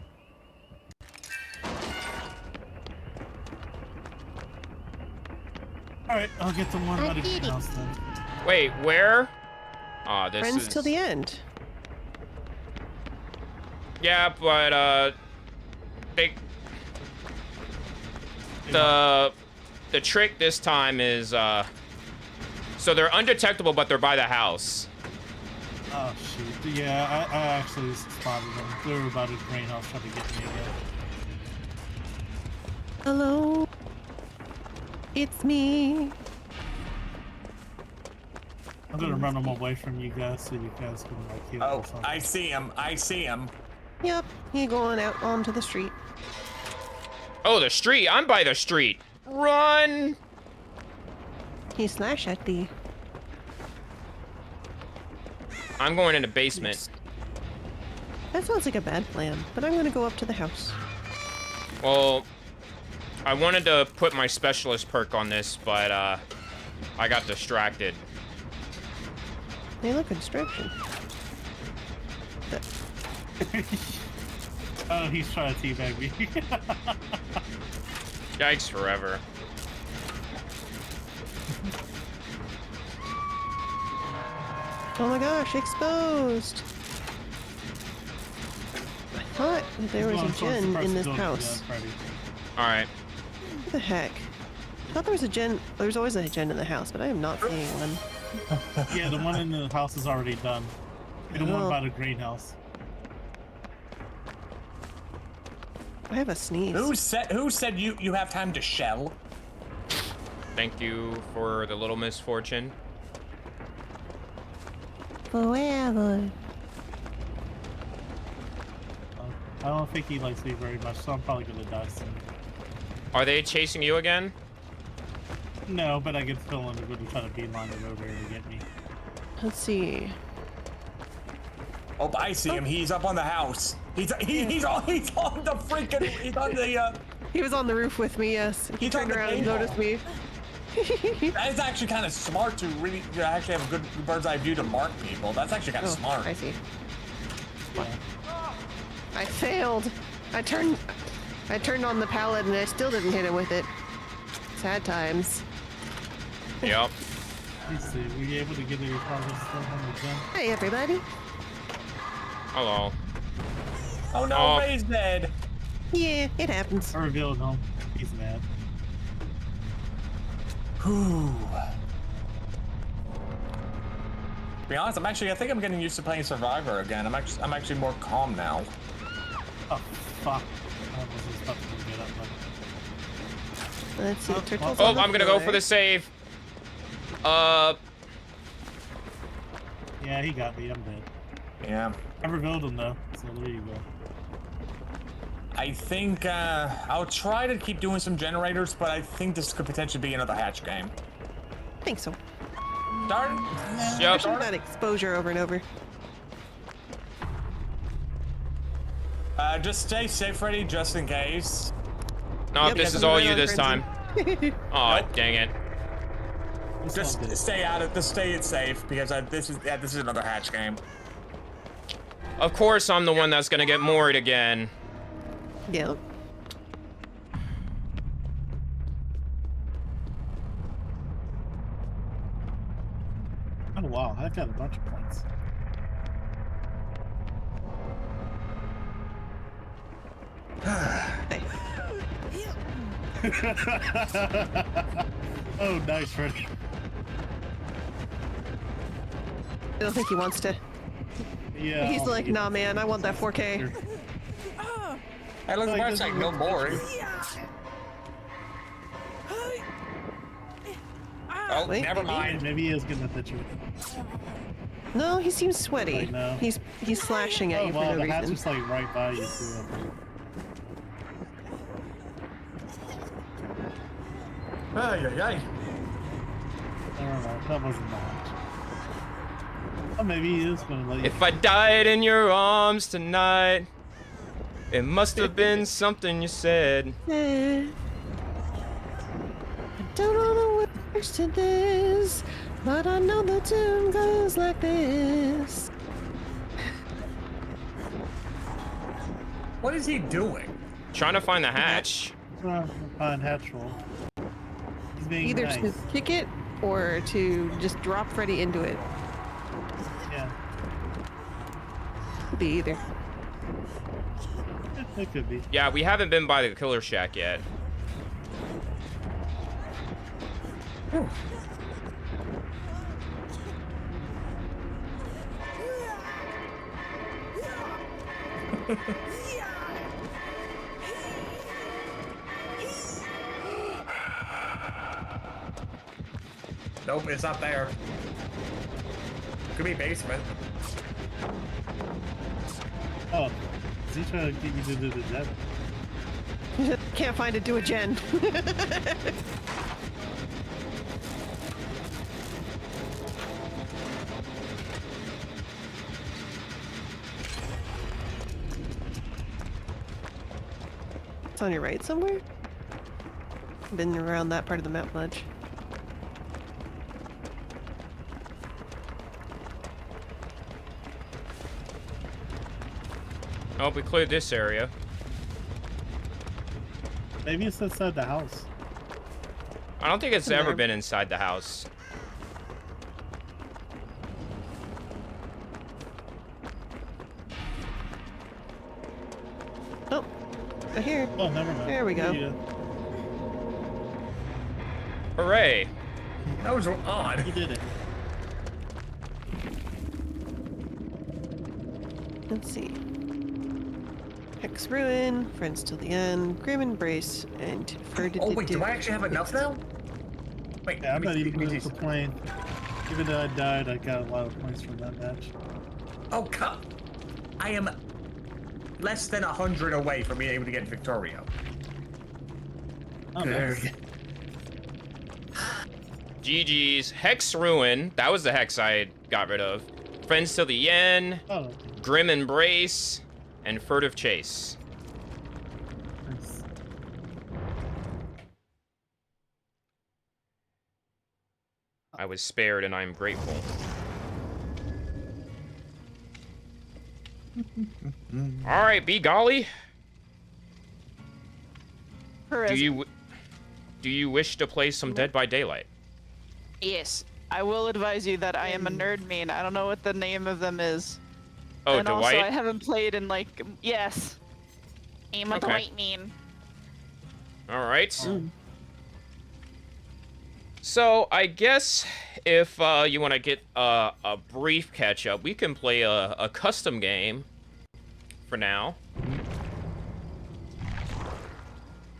All right, I'll get the one I out of did it. house then. Wait, where? Ah, this Friends is. till the end. Yeah, but they. The trick this time is so they're undetectable, but they're by the house. Oh shoot! Yeah, I actually spotted them. They were about a greenhouse trying to get me again. Hello? It's me. I'm gonna run them away from you guys so you guys can like heal Oh, or something. I see him. I see him. Yep, he going out onto the street. Oh, the street! I'm by the street. Run! He slash at the. I'm going in the basement. That sounds like a bad plan, but I'm gonna go up to the house. Well, I wanted to put my specialist perk on this, but I got distracted. Hey, look, a distraction. Oh, he's trying to teabag me. Yikes forever. Oh my gosh, exposed! I thought that there was a gen in this house. All right. What the heck? I thought there was a gen. There's always a gen in the house, but I am not seeing one. Yeah, the one in the house is already done. The one Oh. by the greenhouse. I have a sneeze. Who said you have time to shell? Thank you for the little misfortune. Forever. I don't think he likes me very much, so I'm probably gonna die soon. Are they chasing you again? No, but I get the feeling they're gonna try to beeline it over here to get me. Let's see. Oh, I see him. He's up on the house. He's on the freaking. He's on the. He was on the roof with me. Yes. He He's on turned the around and table. noticed me. That is actually kind of smart to really to actually have a good bird's eye view to mark people. That's actually kind of smart. I see. Yeah. I failed. I turned on the pallet and I still didn't hit him with it. Sad times. Yep. Let's see, were you able to get your progress done on the gun? Hey everybody. Hello. Oh no, Oh. Ray's dead. Yeah, it happens. I revealed him. He's mad. Whew. To be honest, I think I'm getting used to playing Survivor again. I'm actually more calm now. Oh, fuck. I wasn't supposed to get up, but... Let's see. Turtle's Oh, on the I'm gonna go for floor. the save. Yeah, he got me. I'm dead. Yeah. I revealed him, though, so there you go. I think I'll try to keep doing some generators, but I think this could potentially be another hatch game. I think so. Darn. Yep. Especially that exposure over and over. Just stay safe, Freddy, just in case. No, Yep, this is definitely all right you on this time. Crimson. Aw, Nope. dang it. It's Just all good. stay out of. Just stay it safe because this is another hatch game. Of course I'm the one that's gonna get moored again. Yeah. Oh, wow. I got a bunch of points. Hey. Oh, nice, Freddy. I don't think he wants to. Yeah. He's I'll like, get nah, it. man, I want that 4K. Hey, look, Like, that's this like is no what- more. Oh, Wait, never maybe? mind. Maybe he is getting a picture. No, he seems sweaty. I know. He's slashing at Oh, you wow, for no the hat's reason. just like right by you, too. Ay, ay, ay. I don't know. That wasn't the hatch. Oh, maybe he is gonna let you. If I died in your arms tonight, it must have been something you said. I don't know the words to this, but I know the tune goes like this. What is he doing? Trying to find the hatch. Fine hatch roll. He's being Either nice. to kick it or to just drop Freddy into it. Yeah, Could be either. it could be. Yeah, we haven't been by the killer shack yet. Nope, it's not there. Could be basement. Oh, is he trying to get you to do the jet? Can't find it, do a gen. It's on your right somewhere? Been around that part of the map much. Oh, we cleared this area. Maybe it's inside the house. I don't think it's There. ever been inside the house. Oh, right here. Oh, never mind. There we go. Yeah. Hooray! That was odd. You did it. Let's see. Hex Ruin, Friends Till the End, Grim Embrace, and Oh wait, do I actually have enough now? Wait, Yeah, I'm not even let me going see. to complain. Even though I died, I got a lot of points from that match. Oh come! I am less than 100 away from being able to get Victorio. Oh, There nice. we go. GG's. Hex Ruin. That was the hex I got rid of. Friends Till the End, Oh, Grim Embrace, and Furtive Chase. nice. I was spared and I'm grateful. Alright, be golly. Charisma. Do you wish to play some Dead by Daylight? Yes. I will advise you that I am a nerd main. I don't know what the name of them is. Oh, and also, I Dwight? haven't played in like yes. I'm a Okay. Dwight main. Alright. So, I guess if you want to get a brief catch-up, we can play a custom game for now.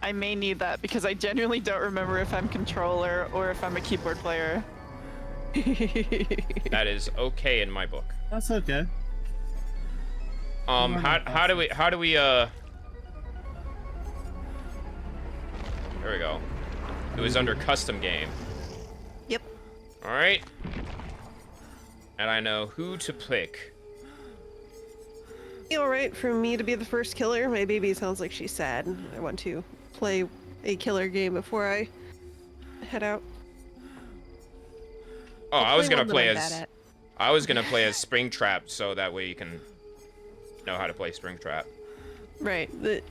I may need that because I genuinely don't remember if I'm controller or if I'm a keyboard player. That is okay in my book. That's okay. How do we there we go. It was under custom game. Yep. All right. And I know who to pick. You alright for me to be the first killer? My baby sounds like she's sad. I want to play a killer game before I head out. Oh, I was gonna one that play I'm as bad at. I was gonna play as Springtrap, so that way you can know how to play Springtrap. Right. I mean,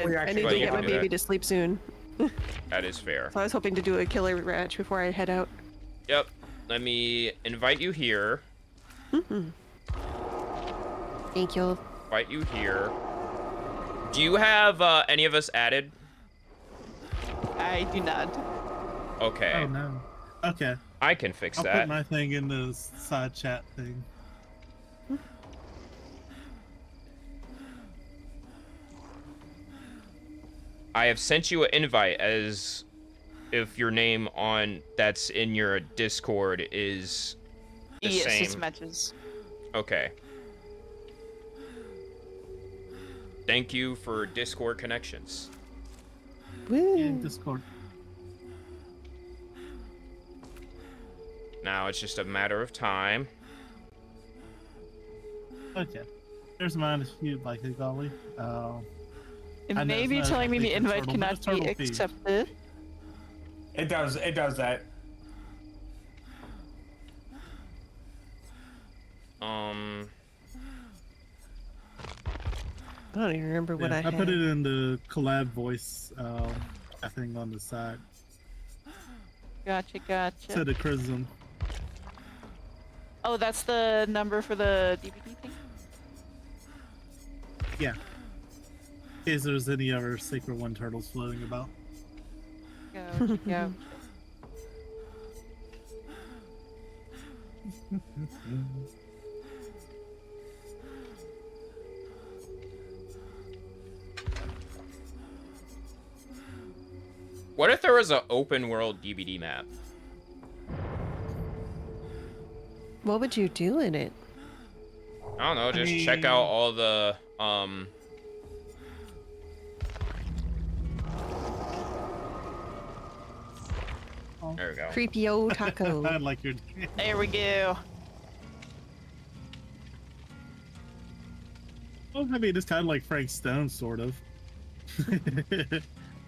we I actually- need Well, to you get can my do baby that. to sleep soon. That is fair. So I was hoping to do a killer match before I head out. Yep. Let me invite you here. Thank you. Invite you here. Do you have any of us added? I do not. Okay. Oh no. Okay. I can fix I'll that. put my thing in the side chat thing. I have sent you an invite as if your name on that's in your Discord is the Yes, same. this matches. Okay. Thank you for Discord connections. Woo. Yeah, Discord. Now it's just a matter of time. Okay. There's mine if you'd like it, Golly. It I know may it's be not telling me the exactly invite turtle, but cannot it's be turtle feed. accepted. It does that. I don't even remember what Yeah, I I had. put it in the collab voice, I think on the side. Gotcha, gotcha. To the Chrism. Oh, that's the number for the DVD thing? Yeah. In case there's any other Sacred One turtles floating about. Gotcha, gotcha. What if there was an open world DVD map? What would you do in it? I don't know, just check mean- out all the there we go. Creepy old taco. I like your. There we go. Well, I mean, it's kind of like Frank Stone, sort of.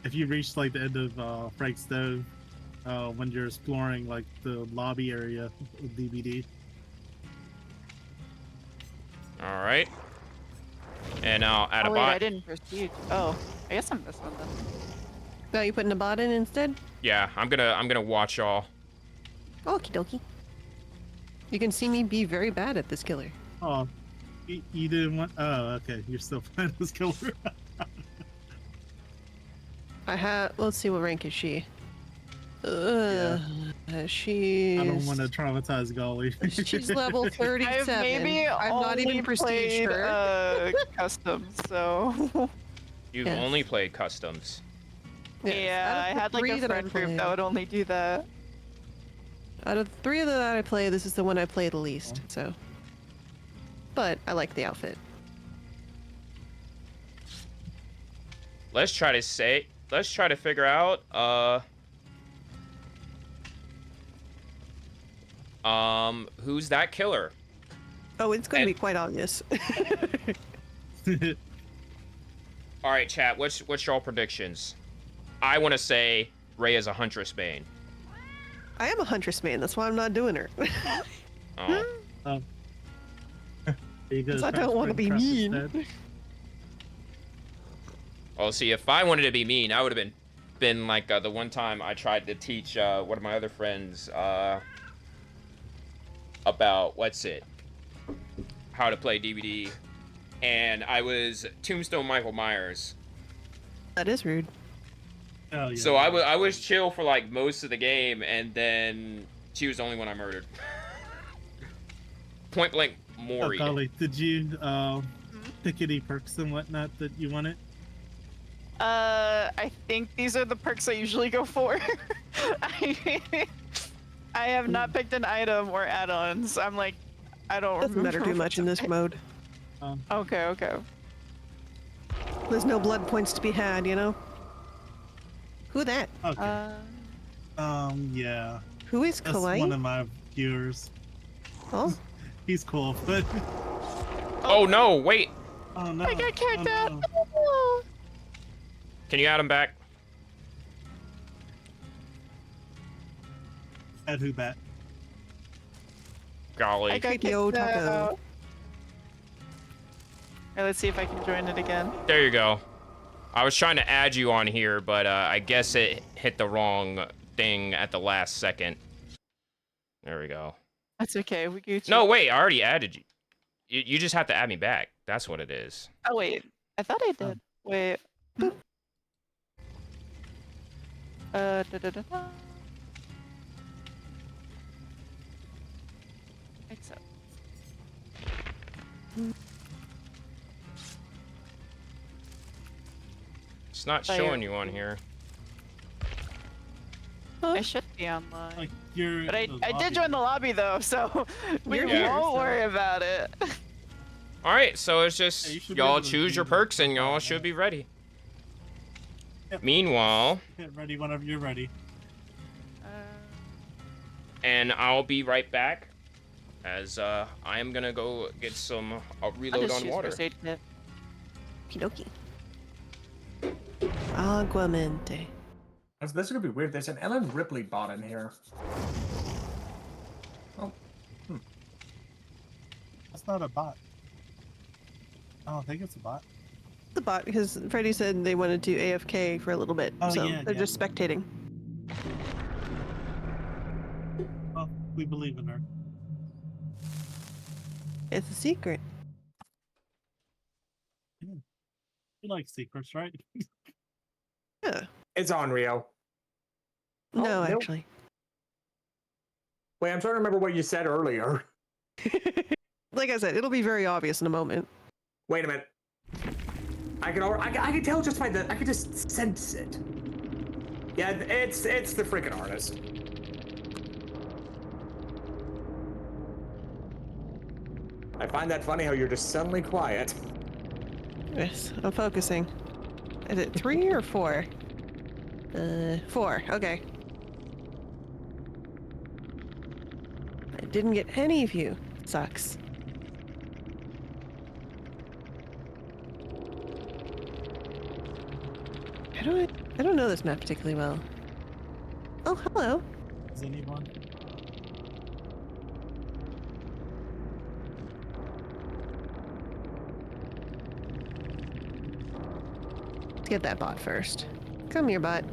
If you reach like the end of Frank Stone, when you're exploring like the lobby area of DVD. All right. And I'll add Oh a wait, bot. I didn't proceed. Oh, I guess I'm missing them. Oh, you putting a bot in instead? Yeah, I'm gonna watch y'all. Okie dokie. You can see me be very bad at this killer. Oh, you didn't want. Oh, okay. You're still playing this killer. I have. Let's see, what rank is she? She's. I don't want to traumatize Golly. She's level 37. I've maybe I'm not even only prestige played her. customs, so You've Yes. only played customs. Yes. yeah, Out I of the had like three a that I friend group played- that would only do that. Out of the 3 that I play, this is the one I play the least. So, but I like the outfit. Let's try to figure out, who's that killer? Oh, it's going to And- be quite obvious. All right, chat. What's your predictions? I want to say Ray is a Huntress Bane. I am a Huntress main. That's why I'm not doing her. Oh, Because I don't want to be mean. well, see, if I wanted to be mean, I would have been like the one time I tried to teach one of my other friends about how to play DBD, and I was Tombstone Michael Myers. That is rude. Oh, yeah. So I was chill for like most of the game, and then she was the only one I murdered. Point blank, Oh, Mori. Golly, did you pick any perks and whatnot that you wanted? I think these are the perks I usually go for. I have not picked an item or add-ons. I'm like, I don't Doesn't remember. matter too much in this mode. Okay. There's no blood points to be had, you know? Who that? Okay. Yeah. Who is That's Kawaii? one of my viewers. Oh, He's cool, but Oh no! Wait. oh no. I got kicked oh, out. no. Can you add him back? Add who back? Golly. I got kicked Yo, Taco. out. Alright, let's see if I can join it again. There you go. I was trying to add you on here, but I guess it hit the wrong thing at the last second. There we go. That's okay. We Gucci. No, wait. I already added you. You just have to add me back. That's what it is. Oh wait, I thought I did. Wait. Da-da-da-da. Accept. It's not Fire. showing you on here. I should be online. Like you're. But I in the did lobby. join the lobby though, so we You're here, won't so- worry about it. All right, so it's Yeah, just you should be y'all able to choose your do perks and y'all that. should be ready. Yep. Meanwhile, Get ready whenever you're ready. and I'll be right back, as I am gonna go get some I'll reload just on use water. first aid kit. okie dokie. Aguamente. This is gonna be weird. There's an Ellen Ripley bot in here. Oh, That's not a bot. I don't think it's a bot. The bot, because Freddy said they wanted to AFK for a little bit, Oh, so yeah, they're yeah. just spectating. Well, we believe in her. It's a secret. You like secrets, right? Yeah. it's on Rio. No, nope. actually. Wait, I'm trying to remember what you said earlier. Like I said, it'll be very obvious in a moment. Wait a minute. I can tell just by I can just sense it. Yeah, it's the freaking artist. I find that funny how you're just suddenly quiet. Yes, I'm focusing. Is it 3 or 4? 4. Okay. I didn't get any of you. Sucks. I don't know this map particularly well. Oh, hello. Is anyone? Let's get that bot first. Come here, bot.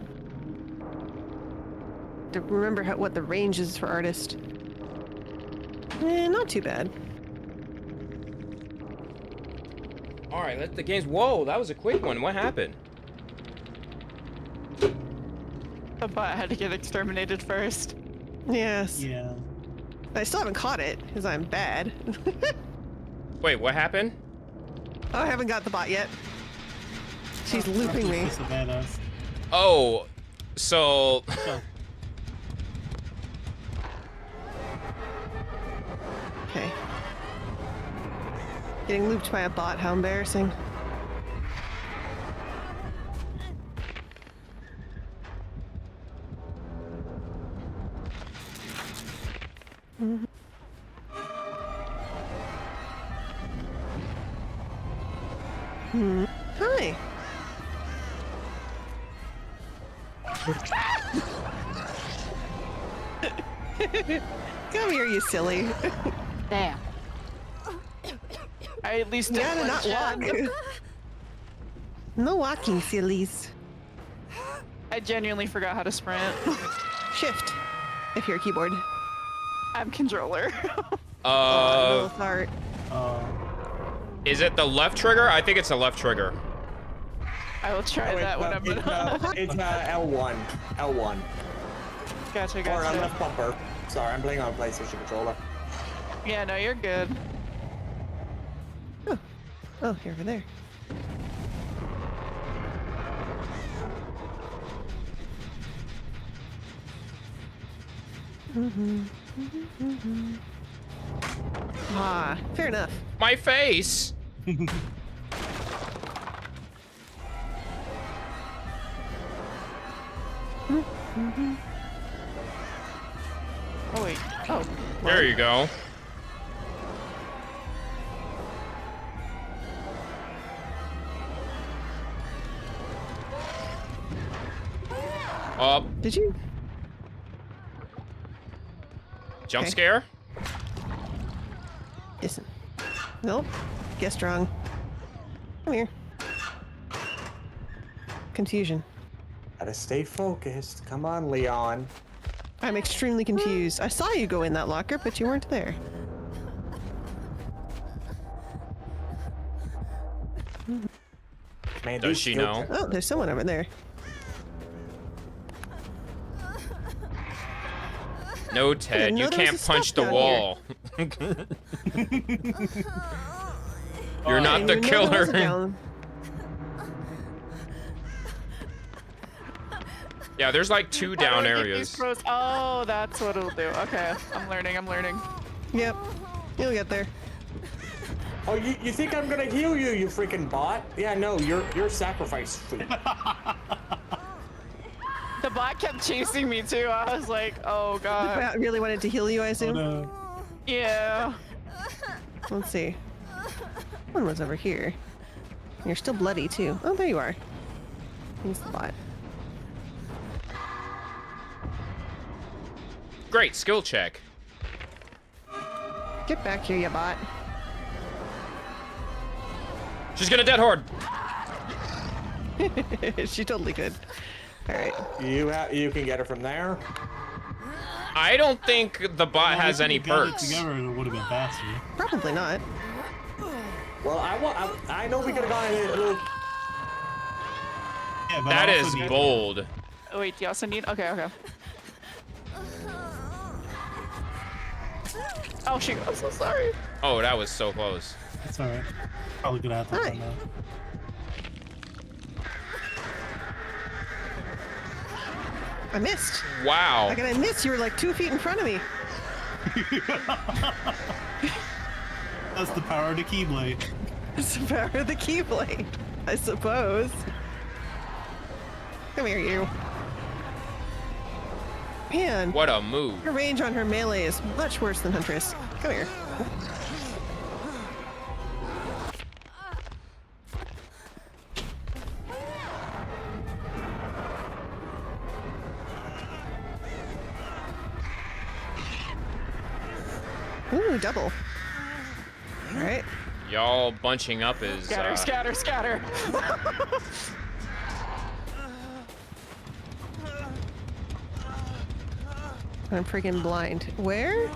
To remember what the range is for artist. Not too bad. All right, let the games. Whoa, that was a quick one. What happened? The bot had to get exterminated first. Yes. Yeah. I still haven't caught it because I'm bad. Wait, what happened? Oh, I haven't got the bot yet. She's looping me. Just a badass. Oh, so So, Okay. Getting looped by a bot, how embarrassing. Hi. Come here, you silly. Damn. I at least You did gotta one not shot. walk. No walking, sillies. I genuinely forgot how to sprint. Shift, if you're a keyboard. I'm controller. Little fart. is it the left trigger? I think it's the left trigger. I will try Oh, that when I'm it's L1. L1. Gotcha, Or a gotcha. left bumper. Sorry, I'm playing on a PlayStation controller. Yeah, no, you're good. Oh, you're over there. Ah, fair enough. My face. Oh wait. Oh. There you go. Up. Did you? Jump Okay. scare? Listen. Nope. Guessed wrong. Come here. Confusion. Gotta stay focused. Come on, Leon. I'm extremely confused. I saw you go in that locker, but you weren't there. Man, Does these she skill know? checks- Oh, there's someone over there. No, Ted, know you there was can't a punch stuff the down wall. You're I not the didn't even know there was a killer. down. Yeah, there's like 2 How do down I get these areas. pros- Oh, that's what it'll do. Okay, I'm learning. I'm learning. Yep. You'll get there. Oh, you think I'm gonna heal you, you freaking bot? Yeah, no, you're sacrifice food. The bot kept chasing me too. I was like, oh god. I really wanted to heal you, I oh assume. no. Yeah. Let's see. One was over here. You're still bloody too. Oh, there you are. He's the bot. Great skill check. Get back here, you bot. She's gonna dead horde. She totally could. All right. You can get her from there. I don't think the bot Well, has if any we got it perks. Together, it would have been faster. Probably not. Well, I know we could have gone a little. Yeah, but That I also is need- bold. Oh, wait, do you also need? Okay, okay. Oh shoot! I'm so sorry. Oh, that was so close. It's alright. Probably gonna have to Hi. run now. I missed. Wow. Like, I missed. You were like 2 feet in front of me. That's the power of the Keyblade. It's the power of the Keyblade, I suppose. Come here, you. Man, What a move. her range on her melee is much worse than Huntress. Come here. Ooh, double. All right. Y'all bunching up is Scatter, scatter, scatter. I'm freaking blind. Where?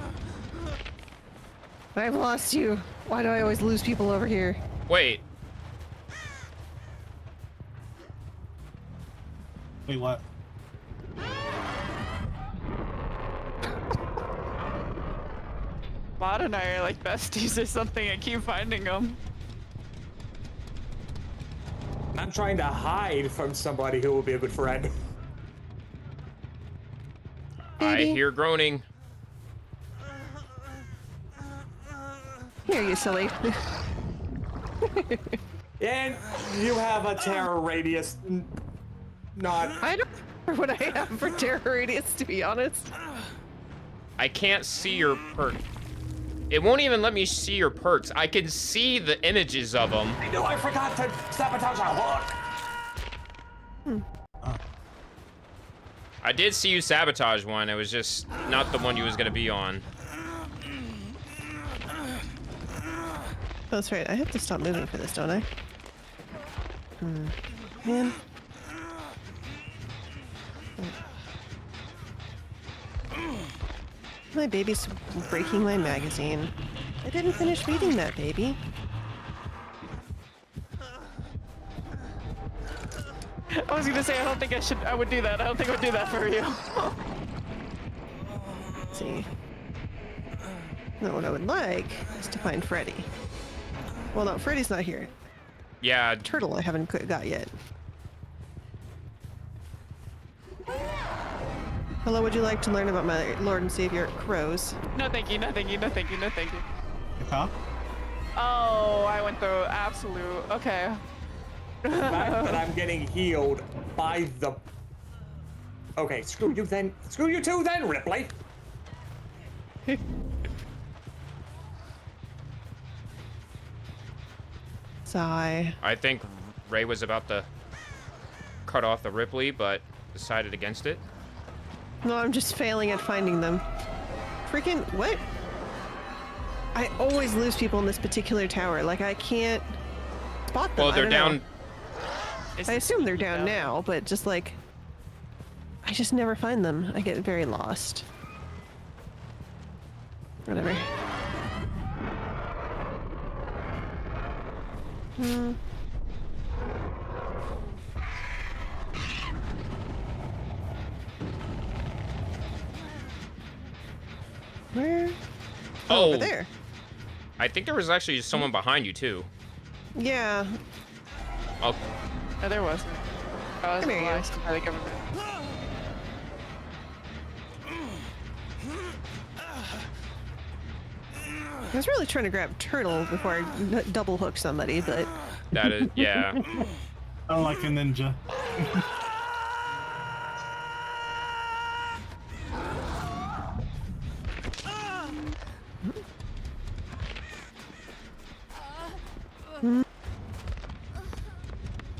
I've lost you. Why do I always lose people over here? Wait. Wait, what? Maud and I are like besties or something. I keep finding them. I'm trying to hide from somebody who will be a good friend. I Baby. hear groaning. Here, you silly. And you have a terror radius. Not. I don't know what I have for terror radius, to be honest. I can't see your perk. It won't even let me see your perks. I can see the images of them. I knew I forgot to sabotage our hook. I did see you sabotage one. It was just not the one you was gonna be on. That's right. I have to stop moving for this, don't I? Man. My baby's breaking my magazine. I didn't finish reading that, baby. I was gonna say, I don't think I would do that. I don't think I would do that for you. Let's see. No, what I would like is to find Freddy. Well, no, Freddy's not here. Yeah, Turtle I haven't got yet. Hello, would you like to learn about my Lord and Savior, crows? No, thank you. No, thank you. No, thank you. No, thank you. Huh? Oh, I went through absolute. Okay. The fact that I'm getting healed by the. Okay, screw you then. Screw you too then, Ripley. Sigh. I think Ray was about to cut off the Ripley, but decided against it. No, I'm just failing at finding them. Freaking what? I always lose people in this particular tower. Like, I can't spot them. Well, I they're don't know. down. I assume they're down now, but just like, I just never find them. I get very lost. Whatever. Where? Oh, Over there. I think there was actually someone behind you too. Yeah. Oh, No, there wasn't. Oh, that's Come here, you. lies by the government. I was really trying to grab Turtle before I double hook somebody, but that is, yeah. I'm like a ninja.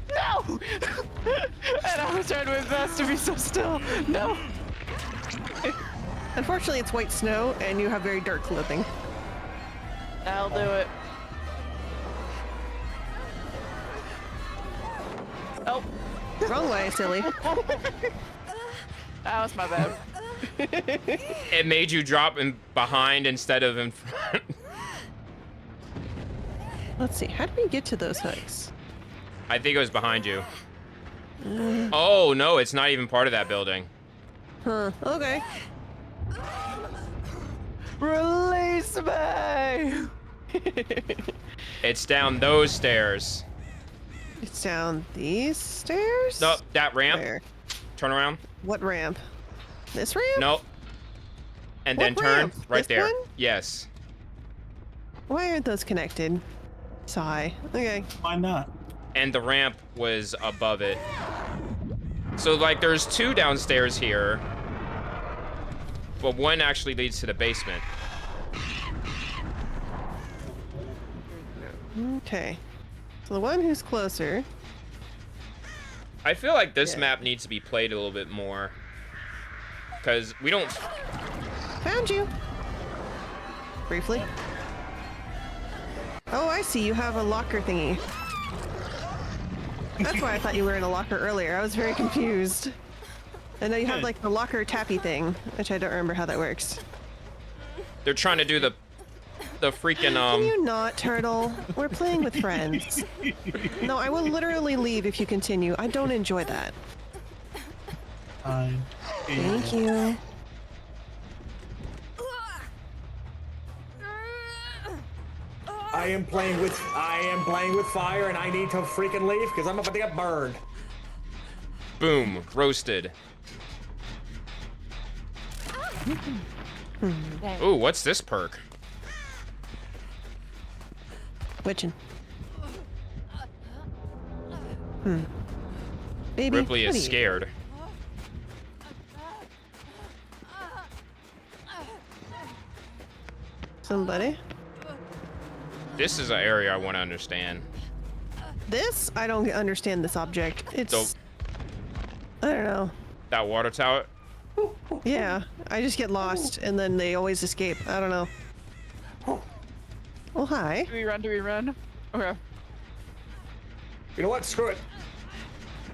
No! And I was trying my best to be so still. No. unfortunately it's white snow and you have very dark clothing. I'll do it. Oh, Wrong way, silly. that was my bad. It made you drop in behind instead of in front. Let's see, how do we get to those hooks? I think it was behind you. Oh, no, it's not even part of that building. Huh, okay. Release me! It's down those stairs. It's down these stairs? No, that ramp. Where? Turn around. What ramp? This ramp? No. And What then turn ramp? right This there. one? Yes. Why aren't those connected? Sigh. Okay. Why not? And the ramp was above it. So, like, there's two downstairs here. But one actually leads to the basement. Okay. So the one who's closer. I feel like this Yeah. map needs to be played a little bit more. Because we don't... Found you. Briefly. Oh, I see. You have a locker thingy. That's why I thought you were in a locker earlier. I was very confused. And then you have like the locker tappy thing, which I don't remember how that works. They're trying to do the freaking, Can you not, Turtle? We're playing with friends. No, I will literally leave if you continue. I don't enjoy that. Fine. Thank you. I am playing with fire, and I need to freaking leave because I'm about to get burned. Boom, roasted. Ooh, what's this perk? Witching. Baby, Ripley what is are you- scared. Somebody. This is an area I want to understand. This? I don't understand this object. It's... So, I don't know. that water tower. Yeah, I just get lost, and then they always escape. I don't know. Well, hi. Do we run? Do we run? Okay. You know what? Screw it.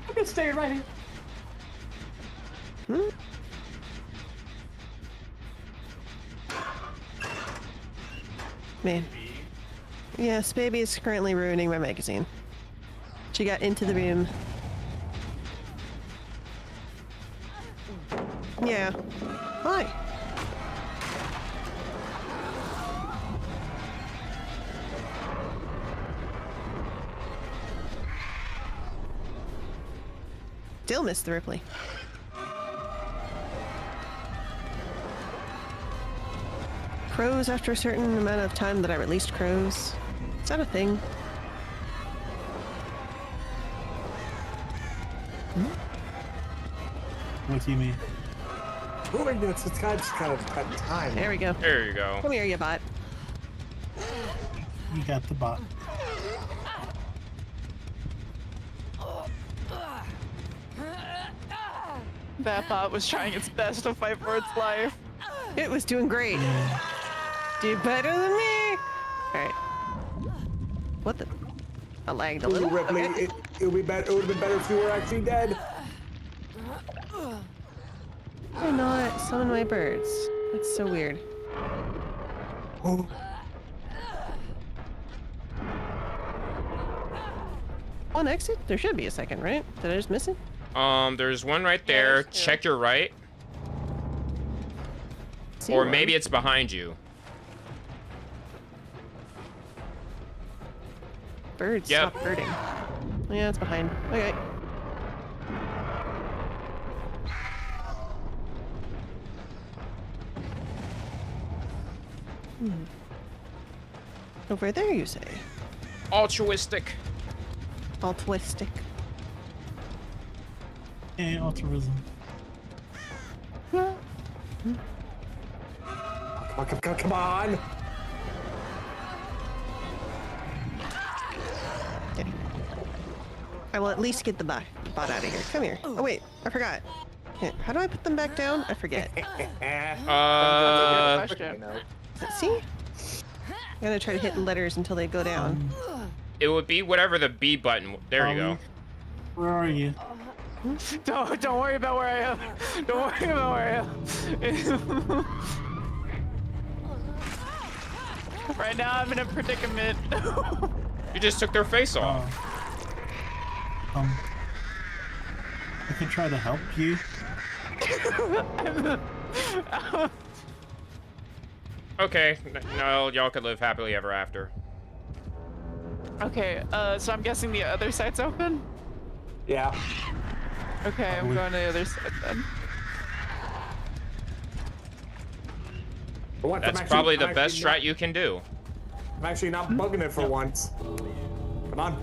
I'm just staying right here. Man. Yes, baby is currently ruining my magazine. She got into the room. Yeah. Hi. Still missed the Ripley. Crows after a certain amount of time that I released crows. Is that a thing? What do you mean? It's kind of time. There we go. There you go. Come here, you bot. You got the bot. That bot was trying its best to fight for its life. It was doing great. Do better than me. All right. What the? I lagged a little. Ripley, Okay. it would have been better if you were actually dead. Why not summon my birds? That's so weird. Oh. One exit? There should be a second, right? Did I just miss it? There's one right there. there's two. Check your right. See Or one. maybe it's behind you. Birds, Yep. stop birding. Yeah, it's behind. Okay. Over there, you say? Altruistic. Altruistic. Hey, altruism. Come on. Okay. I will at least get the bot out of here. Come here. Oh wait, I forgot. Here, how do I put them back down? I forget. Question. See? I'm gonna try to hit letters until they go down. It would be whatever the B button. There you go. Where are you? Don't worry about where I am. Don't worry about where I am. Right now I'm in a predicament. You just took their face off. I can try to help you. Okay, no, y'all could live happily ever after. Okay, so I'm guessing the other side's open? Yeah. Okay, I'm going to the other side then. For once, That's I'm actually- probably the I'm best actually strat you can do. I'm actually not bugging it for once. Come on.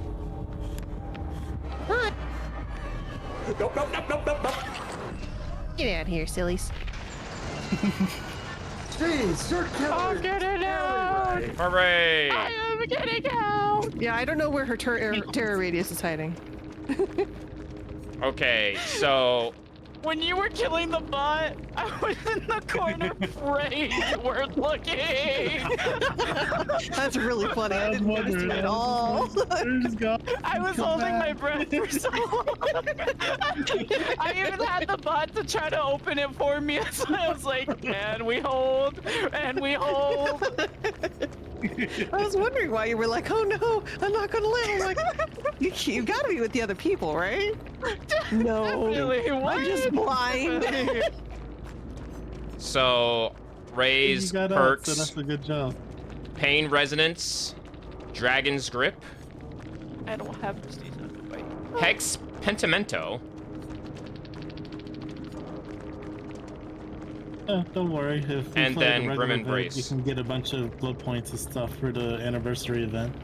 What? Nope, nope, nope, nope, nope, nope. Get out of here, sillies. Jeez, you're killing I'm getting out! Hooray! I am getting out! Yeah, I don't know where her terror radius is hiding. Okay, so When you were killing the bot, I was in the corner praying you weren't looking. That's really funny. I didn't notice you at all. I was holding my breath for so long. I even had the bot to try to open it for me. So I was like, and we hold, and we hold. I was wondering why you were like, oh no, I'm not gonna live. I'm like, you gotta be with the other people, right? No, Really? I'm just blind. so You raise got up, perks, so that's a good job. pain resonance, Dragon's Grip. I don't have prestige on the way. Hex Pentimento. Don't worry. If you And play then the regular Grim event, Embrace. you can get a bunch of blood points and stuff for the anniversary event.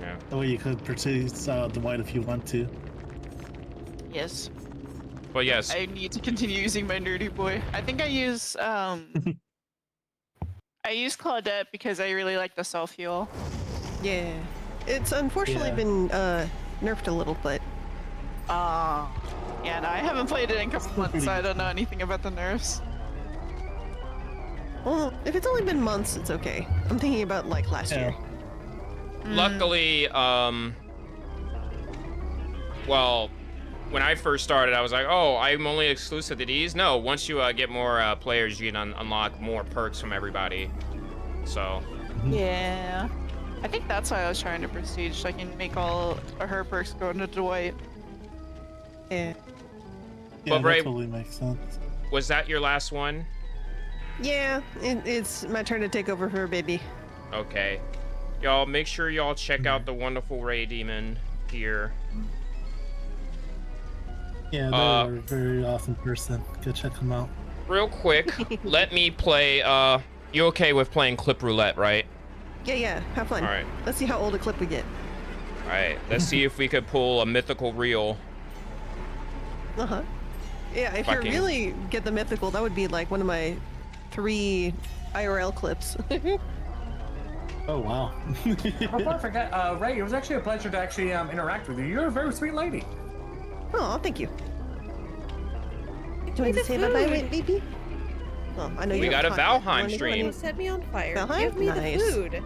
Yeah. That way you could purchase the white if you want to. Yes. But yes, I need to continue using my nerdy boy. I think I use I use Claudette because I really like the self heal. Yeah. It's unfortunately Yeah. been nerfed a little, but Yeah, no, I haven't played it in a couple months, so I don't know anything about the nerfs. well, if it's only been months, it's okay. I'm thinking about like last Yeah. year. luckily, well, when I first started, I was like, oh, I'm only exclusive to these. No, once you get more players, you can unlock more perks from everybody. So, Yeah. I think that's why I was trying to prestige, so I can make all of her perks go into Dwight. Yeah. Yeah, Well, that Ray- totally makes sense. was that your last one? Yeah, it's my turn to take over for a baby. Okay. Y'all, make sure y'all check out the wonderful Ray Demon here. Yeah, they're a very awesome person. Go check them out. Real quick, let me play, you okay with playing Clip Roulette, right? Yeah, have fun. All right. Let's see how old a clip we get. Alright, let's see if we could pull a mythical reel. Uh-huh. Yeah, if Fucking- you really get the mythical, that would be like one of my 3 IRL clips. Oh, wow. Before I forget, Ray, it was actually a pleasure to actually interact with you. You're a very sweet lady. Oh, thank you. Do you want me to the say bye-bye, food. baby? Well, I know We you got a have content. You Valheim wanna go stream. You set me on fire. Valheim? Give me Nice. the food.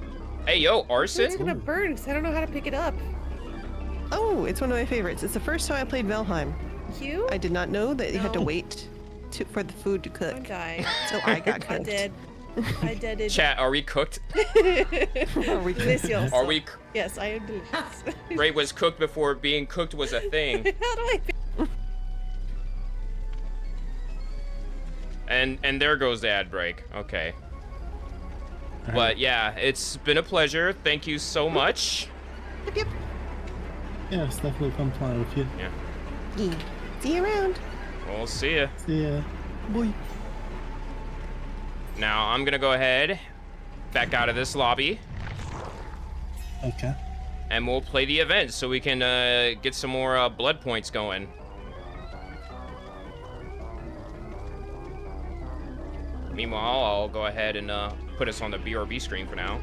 Hey, yo, It's Arson? gonna burn because I don't know how to pick it up. Oh, it's one of my favorites. It's the first time I played Valheim. You? I did not know that you had to No. wait for the food to I'm cook. dying. So I got I cooked. did. I did. Chat, are we cooked? Are we good? Delicioso. Are we? Yes, I am delicious. Ray was cooked before being cooked was a thing. How do I pick And there goes the ad break. Okay. But yeah, it's been a pleasure. Thank you so much. Yep, yep. Yeah, it's definitely fun playing with you. Yeah. Yeah. See you around. We'll see ya. See ya. Boy. Now I'm gonna go ahead, back out of this lobby, Okay. and we'll play the event so we can get some more blood points going. Meanwhile, I'll go ahead and put us on the BRB screen for now.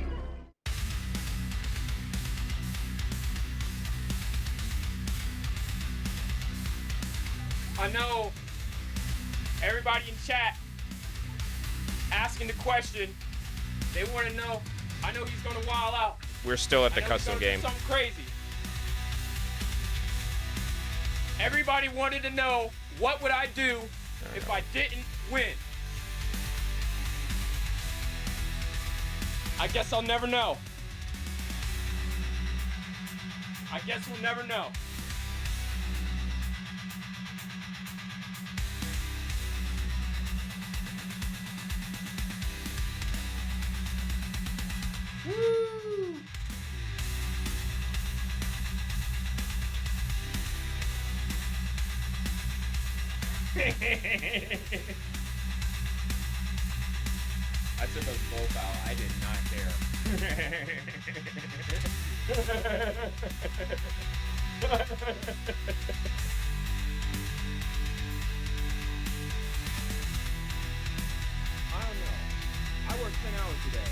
I know everybody in chat asking the question. They want to know. I know he's gonna wild out. We're still at the custom game. Something crazy. Everybody wanted to know what would I do if I didn't win. I guess I'll never know. I guess we'll never know. Woo! I took us both out. I did not care. I don't know. I worked 10 hours today.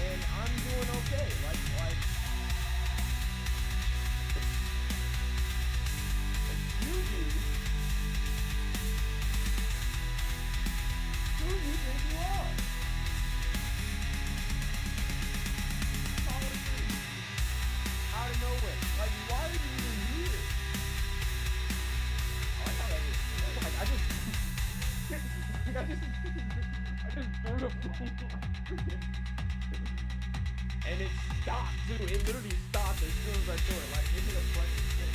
And I'm doing okay. Like you do. Who do you think you are? Calling me out of nowhere. Like, why are you even here? I like how that is. Like, I just threw the phone. And it stopped too. It literally stopped as soon as I threw it. Like, it hit a fucking thing.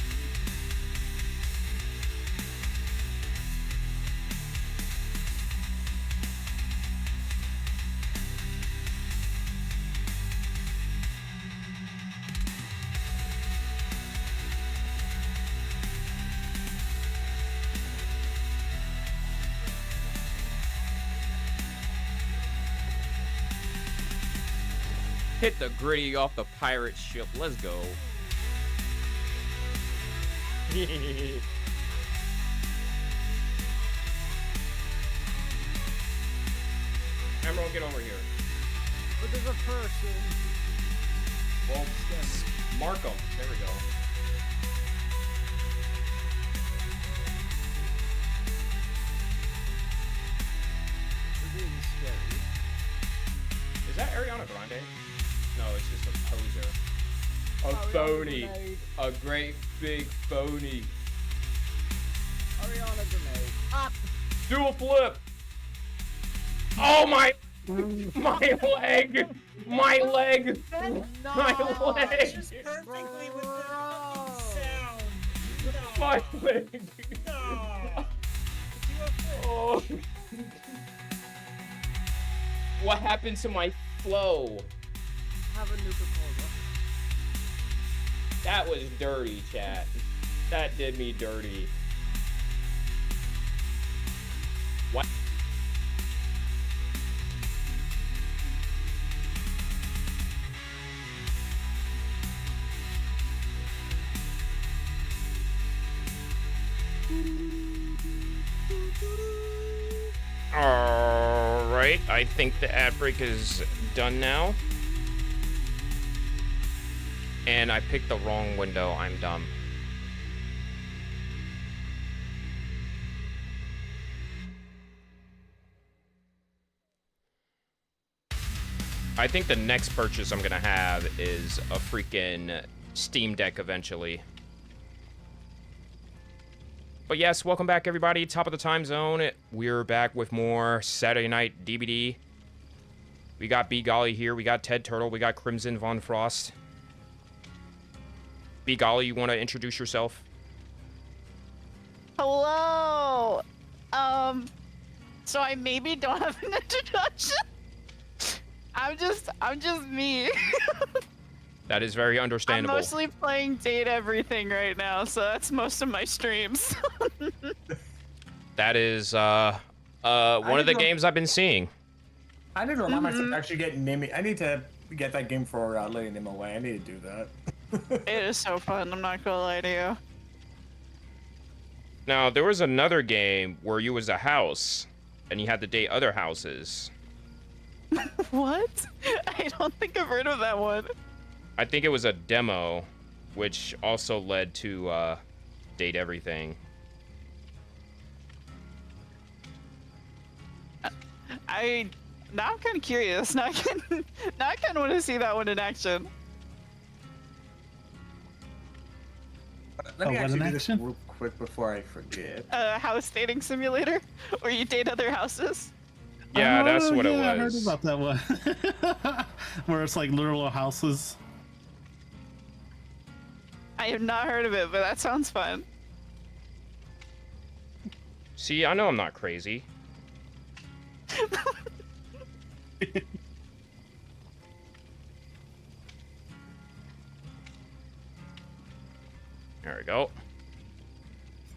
Hit the gritty off the pirate ship. Let's go. Emerald, get over here. But there's a person. Well, mark them. There we go. They're being scary. Is that Ariana Grande? No, it's just a poser. A Ariana phony. Grenade. A great big phony. Ariana Grenade. Up. Do a flip. Oh my leg. My leg. My leg. Just perfectly with the sound. My leg. No. Oh. What happened to my flow? Have a Nuka-Cola. That was dirty, chat. That did me dirty. What? Alright, I think the ad break is done now. And I picked the wrong window, I'm dumb. I think the next purchase I'm gonna have is a freaking Steam Deck eventually. But yes, welcome back everybody, top of the time zone. We're back with more Saturday Night DBD. We got B Golly here, we got Ted Turtle, we got Crimson Von Frost. B Golly, you want to introduce yourself? Hello. So I maybe don't have an introduction. I'm just me. That is very I'm understandable. mostly playing Date Everything right now, so that's most of my streams. That is one of the games I've been seeing. I need to remind myself to actually get Nimmy. I need to get that game for letting him away. I need to do that. It is so fun, I'm not gonna lie to you. Now, there was another game where you was a house, and you had to date other houses. What? I don't think I've heard of that one. I think it was a demo, which also led to Date Everything. Now I'm kind of curious. Now I kind of want to see that one in action. Let me Oh, what actually an do this action? real quick before I forget. House dating simulator, where you date other houses. Yeah, that's what yeah, it I heard was. about that one. Where it's like literal houses. I have not heard of it, but that sounds fun. See, I know I'm not crazy. There we go.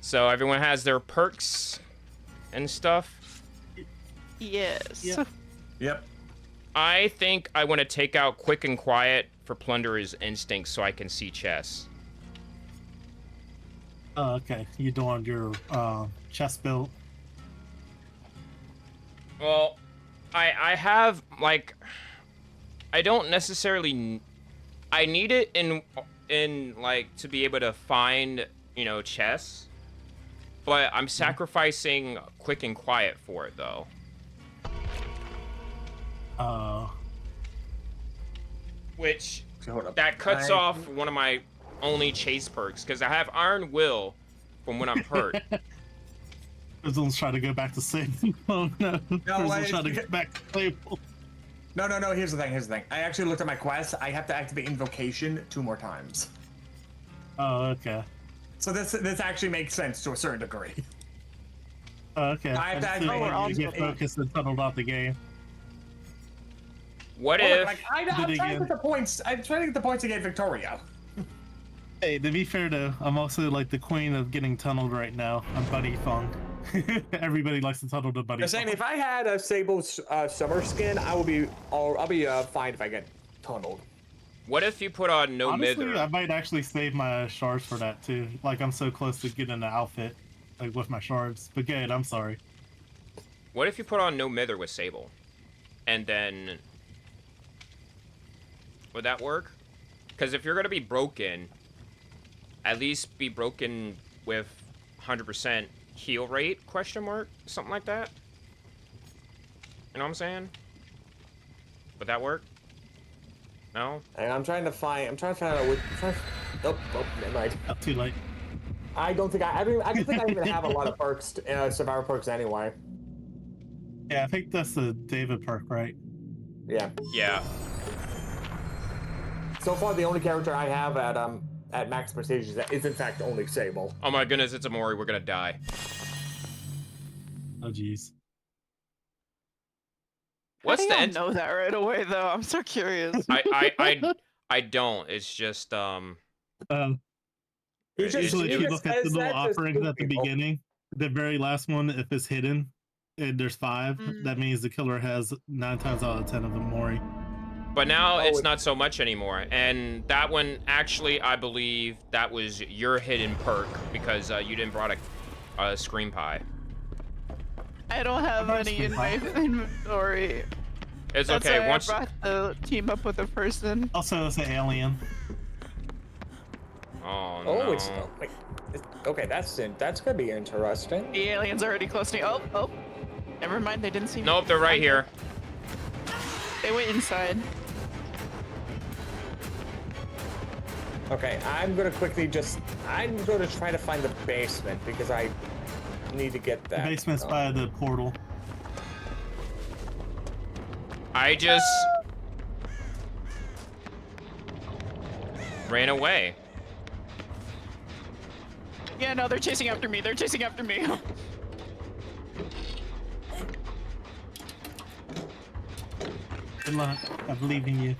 So everyone has their perks and stuff. Yes. Yeah. Yep. I think I want to take out Quick and Quiet for Plunderer's Instinct so I can see chess. Oh, okay. You doing your chest build? Well, I have, like, I don't necessarily, I need it in like, to be able to find, you know, chess, but I'm sacrificing Quick and Quiet for it, though. Which, So hold up. that cuts off one of my only chase perks, because I have Iron Will from when I'm hurt. Prison's trying to go back to sleep. Oh no. Prison's wait, trying to get back to table. No. Here's the thing. I actually looked at my quest. I have to activate Invocation 2 more times. Oh, okay. So this actually makes sense to a certain degree. Oh, okay. I have to just activate didn't want you to get Invocation. focused and tunneled off the game. What Hold on, if... like, I'm Did trying it to again. get the points. I'm trying to get the points to get Victoria. Hey, to be fair though, I'm also like the queen of getting tunneled right now. I'm Buddy Fung. Everybody likes to tunnel to Buddy They're saying Fung. if I had a Sable summer skin, I'll be fine if I get tunneled. What if you put on no Honestly, mither? I might actually save my shards for that too. Like I'm so close to getting an outfit, like with my shards. But good, I'm sorry. What if you put on no mither with Sable? And then... Would that work? Because if you're going to be broken, at least be broken with 100% heal rate, question mark? Something like that? You know what I'm saying? Would that work? No? And I'm trying to find out what. Nope, never mind. Not too late. I don't think I don't think I even have a lot of perks, survivor perks anyway. Yeah, I think that's the David perk, right? Yeah. Yeah. So far, the only character I have at max prestige is in fact only Sable. Oh my goodness, it's Amori. We're gonna die. Oh jeez. What's the I end? know that right away though. I'm so curious. I don't. It's just He just- Usually, he if you just look at the says little that to offerings spook at the people. beginning, the very last one, if it's hidden, and there's 5, that means the killer has 9 times out of 10 of them Mori. But now Oh, it's not so much anymore. And that one, actually, I believe that was your hidden perk because you didn't brought a screen pie. I don't have That's any in pretty my inventory. It's That's okay. why Once. I brought the team up with a person. Also, it's an alien. Oh Oh, no. okay. That's gonna be interesting. The alien's already close to me. Oh. Never mind, they didn't see me. Nope, they're right here. They went inside. Okay, I'm gonna try to find the basement because I need to get The that. basement's by the portal. I just ran away. Yeah, no, they're chasing after me. They're chasing after me. Good luck. I believe in you.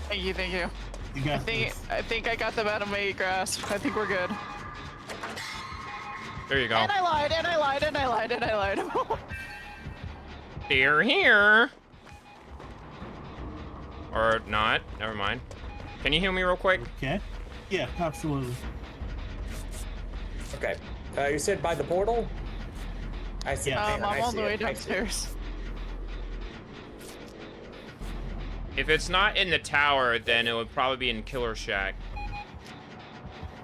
Thank you, thank you. You got this. I think I got them out of my grasp. I think we're good. There you go. And I lied, and I lied, and I lied, and I lied. They're here. Or not. Never mind. Can you heal me real quick? Okay. Yeah, absolutely. Okay. You said by the portal? I see. Yeah. it, I'm I on see the way it, I see it. downstairs. If it's not in the tower, then it would probably be in Killer Shack.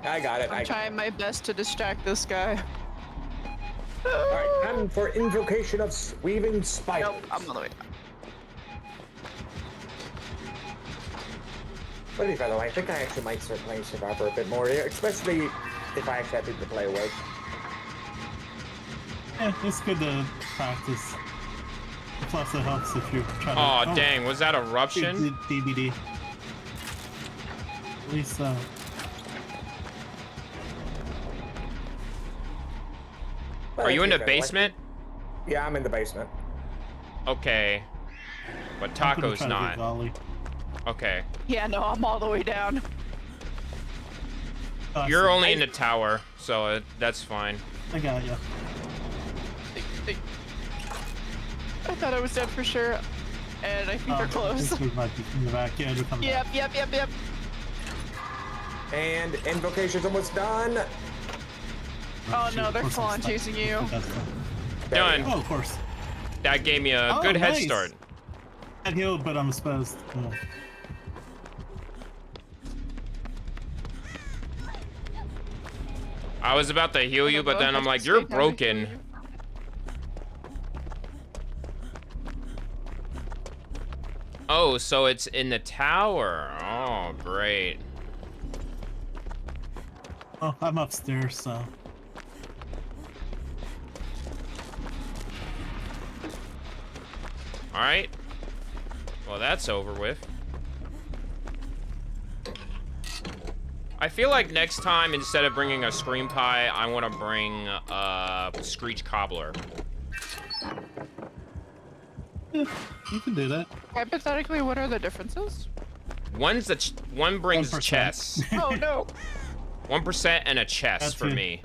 I got it. I'm trying my best to distract this guy. All right, time for invocation of weaving spikes. Nope, I'm on the way down. By the way, I think I actually might start playing Survivor a bit more, especially if I actually have people to play with. Yeah, it's good to practice. Plus, it helps if you're trying to. Aw, dang, was that eruption? DBD. At least, Well, Are you in the that's okay. basement? Yeah, I'm in the basement. Okay. But I'm gonna Taco's try to get not. Volley. Okay. Yeah, no, I'm all the way down. Oh, I You're see. only in the tower, so that's fine. I got ya. I thought I was dead for sure, and I think they're close. This group might be in the back. Yeah, they're coming Yep, back. yep. And invocation's almost done. Oh shoot, no, of they're course full I'm on stuck. chasing you. That's fine. Done. Oh, of course. That gave me a Oh, good head nice. start. I healed, but I'm exposed. Oh. I was about to heal you, but then I'm like, Just you're stay down to broken. heal you. Oh, so it's in the tower. Oh, great. Oh, I'm upstairs, so. All right. Well, that's over with. I feel like next time, instead of bringing a scream pie, I want to bring a screech cobbler. Yeah, you can do that. Hypothetically, what are the differences? One brings 1%. chess. Oh no. 1% and a chest That's for it. me.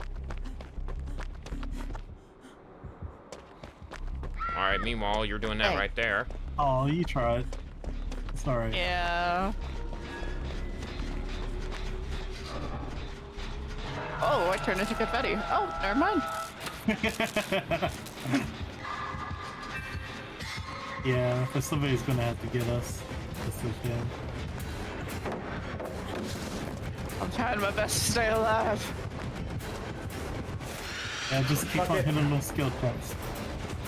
All right. Meanwhile, you're doing that Hey. right there. Oh, you tried. Sorry. Yeah. Oh, I turned into confetti. Oh, never mind. Yeah, but somebody's gonna have to get us. That's okay. I'm trying my best to stay alive. Yeah, just keep Fuck on it. hitting those skill points.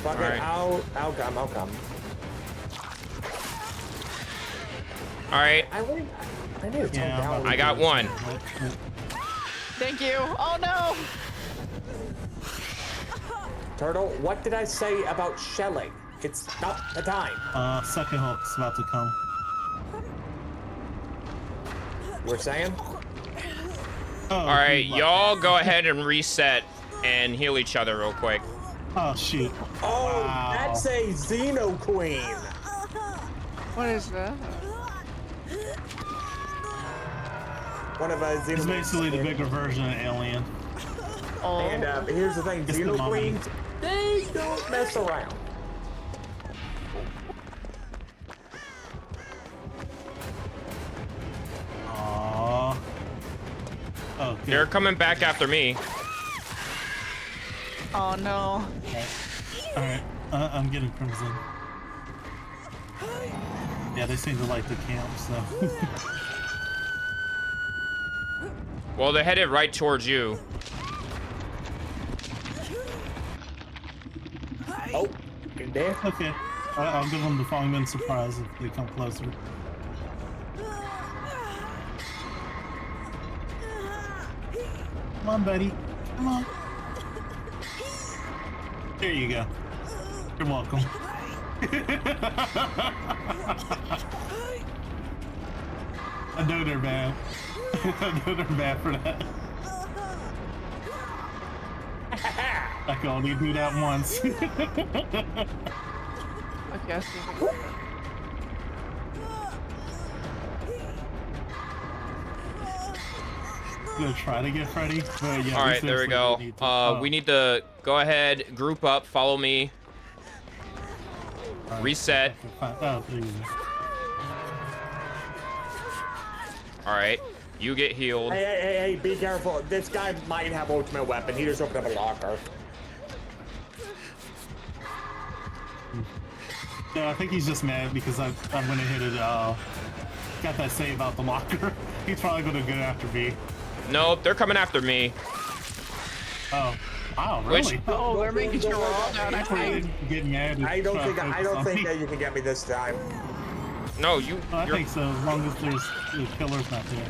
Fuck it, Alright. I'll come. All right, I need to tone Yeah, down. I got one. Thank you. Oh no. Turtle, what did I say about shelling? It's not the time. Second hook's about to come. You were saying? Oh, All right, he left. y'all go ahead and reset and heal each other real quick. Oh shoot. Oh, Wow. that's a Xeno Queen. What is that? One of a It's Xeno basically the bigger version of Alien. Oh. And here's the thing, It's the Xeno mummy. Queens, they don't mess around. Aww. Oh, good. They're coming back after me. Oh no. Alright, I'm getting Crimson. Yeah, they seem to like the camp, so. Well, they're headed right towards you. Oh, you there? Okay. I'll give them the Fongman surprise if they come closer. Come on, buddy. Come on. There you go. You're welcome. I know they're bad. I know they're bad for that. I can only do that once. I guess. I'm gonna try to get Freddy, but yeah. All right, there we go. We need to go ahead, group up, follow me, reset. Oh, there you go. All right, you get healed. Hey, be careful. This guy might have ultimate weapon. He just opened up a locker. No, I think he's just mad because I went ahead and got that save out the locker. He's probably gonna go after me. Nope, they're coming after me. Oh, wow, really? Which- Oh, they're making sure we're all down. I think. Getting mad. I don't think that you can get me this time. No, you. I you're- think so, as long as the killer's not there.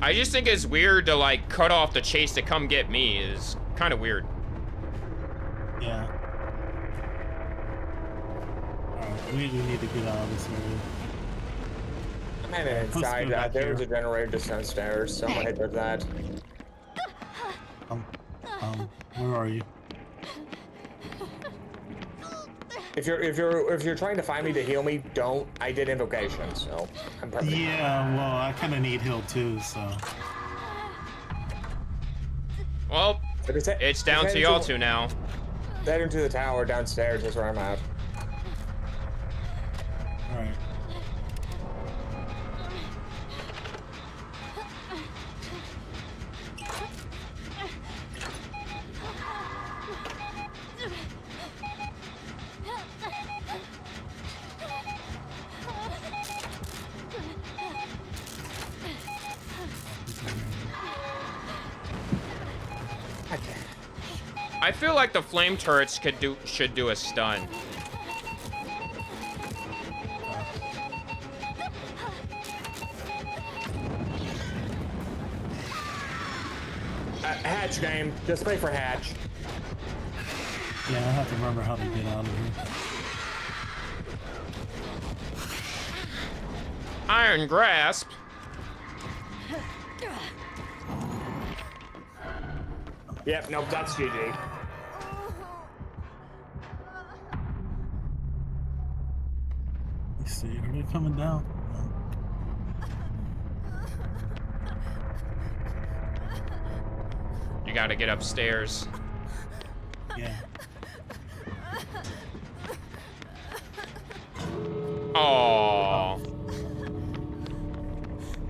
I just think it's weird to like cut off the chase to come get me. Is kind of weird. Yeah. Alright, we need to get out of this area. I'm heading inside. go back There's here. a generator just downstairs. So I'm gonna hit with that. Where are you? If you're trying to find me to heal me, don't. I did invocation, so I'm perfect. Yeah, well, I kind of need heal too, so. Well, it's down to y'all two now. Head into the tower downstairs is where I'm at. Alright. I feel like the flame turrets should do a stun. Hatch name. Just play for Hatch. Yeah, I have to remember how to get out of here. Iron grasp. Yep, nope, that's GG. Let's see, are they coming down? You gotta get upstairs. Yeah. Oh.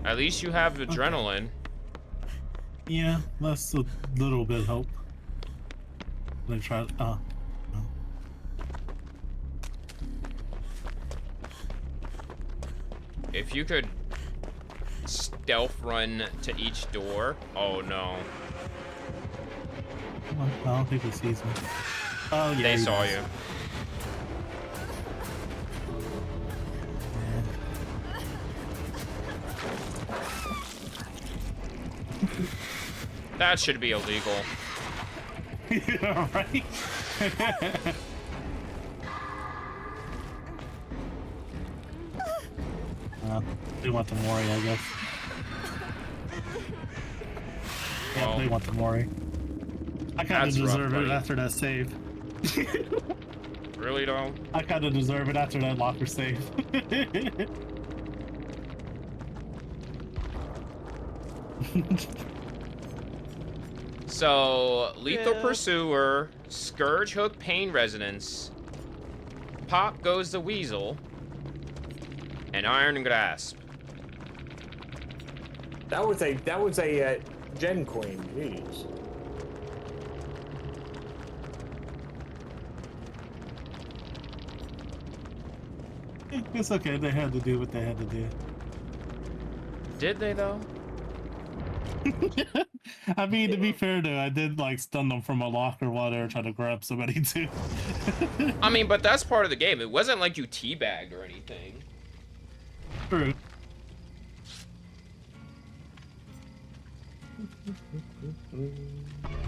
At least you have adrenaline. Yeah, that's a little bit of hope. Let me try. No. If you could stealth run to each door. Oh no. I don't think he sees me. Oh yeah, They he saw does. you. That should be illegal. Yeah, right. They want the Mori, I guess. Yeah, Well, they want the Mori. I kind of that's rough, deserve it buddy. after that save. Really though? I kind of deserve it after that locker save. So, Lethal Yeah. Pursuer, Scourge Hook Pain Resonance, Pop Goes the Weasel, and Iron Grasp. That was a Gen Queen. Jeez. It's okay. They had to do what they had to do. Did they though? I mean, to be fair though, I did like stun them from a locker while they were trying to grab somebody too. I mean, but that's part of the game. It wasn't like you teabagged or anything. True.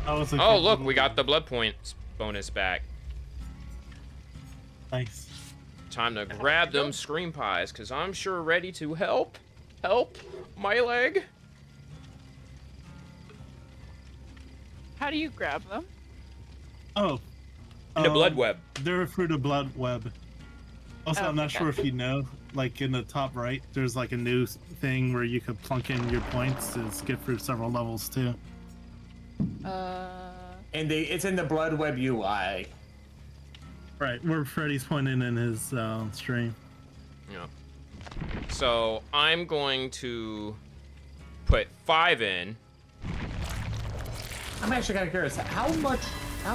Oh, look, we got the blood points bonus back. Nice. Time to grab them scream pies, because I'm sure ready to help. Help my leg. How do you grab them? Oh. In the blood web. They're through the blood web. Also, I'm not Okay. sure if you know, like in the top right, there's like a new thing where you could plunk in your points to skip through several levels too. And it's in the Blood Web UI. Right, where Freddy's pointing in his stream. Yeah. So I'm going to put 5 in. I'm actually kind of curious. How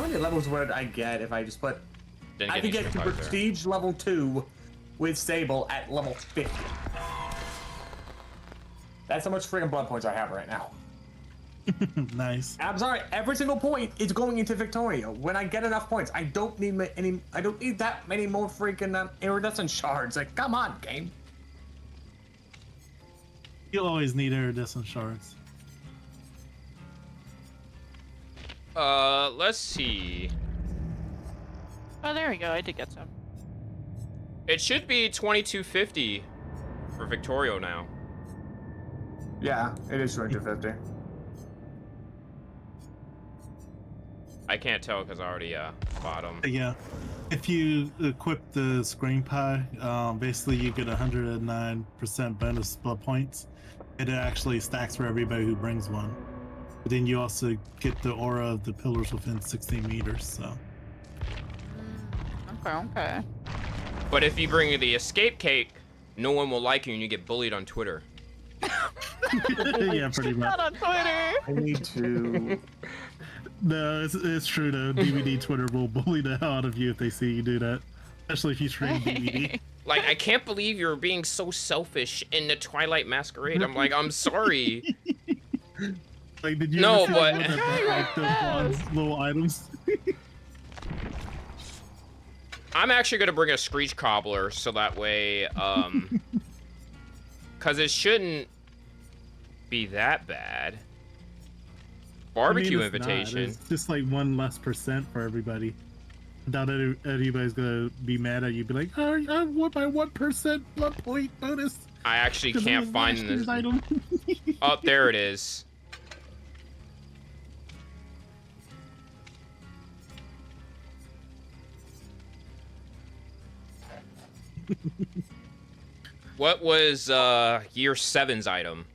many levels would I get if I just put? Didn't I get could any get to scream pies there. Prestige level 2 with Stable at level 50. That's how much freaking blood points I have right now. Nice. I'm sorry, every single point is going into Victoria. When I get enough points, I don't need I don't need that many more freaking iridescent shards. Like, come on, game. You'll always need iridescent shards. Let's see. Oh, there we go. I did get some. It should be 2250 for Victorio now. Yeah, it is 250. I can't tell because I already bought them. Yeah. If you equip the screen pie, basically you get 109% bonus blood points. It actually stacks for everybody who brings one. But then you also get the aura of the pillars within 16 meters, so. Okay. But if you bring the escape cake, no one will like you and you get bullied on Twitter. Yeah, pretty much. Not on Twitter. I need to. No, it's true though. DVD Twitter will bully the hell out of you if they see you do that. Especially if you stream DVD. Like, I can't believe you're being so selfish in the Twilight Masquerade. I'm like, I'm sorry. Like, did you No, ever see but- one that brought, like the bronze little items? I'm actually gonna bring a Screech Cobbler so that way, cause it shouldn't be that bad. Barbecue I mean, it's not. invitation. It's just like 1 less % for everybody. I doubt anybody's gonna be mad at you. Be like, oh, I want my 1% blood point bonus. I actually 'cause it can't was find last this. year's item. Oh, there it is. What was year 7's item?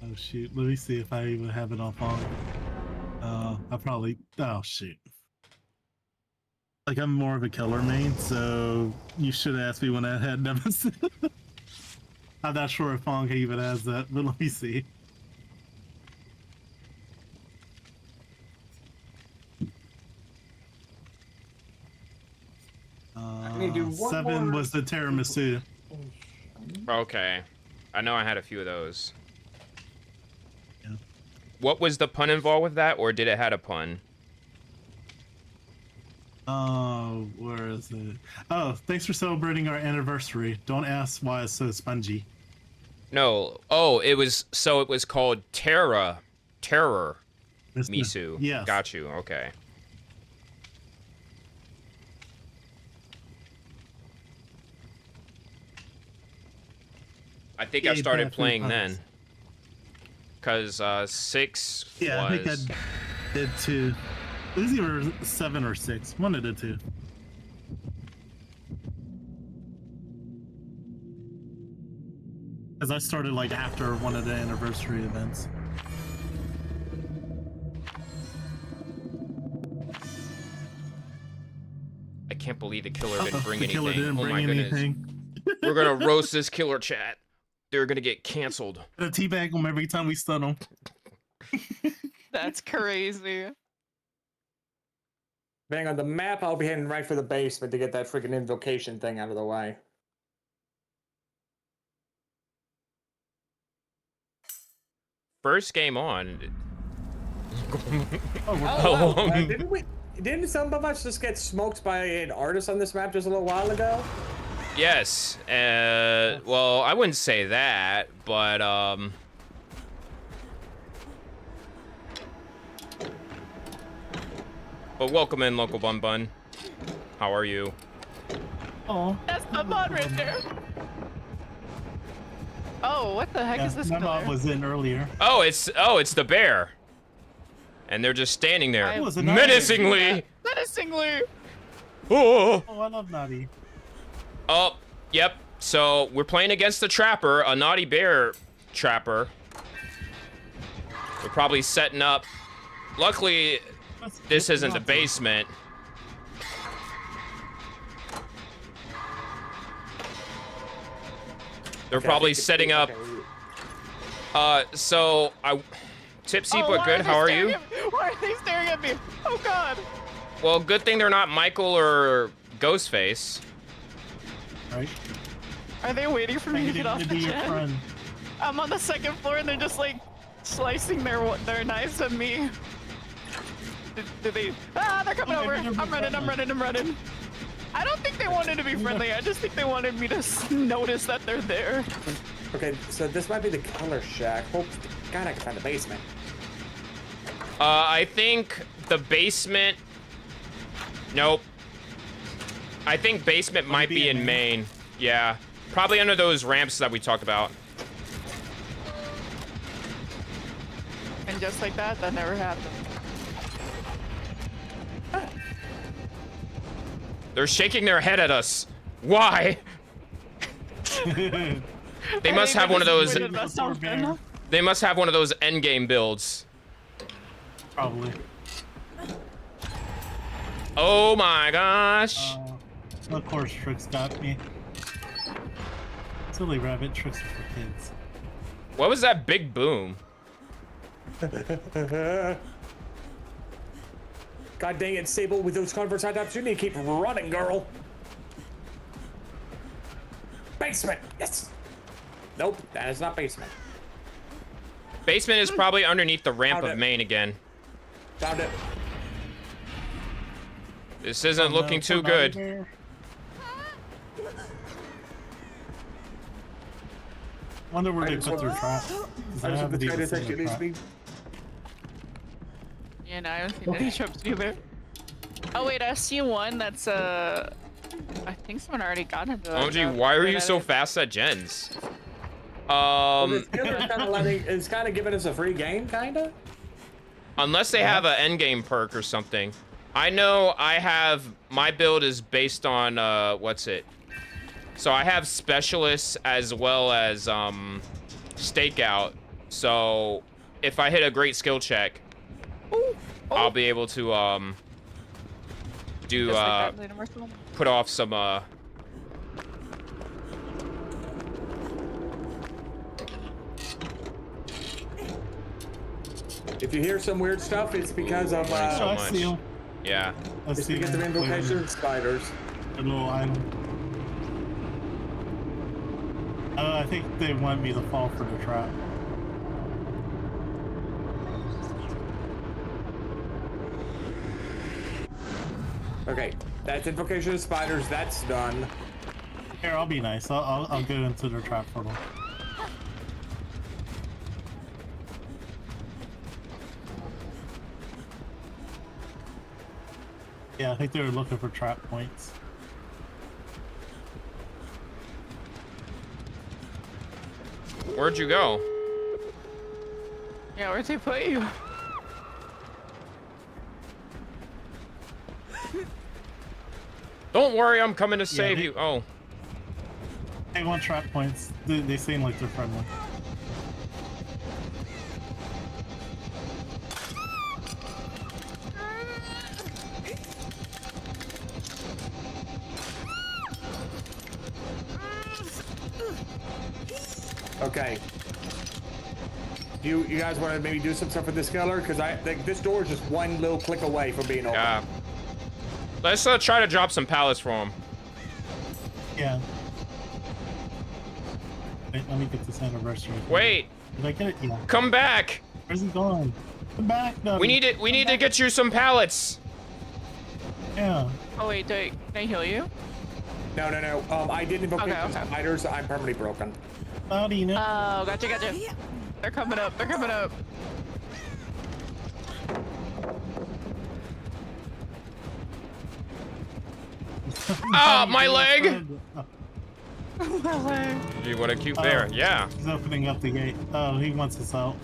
Oh shoot! Let me see if I even have it up on. I probably. Oh shoot! Like, I'm more of a killer main, so you should ask me when I had Nemesis. I'm not sure if Fong even has that, but let me see. need to do one 7 more- was the tiramisu. Okay. I know I had a few of those. Yeah. What was the pun involved with that, or did it had a pun? Oh, where is it? Oh, thanks for celebrating our anniversary. Don't ask why it's so spongy. No. Oh, it was called Terror Misu. Yes. Got you. Okay. I think I Yeah, started back playing three then. times. Cause 6 Yeah, I think was. I did too. It was either 7 or 6. One of the two. Because I started like after one of the anniversary events. I can't believe the killer didn't Uh-oh, bring the anything. killer didn't Oh bring my goodness. anything. We're gonna roast this killer chat. They're gonna get canceled. A teabag them every time we stun them. That's crazy. Bang on the map, I'll be heading right for the basement to get that freaking invocation thing out of the way. First game on. Oh, we're Oh, wow. Um, Didn't some of us just get smoked by an artist on this map just a little while ago? Yes. Well, I wouldn't say that, but But welcome in, local bun bun. How are you? Oh, That's the mod right there. Oh, what the heck yeah, is this my killer? mom was in earlier. Oh, it's the bear. And they're just standing there Oh, it's a knife. menacingly. Menacingly. Oh. Oh, I love Naughty. Oh, yep. So we're playing against the trapper, a naughty bear trapper. We're probably setting up. Luckily, this isn't the basement. They're probably setting up. So Tipsy Oh, but why good. are they How are staring you? at me? Why are they staring at me? Oh God. Well, good thing they're not Michael or Ghostface. Right? Are they waiting for me to get off to the be your jet? friend. I'm on the second floor and they're just like slicing their knives at me. Did they? Ah, they're coming Oh, over. maybe they're I'm running. I'm friendly. running. I'm running. I don't think they wanted to be friendly. I just think they wanted me to notice that they're there. Okay, so this might be the killer shack. Hope God I can find the basement. I think the basement. Nope. I think basement might be in main. Yeah. Probably under those ramps that we talked about. And just like that, that never happened. They're shaking their head at us. Why? They must have one of those. Where did that sound from? They must have one of those endgame builds. Probably. Oh my gosh. Of course, Tricks got me. Silly rabbit, Tricks are for kids. What was that big boom? God dang it, Sable, with those converts had the opportunity to keep running, girl. Basement, yes. Nope, that is not basement. Basement is probably underneath the ramp Found of it. main again. Found it. This isn't Oh, looking no, too poor Naughty good. Bear. Wonder where they put their trap. 'Cause I haven't even seen the trap. Yeah, no, I haven't seen any trips either. Oh wait, I see one that's I think someone already got into it. OMG, why are you so fast at gens? This killer's kind of letting, is kind of giving us a free game, kinda. Unless they have an endgame perk or something. I know I have, my build is based on, what's it? So I have specialists as well as, stakeout. So if I hit a great skill check, I'll be able to, do Just like that universal. put off some If you hear some weird stuff, it's because of so I much. see 'em. Yeah. I it's see because of them. invocation of spiders. A little island. I think they want me to fall for the trap. Okay, that's invocation of spiders. That's done. Here, I'll be nice. I'll go into the trap for them. Yeah, I think they were looking for trap points. Where'd you go? Yeah, where'd they put you? Don't worry, I'm coming to save you. Oh. They want trap points. They seem like they're friendly. Okay. Do you guys want to maybe do some stuff with this killer? Because I think this door is just one little click away from being open. Yeah. Let's try to drop some pallets for him. Yeah. Wait, let me get this anniversary. Wait. Did I get it? Yeah. Come back. Where's he going? Come back, Nubby. We need to get you some pallets. Yeah. Oh wait, can I heal you? No. I did invocation of Okay. spiders. I'm permanently broken. Howdy, no. Oh, gotcha. They're coming up. Ah, my leg. My leg. Gee, what a cute bear. Yeah. He's opening up the gate. Oh, he wants us out.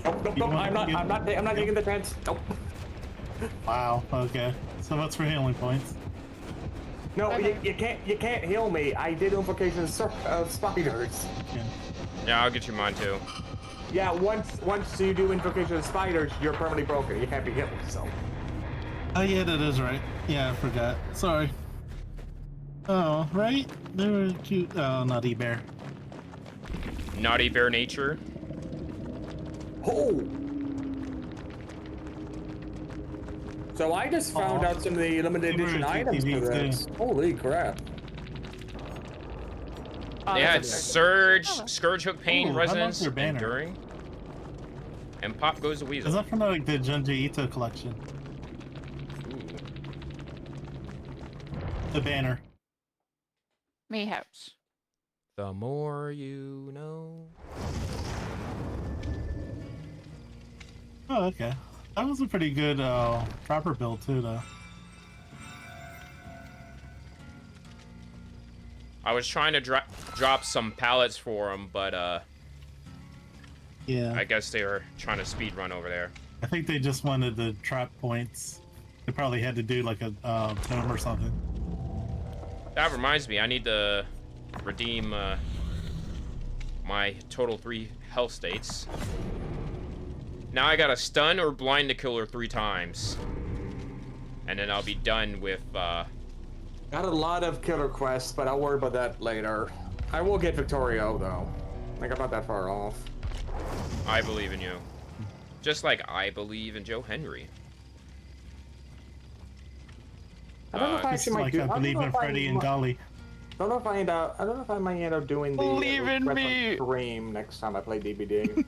Nope. I'm not taking the chance. Nope. Wow. Okay. So what's for healing points? No, you can't heal me. I did invocation of spiders. Yeah. Yeah, I'll get you mine too. Yeah, once you do invocation of spiders, you're permanently broken. You can't be healed. So. Oh yeah, that is right. Yeah, I forgot. Sorry. Oh, right? They were cute. Oh, naughty bear. Naughty bear nature. Oh. So I just found out some of the limited edition items for this. Holy crap. They had Surge, Scourge Hook Pain, Ooh, how about Resonance, their banner? Enduring. And Pop Goes the Weasel. Is that from like the Junji Ito collection? Ooh. The banner. Mayhaps. The more you know. Oh, okay. That was a pretty good trapper build too, though. I was trying to drop some pallets for him, but Yeah. I guess they were trying to speed run over there. I think they just wanted the trap points. They probably had to do like a tome or something. That reminds me, I need to redeem my total 3 health states. Now I gotta stun or blind the killer 3 times. And then I'll be done with, Got a lot of killer quests, but I'll worry about that later. I will get Victorio, though. Like, I'm not that far off. I believe in you. Just like I believe in Joe Henry. I don't know if I It's actually might like do. I believe in Freddy and Golly. I don't know if I might end up doing the Believe in quest on me. stream next time I play DBD.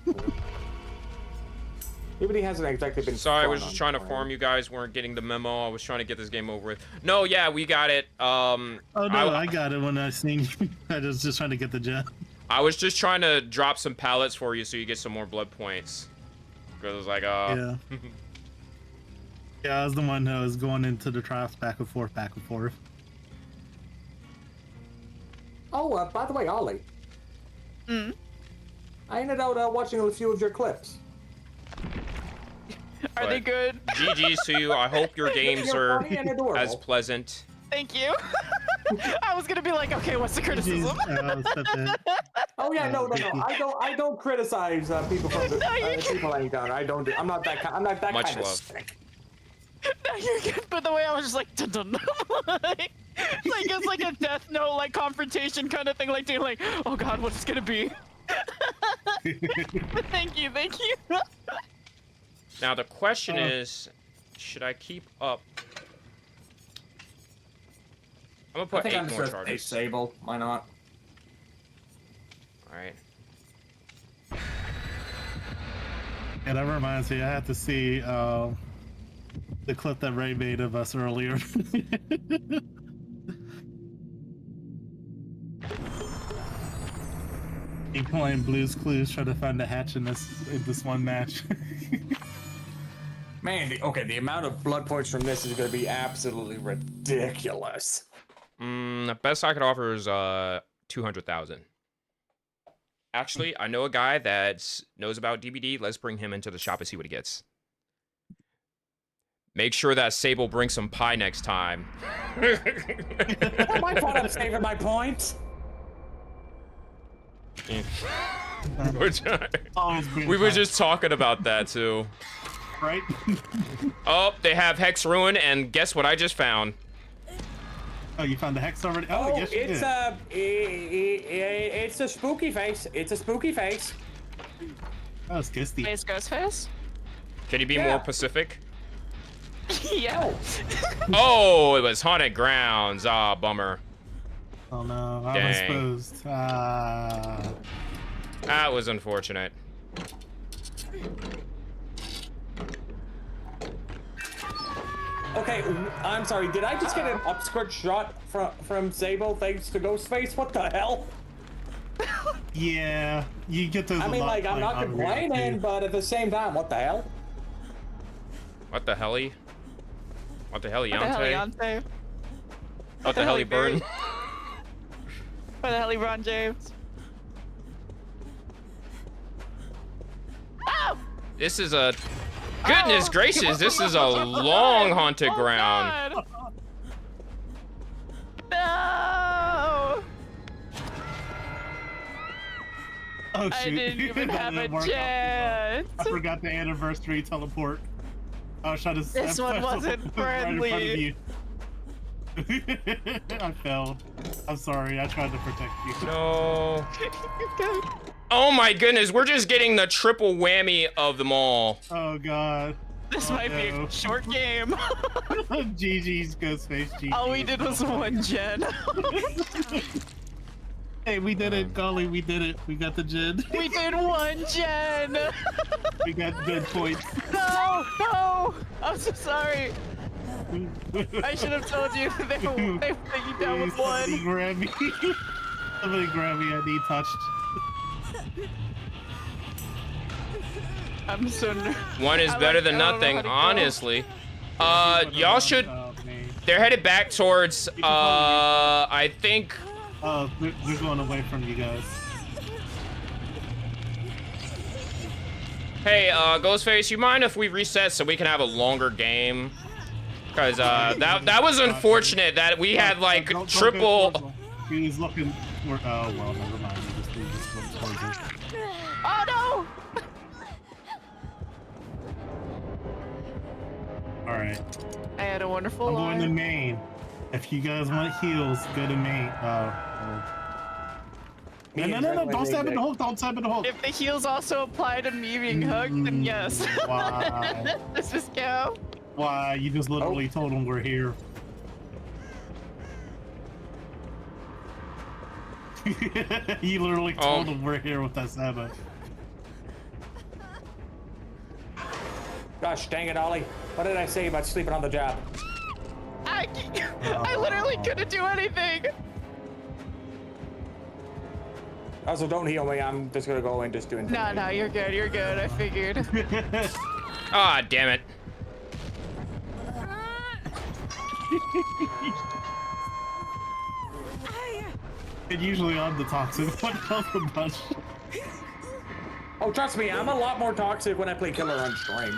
DBD hasn't exactly been. Sorry, I was fun just on trying to stream. inform you guys weren't getting the memo. I was trying to get this game over with. No, yeah, we got it. Oh no, I got it when I seen you. I was just trying to get the gem. I was just trying to drop some pallets for you so you get some more blood points. Because I was like, Yeah. Yeah, I was the one that was going into the traps back and forth, back and forth. Oh, by the way, Ollie. Mm. I ended up watching a few of your clips. Are they good? GG's to you. I hope your games You're are funny and adorable. as pleasant. Thank you. I was gonna be like, okay, what's the criticism? Oh yeah, no. I don't criticize people from the people laying down. I don't. I'm not that. I'm not that Much kind of love. sick. No, you're good. But the way I was just like, dun dun. Like it's like a Death Note like confrontation kind of thing. Like dude, like, oh god, what's it gonna be? Thank you. Now the question is, should I keep up? I'm gonna I put think 8 I'm just more gonna charges. Sable. Why not? All right. Yeah, that reminds me. I had to see the clip that Ray made of us earlier. He playing Blue's Clues, trying to find a hatch in this one match. Man, the amount of blood points from this is gonna be absolutely ridiculous. The best I could offer is 200,000. Actually, I know a guy that knows about DBD. Let's bring him into the shop and see what he gets. Make sure that Sable brings some pie next time. Not my fault I'm saving my points. We were just talking about that too. Right? Oh, they have Hex Ruin, and guess what I just found? Oh, you found the hex already? Oh, yes you it's did. It's a spooky face. It's a spooky face. Oh, it's Ghosty. Face ghost face. Can you be more Pacific? Yeah. Oh, it was Haunted Grounds. Ah, bummer. Oh no, I'm Dang. exposed. That was unfortunate. Okay, I'm sorry. Did I just get an upskirt shot from Sable thanks to Ghostface? What the hell? Yeah, you get those. I mean, like, I'm not complaining, but at the same time, what the hell? What the helly? What the helly, What the hell, Yante? Yante? What the helly, Burn? What the hell, LeBron James? Oh! This is a... Goodness gracious, this is a long haunted ground. God. No! Oh shoot! I didn't even That have a didn't work out. chance. I forgot the anniversary teleport. I was trying to. This one wasn't friendly. Right in front of you. I fell. I'm sorry. I tried to protect you. No. Oh my goodness, we're just getting the triple whammy of them all. Oh god. This Oh, might be no. a short game. GG's Ghostface. GG. All we did was one gen. Hey, we did it, golly, we did it. We got the gen. We did one gen. We got good points. No, no. I'm so sorry. I should have told you they put you down with Somebody one. grab me. Somebody grab me. I need touched. I'm so nervous. One is better than nothing, honestly. Y'all should... Oh, man. They're headed back towards, I think... Oh, they're going away from you guys. Hey, Ghostface, you mind if we reset so we can have a longer game? Because, that was unfortunate that we had, like, Don't go triple... towards him. He was looking... Oh, well, never mind. We just went towards him. Oh no! Alright. I had a wonderful I'm going to line. main. If you guys want heals, go to main. No, don't stab in the hook, don't stab in the hook. If the heals also apply to me being hugged, then yes. Why? Does this count? Why? You just literally told them we're here. You literally told them we're here with that Saba. Gosh dang it, Ollie. What did I say about sleeping on the job? I literally couldn't do anything. Also, don't heal me. I'm just gonna go and just do it. No, you're good. You're good. I figured. Ah, damn it. And usually I'm the toxic one of the bunch. Oh, trust me, I'm a lot more toxic when I play killer on stream.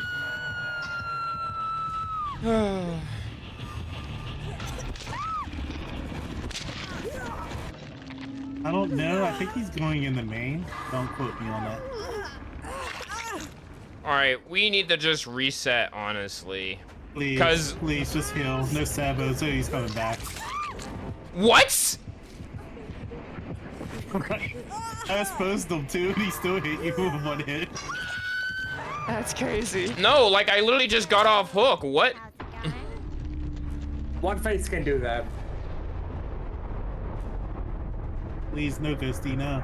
I don't know. I think he's going in the main. Don't quote me on that. All right, we need to just reset, honestly. Please, please, just heal. No Sabo, so he's coming back. What? Right. I exposed him too, and he still hit you with one hit. That's crazy. No, like I literally just got off hook. What? One face can do that. Please, no Ghosty, no.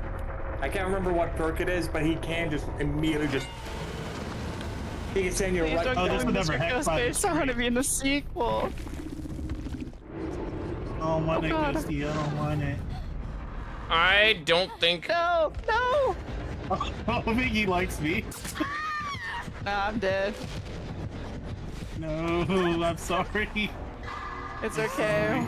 I can't remember what perk it is, but he can just immediately just. He can send you Please right. don't Oh, go this in would Mr. never hack by the Ghostface. I want to be in the sequel. I don't want it, God. Ghosty. I don't want it. I don't think. No, no. I think he likes me. Nah, I'm dead. No, I'm sorry. It's okay.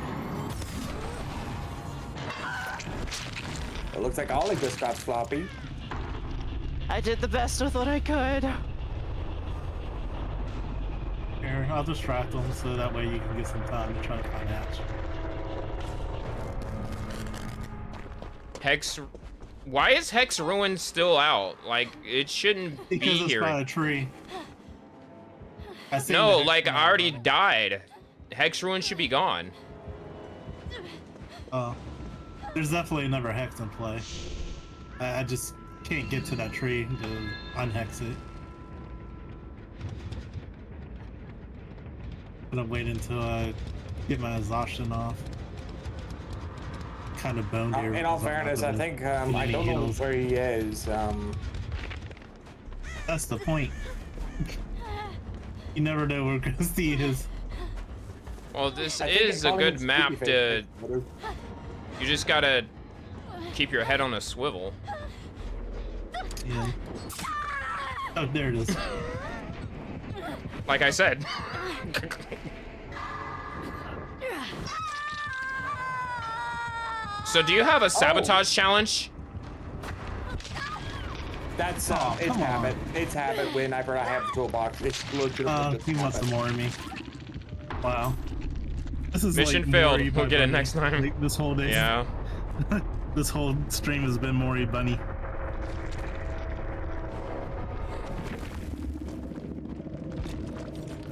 It looks like Ollie just got sloppy. I did the best with what I could. Here, I'll distract him so that way you can get some time to try to find Hatch. Hex. Why is Hex Ruin still out? Like, it shouldn't Because be it's here. by a tree. I seen No, the Hex like, Ruin I already on it. died. Hex Ruin should be gone. There's definitely another Hex in play. I just can't get to that tree to unhex it. Gonna wait until I get my exhaustion off. Kind of boned here. In all because I'm not fairness, I gonna think get I any don't know heals. where he is. That's the point. You never know where Ghosty is. Well, this I think is they a call good him map Sleepy to. Face. You just gotta keep your head on a swivel. Yeah. Oh, there it is. Like I said. So, do you have a sabotage challenge? That's Oh, it's come on. habit. It's habit whenever I have the toolbox. It's legitimately just He wants habit. some more of me. Wow. This is Mission like failed. Maury We'll by get it Bunny. next time. Like, this whole day. Yeah. This whole stream has been Maury Bunny.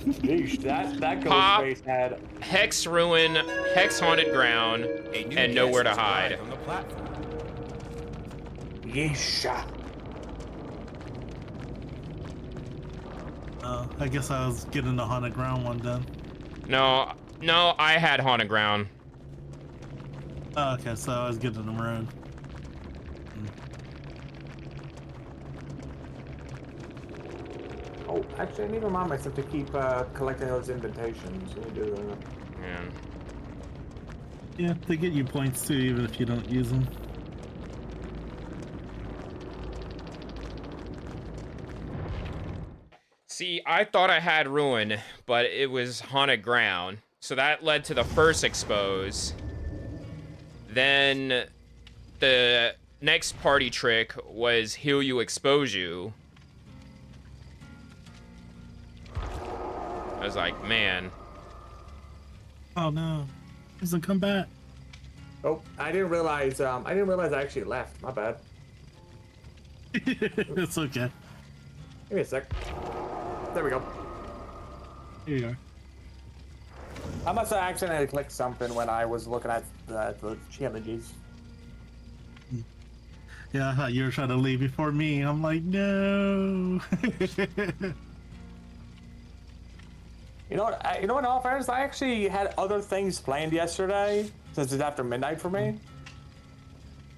Yeesh, that Pop. ghost face had. Hex Ruin, Hex Haunted Ground, and Nowhere to Hide. On the platform. Yeesh. I guess I was getting the haunted ground one then. No, I had Haunted Ground. Oh, okay, so I was getting them around. Oh, actually, I need to remind myself to keep collecting those invitations. Let me do that. Man. Yeah, they get you points too, even if you don't use them. See, I thought I had Ruin, but it was Haunted Ground. So that led to the first expose. Then the next party trick was Heal You, Expose You. I was like, man. Oh no, he doesn't come back. Oh, I didn't realize I actually left. My bad. It's okay. Give me a sec. There we go. Here you are. I must have accidentally clicked something when I was looking at the challenges. Yeah, I thought you were trying to leave before me. I'm like, no. You know what? In all fairness, I actually had other things planned yesterday since it's after midnight for me.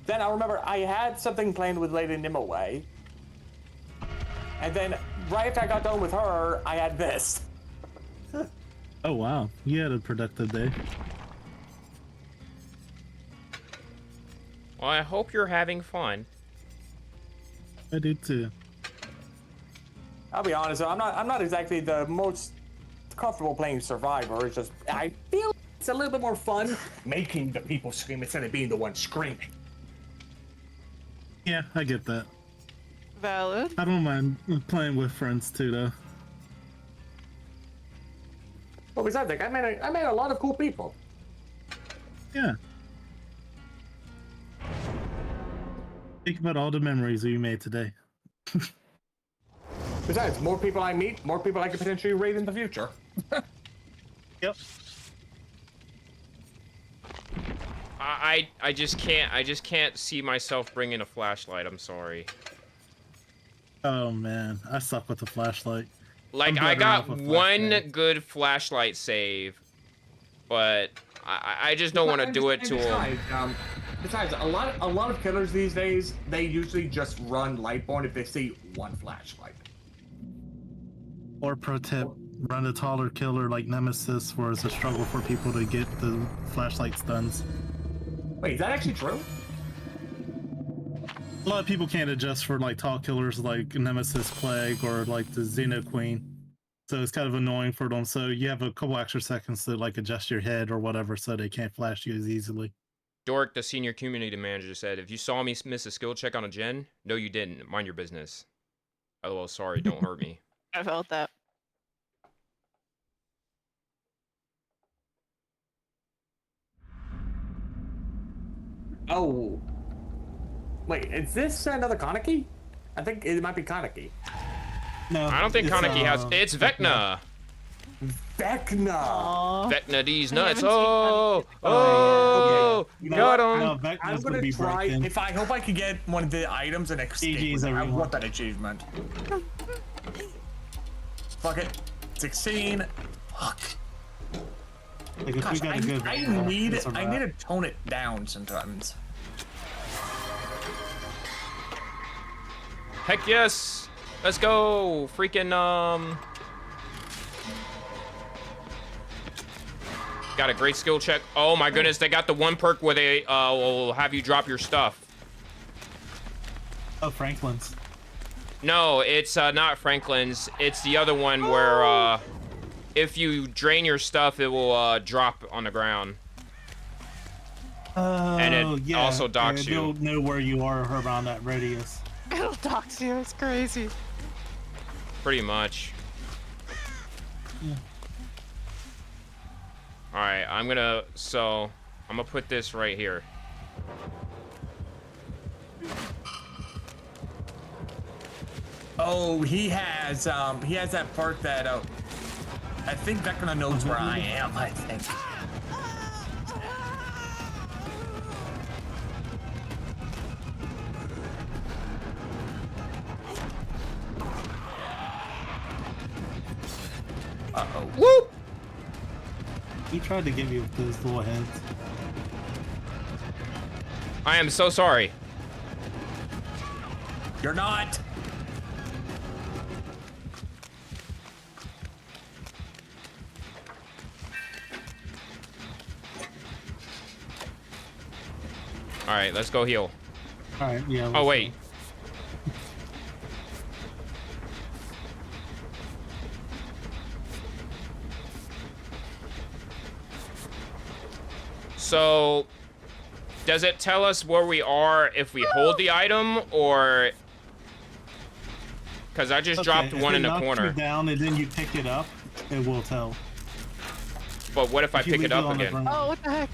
Then I remember I had something planned with Lady Nimue. And then right after I got done with her, I had this. Oh wow, you had a productive day. Well, I hope you're having fun. I do too. I'll be honest, I'm not exactly the most comfortable playing Survivor. It's just I feel it's a little bit more fun making the people scream instead of being the one screaming. Yeah, I get that. Valid. I don't mind playing with friends too, though. But besides that, I met a lot of cool people. Yeah. Think about all the memories you made today. Besides, more people I meet, more people I could potentially raid in the future. Yep. I just can't see myself bringing a flashlight. I'm sorry. Oh man, I suck with the flashlight. Like, I'm I better got off with one flashlights. good flashlight save, but I just don't want to do it to him. Besides, a lot of killers these days, they usually just run Lightborn if they see one flashlight. Or pro tip, run a taller killer like Nemesis, where it's a struggle for people to get the flashlight stuns. Wait, is that actually true? A lot of people can't adjust for like tall killers like Nemesis Plague or like the Xeno Queen. So it's kind of annoying for them. So you have a couple extra seconds to like adjust your head or whatever so they can't flash you as easily. Dork, the senior community manager, said, if you saw me miss a skill check on a gen, no you didn't. Mind your business. LOL, sorry, don't hurt me. I felt that. Oh. Wait, is this another Kaneki? I think it might be Kaneki. No, I don't think it's, Kaneki has... It's Vecna! Vecna! Vecna these I nuts! haven't seen Oh! Kaneki. Oh! You know Got what? him! No, Vecna's I'm gonna gonna be try. broken. If I hope I can get one of the items and escape. GG's with it. I everyone. want that achievement. Fuck it. 16. Fuck. Like if Gosh, we got a good I Vecna, need it's a I need wrap. to tone it down sometimes. Heck yes! Let's go! Freaking, got a great skill check. Oh my goodness, they got the one perk where they, will have you drop your stuff. Oh, Franklin's. No, it's, not Franklin's. It's the other one where, if you drain your stuff, it will, drop on the ground. And it yeah, also docks and you. You'll know where you are around that radius. It'll dox you. It's crazy. Pretty much. Yeah. Alright, I'm gonna put this right here. Oh, he has that perk that I think Vecna knows where I am, I think. Uh-oh. Whoop! He tried to get me with those little heads. I am so sorry. You're not. Alright, let's go heal. Alright, yeah. Oh, wait. So, does it tell us where we are if we hold the item, or... Because I just dropped if one it in the knocks corner. you down and then you pick it up, it will tell. But what if I If you pick leave it up on the again? ground- Oh, what the heck?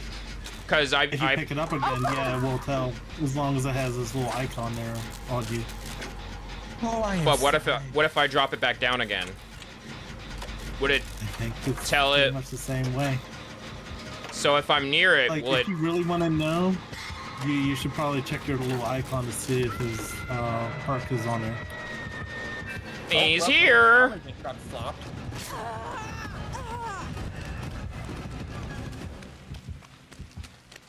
Because If you pick it up again, yeah, it will tell. As long as it has this little icon there on you. But what if I drop it back down again? Would it I think it's tell pretty it? much the same way. So if I'm near it, Like, will if it? you really want to know, you should probably check your little icon to see if his perk is on there. He's here. Got flopped.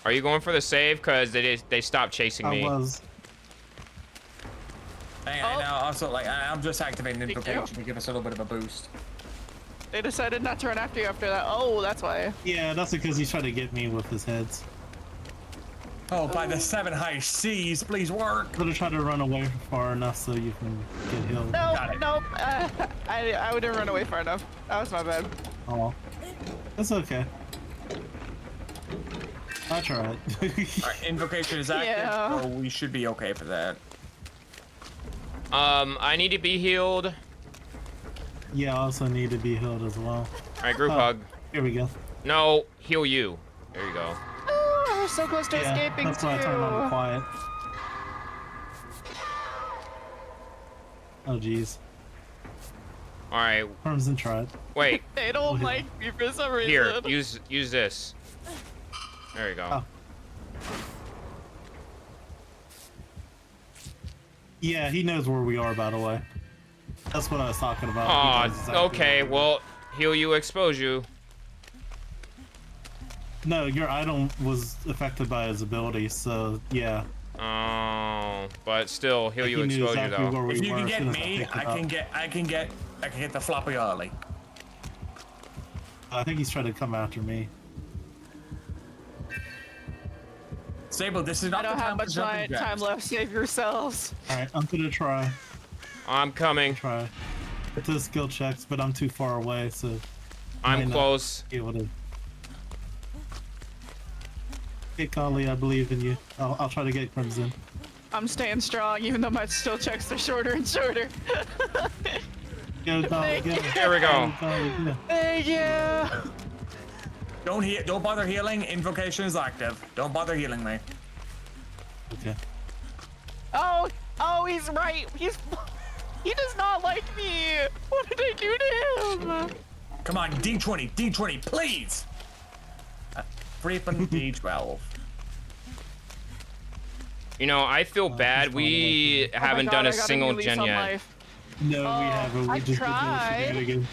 Are you going for the save? Because they stopped chasing me. I was. And also, like, I'm just activating invocation to give us a little bit of a boost. They decided not to run after you after that. Oh, that's why. Yeah, that's because he's trying to get me with his heads. Oh, by the 7 high seas, please work. I'm gonna try to run away far enough so you can get healed. Nope, Got it. nope. I wouldn't run away far enough. That was my bad. Oh, that's okay. I tried. Alright, invocation is active, Yeah. so we should be okay for that. I need to be healed. Yeah, I also need to be healed as well. All right, group Oh. hug. Here we go. No, heal you. There you go. Oh, I was so close to Yeah, escaping that's too. why I turned on quiet. Oh jeez. All right. Crimson tried. Wait. They don't yeah. like me for some reason. Here. Use this. There you go. Oh. Yeah, he knows where we are, by the way. That's what I was talking about. He knows exactly Okay. where we are. Well, heal you, expose you. No, your item was affected by his ability, so yeah. Oh, but still, heal you, He knew expose you exactly though. where we If you were can as get soon as me, picked it I can get the floppy early. up. I think he's trying to come after me. Sable, this is I not don't the have time for much jumping time jacks. left. Save yourselves. All right, I'm gonna try. I'm coming. It does skill checks, but I'm too far away, so I'm might not close. be able to. Hey, Collie, I believe in you. I'll try to get Crimson. I'm staying strong, even though my skill checks are shorter and shorter. Go, Collie, go. There we go. Collie, go. Thank you. Don't bother healing. Invocation is active. Don't bother healing me. Okay. Oh, he's right. He does not like me. What did I do to him? Come on, D20, D20, please. Freaking D12. You know, I feel bad. We haven't done a single gen yet. Life. No, we haven't. We I just tried. did those shenanigans.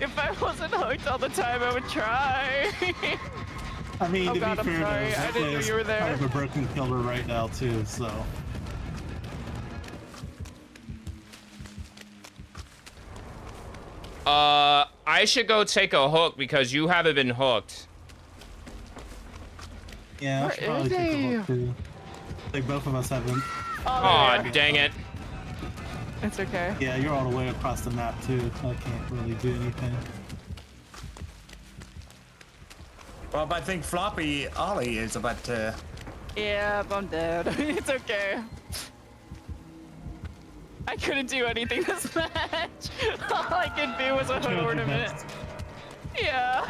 If I wasn't hooked all the time, I would try. I mean, Oh to God, be I'm fair, sorry. though, I didn't know Zephyr you were is there. kind of a broken killer right now too. So I should go take a hook because you haven't been hooked. yeah, I Where should probably is take a he? look too. Like both of us haven't. Aw, there. dang it. It's okay. Yeah, you're all the way across the map too. I can't really do anything. Well, but I think floppy Ollie is about to. Yeah, I'm dead. It's okay. I couldn't do anything this match. All I could do was a hook Tried your ornament. best. Yeah.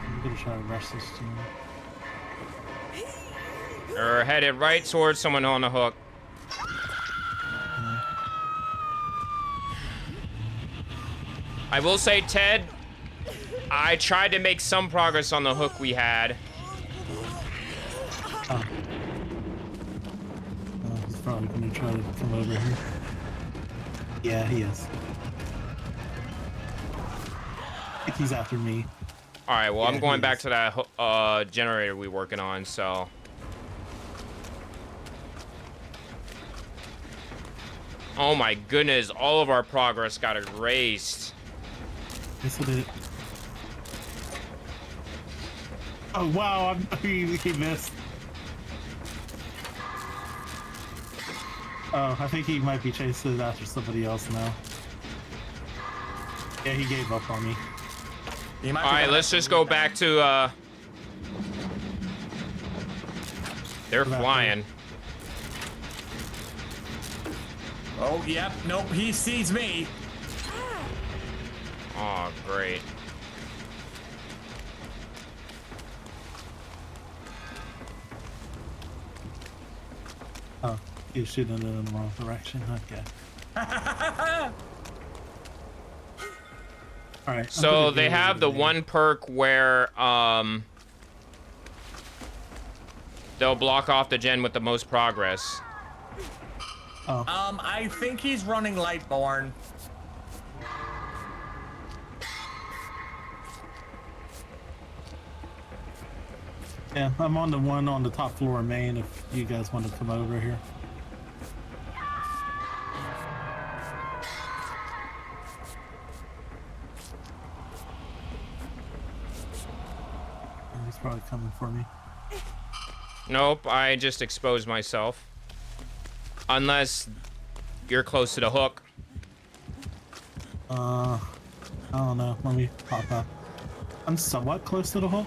I'm gonna try to rush this team. Or headed right towards someone on the hook. I will say, Ted, I tried to make some progress on the hook we had. Oh. He's probably gonna try to come over here. Yeah, he is. I think he's after me. All right, well, Yeah, I'm going he back is. to that generator we working on, so. Oh my goodness, all of our progress got erased. Yes, it did. Oh wow, he missed. Oh, I think he might be chasing after somebody else now. Yeah, he gave up on me. He might All be right, going let's after just me go now. back to, they're Go back flying. Oh, yep. Nope. He sees me. Oh, great. Oh, he was shooting it in the wrong direction. Okay. All right. I'm So gonna they go have over the there. one perk where, they'll block off the gen with the most progress. Oh, I think he's running Lightborn. yeah. I'm on the one on the top floor main. If you guys want to come over here. Oh, he's probably coming for me. Nope, I just exposed myself. Unless you're close to the hook. I don't know. Let me pop up. I'm somewhat close to the hole.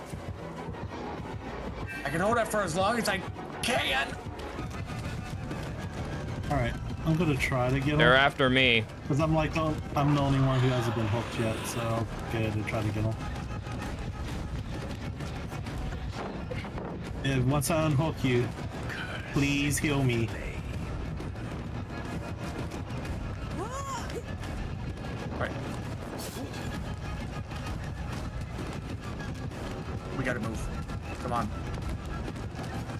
I can hold it for as long as I can. All right, I'm gonna try to get They're him. after me. Because I'm like, I'm the only one who hasn't been hooked yet, so I'll go ahead and try to get him. And once I unhook you, please heal me. Right. We gotta move. Come on.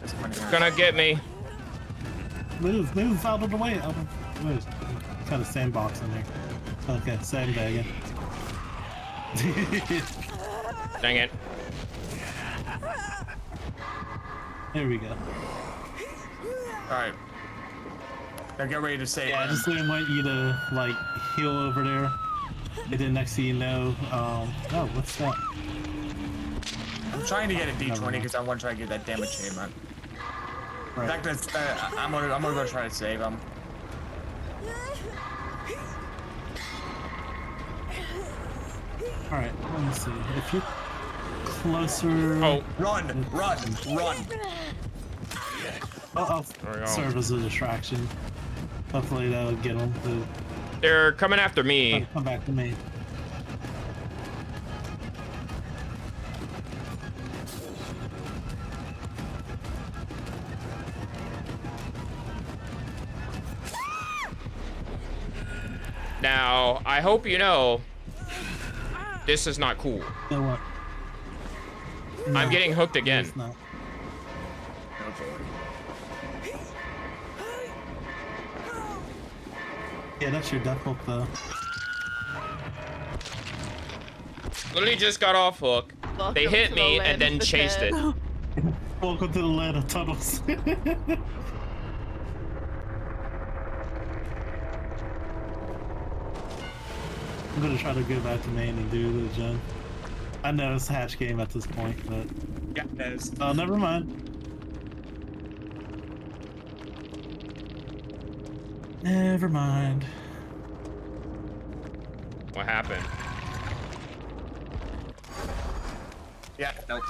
There's plenty here. Gonna get me. Move out of the way. Out of the way. Kind of sandbox in there. Okay, sandbagging. Dang it. There we go. Alright. Now get ready to save. Yeah, I just didn't want you to like heal over there. And then next thing you know, oh, what's that? I'm trying to get a D20 because I want to try to get that damage achievement. Right. In fact, I'm gonna go try to save him. All right, let me see. If you're closer, Oh, Run! I'll There we go. serve as a distraction. Hopefully that'll get them to they're coming after me. come back to me. Now, I hope you know, this is not cool. Then what? I'm No, getting hooked again. it's not. Yeah, that's your duck hook though. Literally just got off hook. They Welcome hit to the me land and then of the chased it. dead. Welcome to the land of tunnels. I'm gonna try to go back to main and do the gen. I know it's a hatch game at this point, but Yeah, it is. oh, never mind. Never mind. What happened? Yeah, nope.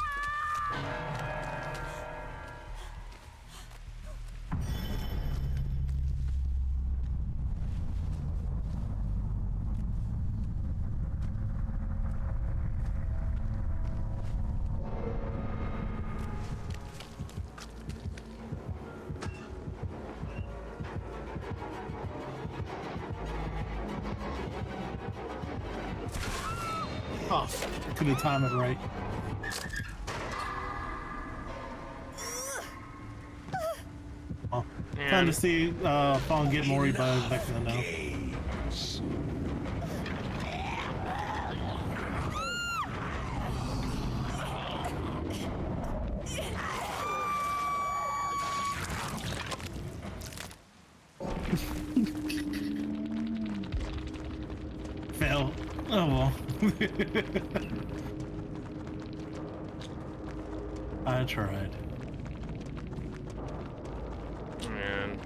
Oh, couldn't time it right. Oh, trying to see if I'll get more revived back in the now. Fail. Oh well. I tried. Man.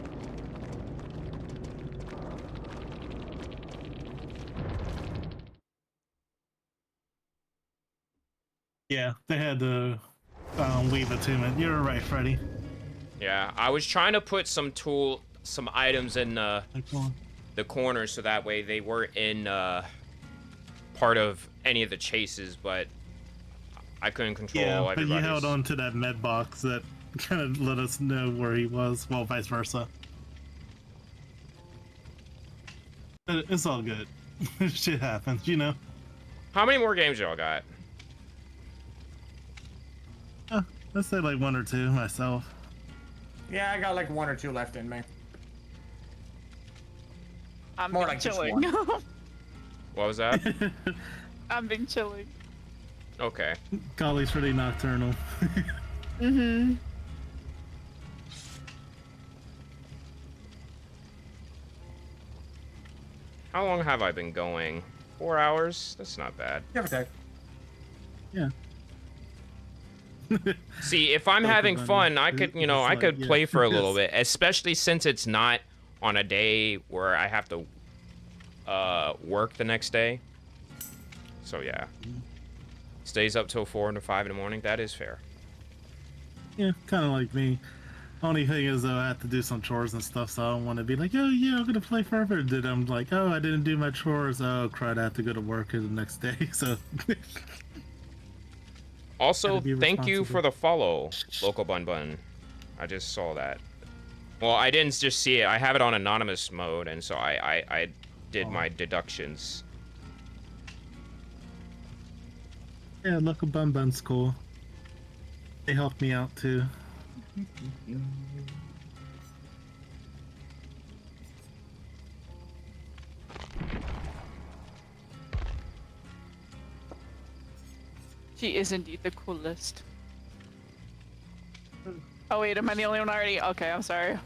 Yeah, they had to leave it to me. You're right, Freddy. Yeah, I was trying to put some items in the corners so that way they weren't in part of any of the chases, but I couldn't control Yeah, but everybody's. you held on to that med box that kind of let us know where he was. Well, vice versa. It's all good. Shit happens, you know. How many more games y'all got? Let's say like 1 or 2 myself. Yeah, I got like 1 or 2 left in me. I'm More been like just chilling. What was that? I've been chilling. Okay. Golly's pretty nocturnal. Mm-hmm. How long have I been going? 4 hours? That's not bad. Give or take. Yeah. See, if I'm having fun, I could, you know, I could play for a little bit, especially since it's not on a day where I have to work the next day. So yeah. Stays up till 4 and 5 in the morning. That is fair. Yeah, kind of like me. Only thing is, though, I have to do some chores and stuff, so I don't want to be like, oh yeah, I'm gonna play forever. Then I'm like, oh, I didn't do my chores. Oh, crud, I have to go to work the next day. So. Also, Gotta be thank you responsible. for the follow, Local Bun Bun. I just saw that. Well, I didn't just see it. I have it on anonymous mode, and so I did my deductions. Yeah, Local Bun Bun's cool. They helped me out too. She is indeed the coolest. Oh wait, am I the only one already? Okay, I'm sorry.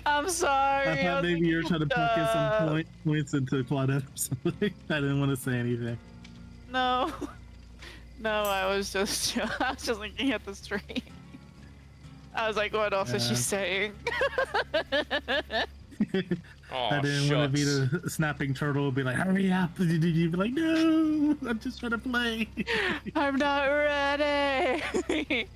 I'm sorry. I thought maybe you were trying to plug in some points into Claudette or something. I didn't want to say anything. No. No, I was just looking at the stream. I was like, what else is she saying? Oh, I didn't want to be the snapping turtle, be like, hurry up. You'd be like, no, I'm just trying to play. I'm not ready.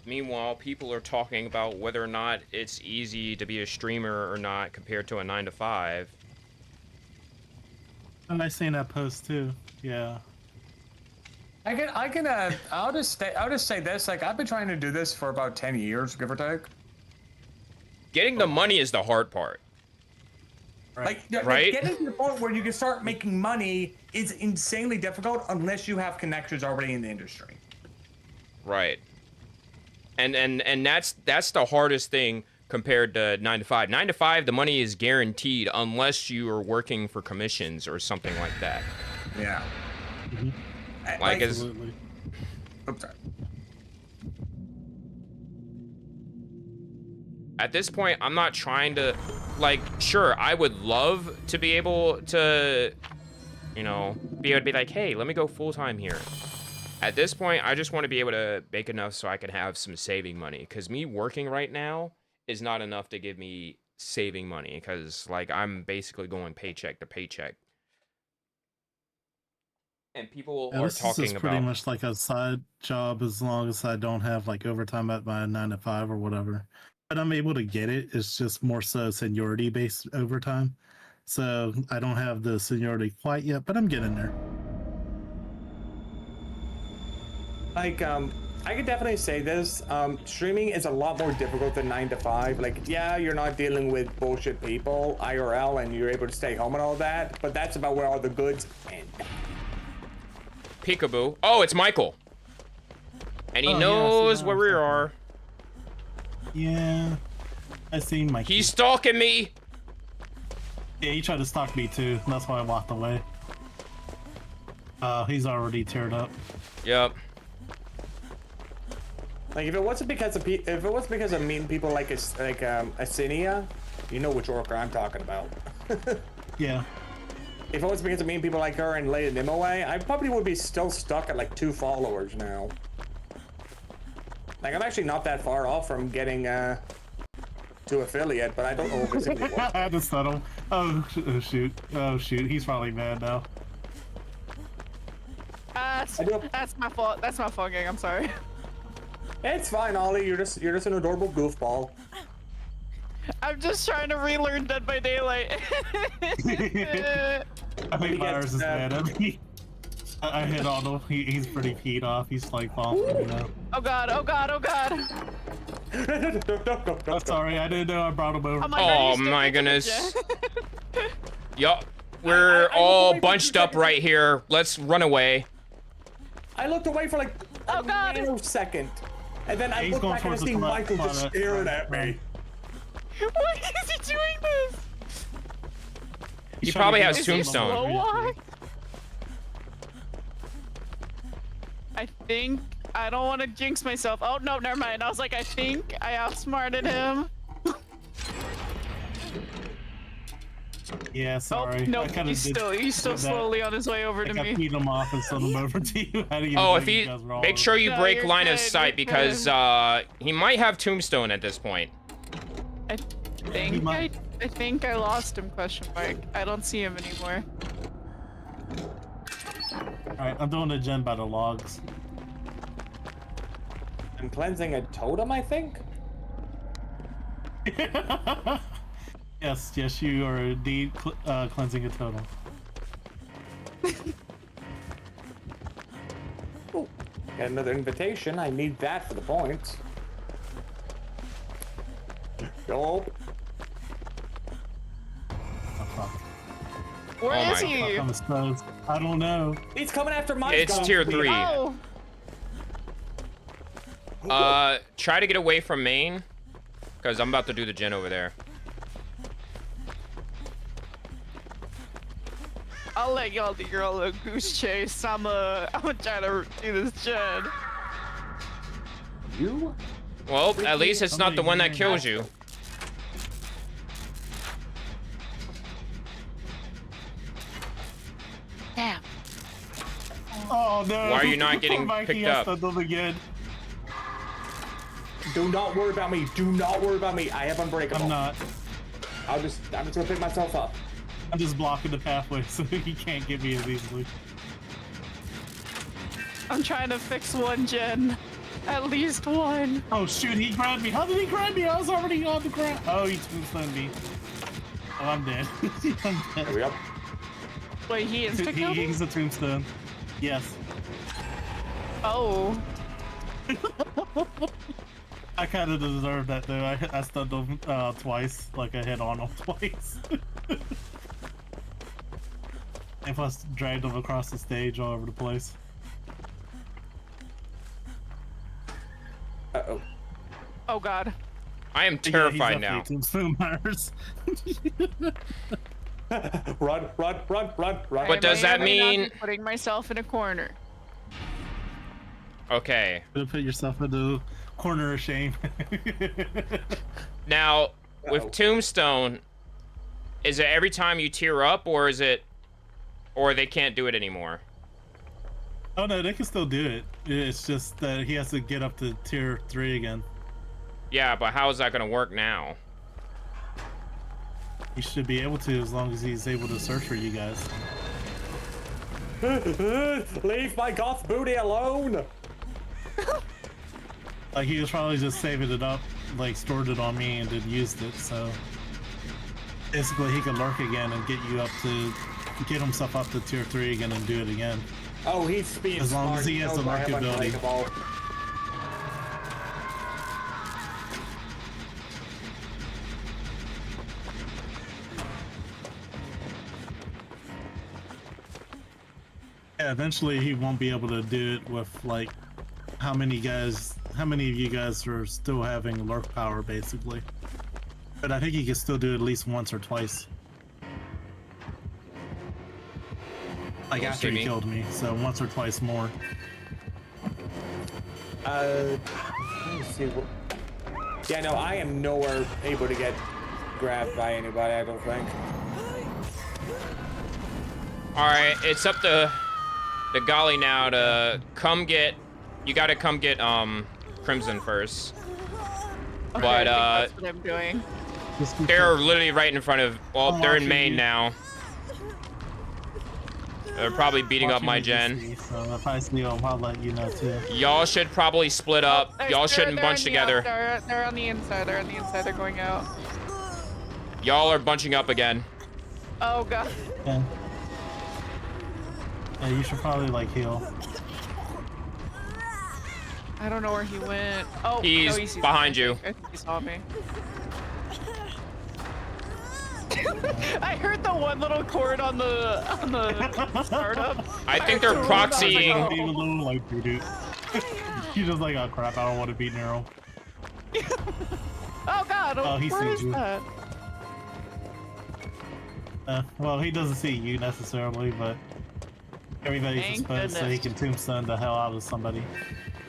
Meanwhile, people are talking about whether or not it's easy to be a streamer or not compared to a 9 to 5. And I seen that post too. Yeah. I'll just say this. Like, I've been trying to do this for about 10 years, give or take. Getting the money is the hard part. Like, Right? getting to the point where you can start making money is insanely difficult unless you have connections already in the industry. Right. And that's the hardest thing compared to 9 to 5. 9 to 5, the money is guaranteed unless you are working for commissions or something like that. Yeah. Like as Absolutely. Oops, sorry. at this point, I'm not trying to, like, sure, I would love to be able to, you know, be able to be like, hey, let me go full-time here. At this point, I just want to be able to make enough so I can have some saving money. Because me working right now is not enough to give me saving money. Because, like, I'm basically going paycheck to paycheck. And people are This is talking just pretty about... much like a side job as long as I don't have like overtime at my 9 to 5 or whatever. But I'm able to get it. It's just more so seniority based overtime. So I don't have the seniority quite yet, but I'm getting there. Like, I could definitely say this. Streaming is a lot more difficult than 9 to 5. Like, yeah, you're not dealing with bullshit people, IRL, and you're able to stay home and all that, but that's about where all the goods end. Peekaboo. Oh, it's Michael. And he Oh, yeah, I see knows that where on we Snapchat. are. Yeah. I seen my He's stalking me. Yeah, he tried to stalk me too. That's why I walked away. He's already teared up. Yep. Like, if it wasn't because of meeting people like Asinia, you know which orca I'm talking about. Yeah. If it was because of meeting people like her and letting them away, I probably would be still stuck at like 2 followers now. Like, I'm actually not that far off from getting to affiliate, but I don't know if it's gonna be worth it. I had to settle. Oh shoot. Oh shoot. He's probably mad now. That's my fault. That's my fault, gang. I'm sorry. It's fine, Ollie. You're just an adorable goofball. I'm just trying to relearn Dead by Daylight. I think Myers is mad at me. I hit on him. He's pretty peed off. He's like following me now. Oh god, oh god, oh god. I'm sorry. I didn't know I brought him over. Oh my, god, Oh you still my think goodness. it's Yup. We're all bunched up right here. Let's run away. I looked away for like Oh, a God. nanosecond, and then I He's looked going back and I towards the see toilet- Michael just toilet. staring at me. Why is he doing this? He probably has Is he Tombstone. slow walk? I think I don't want to jinx myself. Oh no, never mind. I was like, I think I outsmarted him. Yeah, sorry. Oh, no, I kinda he's did still that. slowly on his way over to I me. beat him off and sent him over to you. I didn't even Oh, know if you he guys were all make over sure you No, break you're line of good, sight you're because good. he might have tombstone at this point. I might. think I lost him, question mark. I don't see him anymore. Alright, I'm doing a gen by the logs. I'm cleansing a totem, I think. Yes, you are indeed cleansing a totem. Ooh, got another invitation. I need that for the points. Yup. Oh, fuck. Where Oh is my he? I'm exposed. I don't know. He's coming after my It's gun. tier 3. Oh, Try to get away from main, because I'm about to do the gen over there. I'll let y'all do your little goose chase. I'm gonna try to do this gen. You? Well, at least it's not the one that kills you. Damn. Oh no! Why are you not getting Mikey, picked I up? stunned him again. Do not worry about me. Do not worry about me. I have unbreakable. I'm not. I'm just gonna pick myself up. I'm just blocking the pathway so he can't get me as easily. I'm trying to fix one gen. At least one. Oh shoot, he grabbed me. How did he grab me? I was already on the ground. Oh, he tombstoned me. Oh, I'm dead. I'm There dead. we go. Wait, he insta-killed me? He's a tombstone. Yes. Oh. I kind of deserved that though. I stunned him twice. Like I hit on him twice. And plus dragged him across the stage all over the place. Uh-oh. Oh god. I am Yeah, he's terrified definitely now. Tombstone Myers. Run. But does that I may or may not mean- be putting myself in a corner? Okay. Put yourself in the corner of shame. Now, Uh-oh. with tombstone, is it every time you tear up, or is it, or they can't do it anymore? Oh no, they can still do it. It's just that he has to get up to tier 3 again. Yeah, but how is that gonna work now? He should be able to as long as he's able to search for you guys. Leave my goth booty alone. Like he was probably just saving it up, like stored it on me and then used it, so basically he could lurk again and get you up to get himself up to tier 3 again and do it again. Oh, he's being As long smart. as he has knows the I have markability. unbreakable. Yeah, eventually he won't be able to do it with like how many of you guys are still having lurk power basically. But I think he can still do it at least once or twice. Like We'll after he see. killed me, so once or twice more. Let me see what... Yeah, no, I am nowhere able to get grabbed by anybody, I don't think. Alright, it's up to the golly now to come get... You gotta come get, Crimson first. Okay, But, I think that's what I'm doing. they're literally right in front of... Well, I'm they're in watching main you. now. They're probably beating up my gen. So if I see him, I'll let you know too. Y'all should probably split up. Y'all shouldn't bunch together. They're on the inside. They're on the inside. They're going out. Y'all are bunching up again. Oh god. Yeah. Yeah, you should probably like heal. I don't know where he went. Oh, He's no, he sees behind me. you. I think he saw me. I heard the one little cord on the startup. I think they're proxying. Being a little like doo-doo. She's just like, oh crap, I don't want to beat Nero. Oh god, Oh, he where sees is you. that? Well, he doesn't see you necessarily, but everybody's Thank exposed so he goodness. can tombstone the hell out of somebody.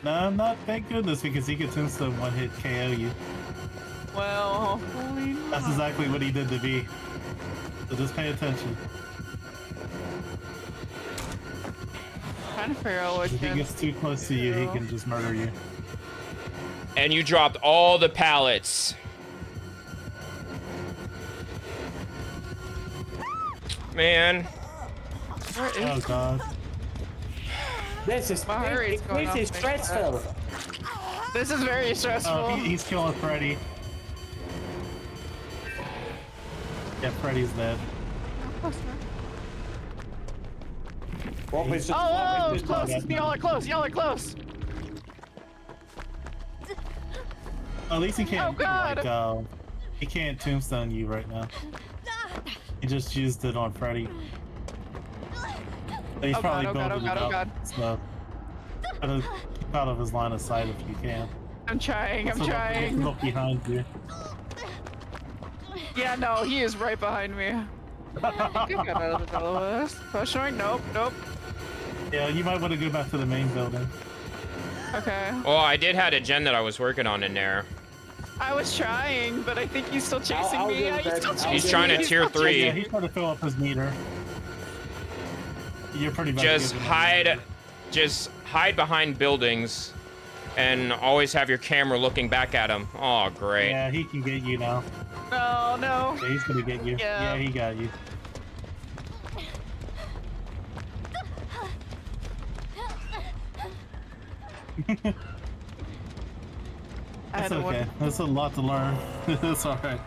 No, not thank goodness, because he can tombstone one hit KO you. Well, hopefully That's not. exactly what he did to me. So just pay attention. Trying to figure out what If he gets too close to you, he can just murder you. And you dropped all the pallets. Man. Oh god. This is My heart rate's going this up is like stressful. This is very stressful. Oh, he's killing Freddy. Yeah, Freddy's dead. What was the- Oh, what was close. the- Y'all are close. Y'all are close. At least he can't. Oh, God. Like, he can't tombstone you right now. He just used it on Freddy. But he's Oh, probably God, oh, God, building oh, it God, oh, up. God. So try to keep out of his line of sight if you can. I'm trying. I'm So don't forget to trying. look behind you. Yeah, no, he is right behind me. Get out of the middle of this. Pushing. Nope. Nope. Yeah, you might want to go back to the main building. Okay. Well, I did have a gen that I was working on in there. I was trying, but I think he's still chasing I'll me. do Yeah, that. he's still I'll chasing He's me. trying to He's tier still 3. Yeah, he's trying to fill up his meter. You're pretty much Just giving him hide, meter. just hide behind buildings, and always have your camera looking back at him. Oh, great. Yeah, he can get you now. No, no. Yeah, he's gonna get you. Yeah. Yeah, he got you. I That's had okay. That's a lot to learn. That's alright.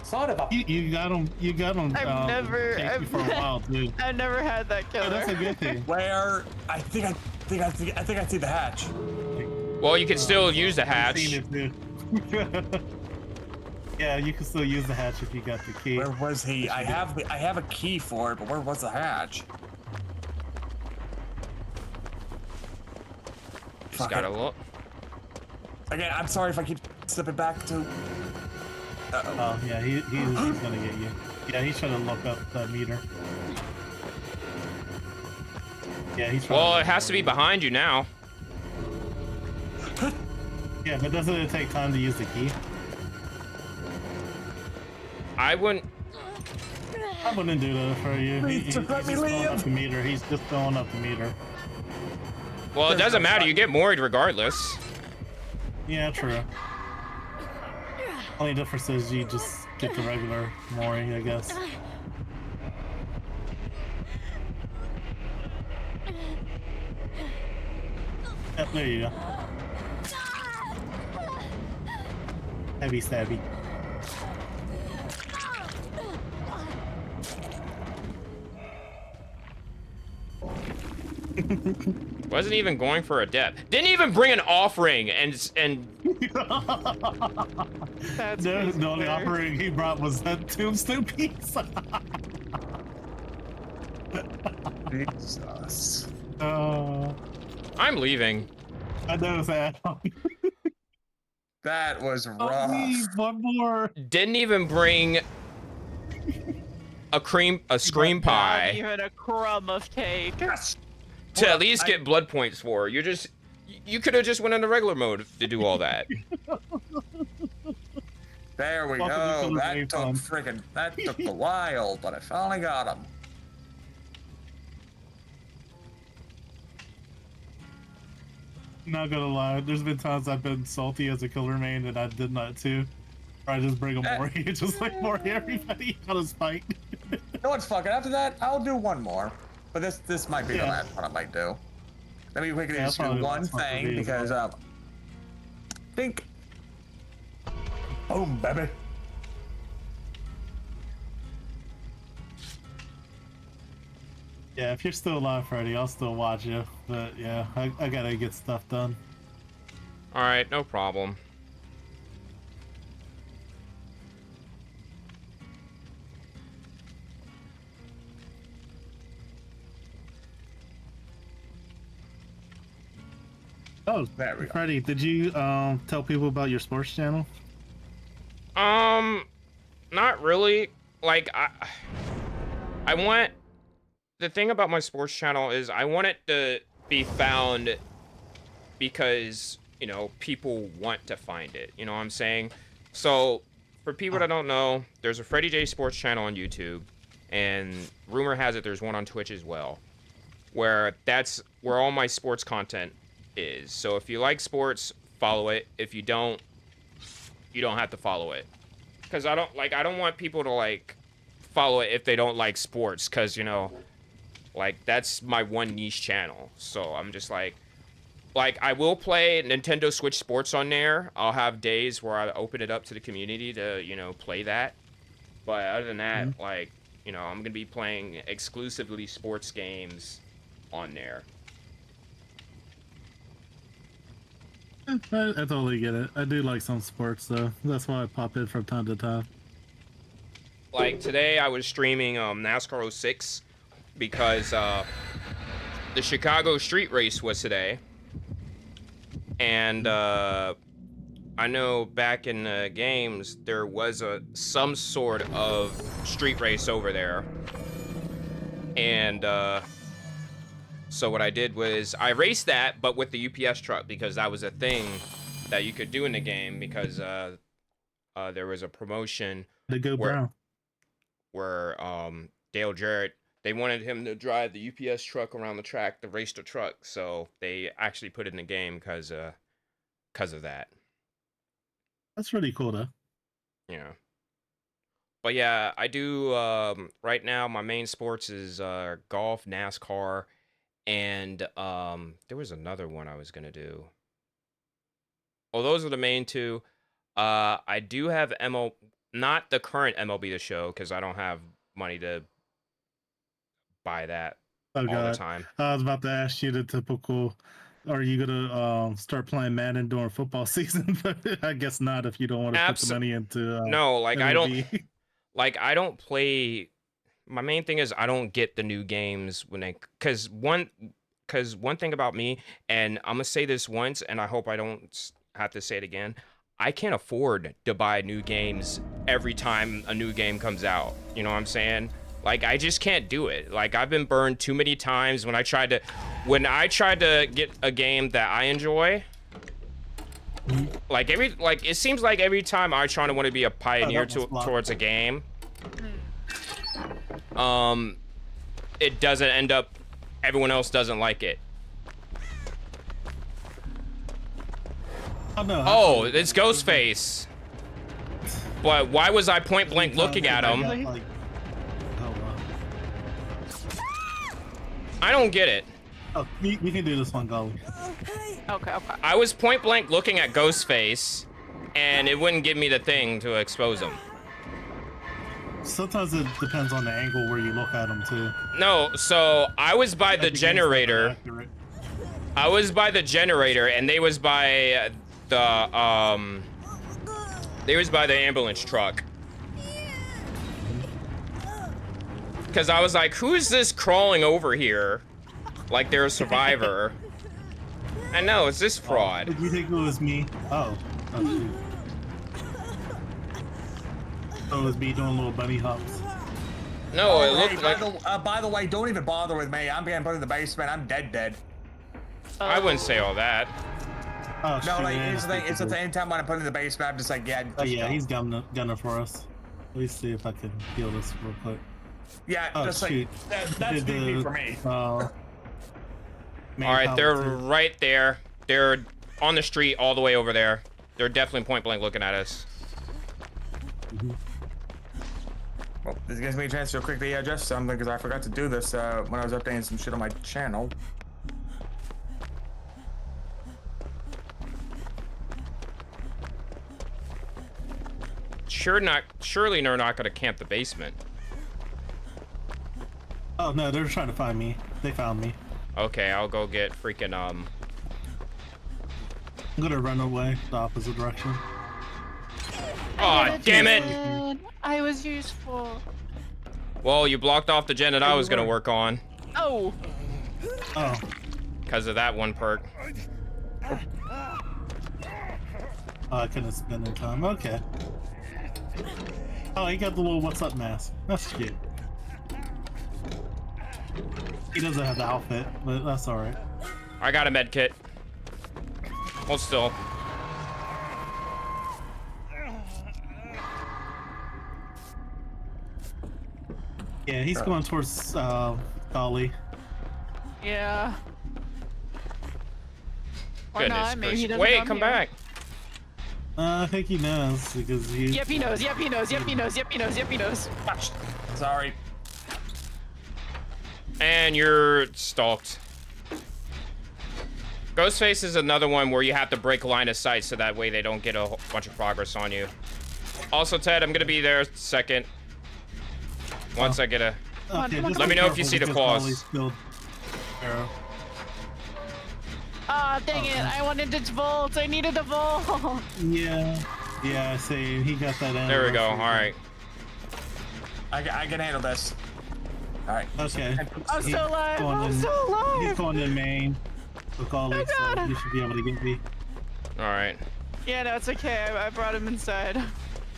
Son of a. You got him. You got him. I've never- chasing for a while, dude. I've never had that Oh, killer. that's a good thing. Where? I think I see the hatch. Well, you can still use the I've hatch. seen it, dude. Yeah, you can still use the hatch if you got the key. Where was he? I have a key for it, but where was the hatch? Just Fuck gotta it. look. Again, I'm sorry if I keep slipping back to. Oh yeah, he's gonna get you. Yeah, he's trying to look up the meter. Yeah, he's trying. Well, it has to be behind you now. Yeah, but doesn't it take time to use the key? I wouldn't. I wouldn't do that for you. Please, just let me just filling leave. up the meter. He's just filling up the meter. Well, it doesn't matter. You get moried regardless. Yeah, true. Only difference is you just get the regular Mori, I guess. Yep, there you go. Heavy stabby. Wasn't even going for a depth. Didn't even bring an offering, and That's The crazy only fair. offering he brought was that tombstone piece. Jesus. I'm leaving. I know that. That was Oh, rough. please, one more. Didn't even bring a scream Not pie even a crumb of cake. Yes. to Hold at up, least get blood points for. You could have just went into regular mode to do all that. There we Welcome to go. Killer That Wave took Fun. that took a while, but I finally got him. Not gonna lie, there's been times I've been salty as a killer main and I did not too. Or I just bring a Mori, just like Mori everybody on his fight. You know what's fucking? After that, I'll do one more. But this might be the Yeah. last one I might do. Let me quickly Yeah, just do probably the one last one for thing me as because think. Boom, baby. Yeah, if you're still alive, Freddy, I'll still watch you. But yeah, I gotta get stuff done. All right, no problem. Oh, There we go. Freddy, did you tell people about your sports channel? Not really. Like I want. The thing about my sports channel is I want it to be found because, you know, people want to find it. You know what I'm saying? So, for people that don't know, there's a Freddy J Sports channel on YouTube. and rumor has it there's one on Twitch as well, where that's where all my sports content is. So if you like sports, follow it. If you don't, you don't have to follow it. Because I don't want people to like follow it if they don't like sports, because you know, like that's my one niche channel. So I'm just like I will play Nintendo Switch Sports on there. I'll have days where I open it up to the community to, you know, play that. But other than that, like, you know, I'm gonna be playing exclusively sports games on there. I totally get it. I do like some sports, though. That's why I pop in from time to time. Like today I was streaming NASCAR 06 because the Chicago street race was today. And I know back in the games there was some sort of street race over there. And so what I did was I raced that, but with the UPS truck, because that was a thing that you could do in the game, because there was a promotion where Dale Jarrett, they wanted him to drive the UPS truck around the track to race the truck, so they actually put it in the game because of that. That's really cool, though. Yeah. But yeah, I do, right now, my main sports is golf, NASCAR, and there was another one I was going to do. Well, those are the main two. I do have not the current MLB The Show, because I don't have money to buy that all the time. I was about to ask you the typical, are you gonna start playing Madden during football season? But I guess not if you don't want to put the money into no, like MLB. I don't play. My main thing is I don't get the new games when they, because one thing about me, and I'm gonna say this once and I hope I don't have to say it again, I can't afford to buy new games every time a new game comes out. You know what I'm saying? Like, I just can't do it. Like, I've been burned too many times when I tried to get a game that I enjoy. Like, it seems like every time I try to want to be a pioneer towards a game, it doesn't end up, everyone else doesn't like it. Oh, it's Ghostface. But why was I point blank looking at him? I don't get it. Oh, we can do this one, Golly. Okay. I was point blank looking at Ghostface, and it wouldn't give me the thing to expose him. Sometimes it depends on the angle where you look at him, too. No, so I was by the generator. I was by the generator, and they was by the ambulance truck. Because I was like, who is this crawling over here? Like they're a survivor. I know, it's this fraud. Did you think it was me? Oh shoot. Oh, it was me doing little bunny hops. No, it looked like... by the way, don't even bother with me. I'm getting put in the basement. I'm dead. I wouldn't say all that. Oh, no, shoot, like, yeah, it's the same time when I put in the basement, I'm just like, yeah. Oh, yeah, he's gunning for us. Let me see if I can heal this real quick. Yeah, just shoot. Like, that's me for me. All right, they're right there. They're on the street all the way over there. They're definitely point blank looking at us. Well, this gives me a chance to quickly adjust something because I forgot to do this when I was updating some shit on my channel. Surely they're not gonna camp the basement. Oh no, they're trying to find me. They found me. Okay, I'll go get freaking I'm gonna run away the opposite direction. Oh, damn it! I was useful. Well, you blocked off the gen that I was gonna work on. Oh. Oh. Because of that one perk. Oh, I couldn't spend in time. Okay. Oh, he got the little what's up mask. That's cute. He doesn't have the outfit, but that's alright. I got a med kit. Hold still. Yeah, he's going towards Dolly. Yeah. Or Goodness not, maybe he gracious. doesn't Wait, come come here. back. I think he knows because he. Yep, he knows. Yep, he knows. Yep, he knows. Yep, he knows. Yep, he knows. Sorry. And you're stalked. Ghostface is another one where you have to break line of sight so that way they don't get a whole bunch of progress on you. Also, Ted, I'm gonna be there second. Once I get a... Okay, just Let be me know if you careful see the because claws. Dolly's killed Arrow. Ah, dang it. I wanted to vault. I needed a vault. Yeah, I see. He got that. There we go. All anniversary. right. I can handle this. All right. Okay. I'm still alive. going I'm in- still alive. He's going in main with Ollie, so God. you should be able to get me. All right. Yeah, no, it's okay. I brought him inside.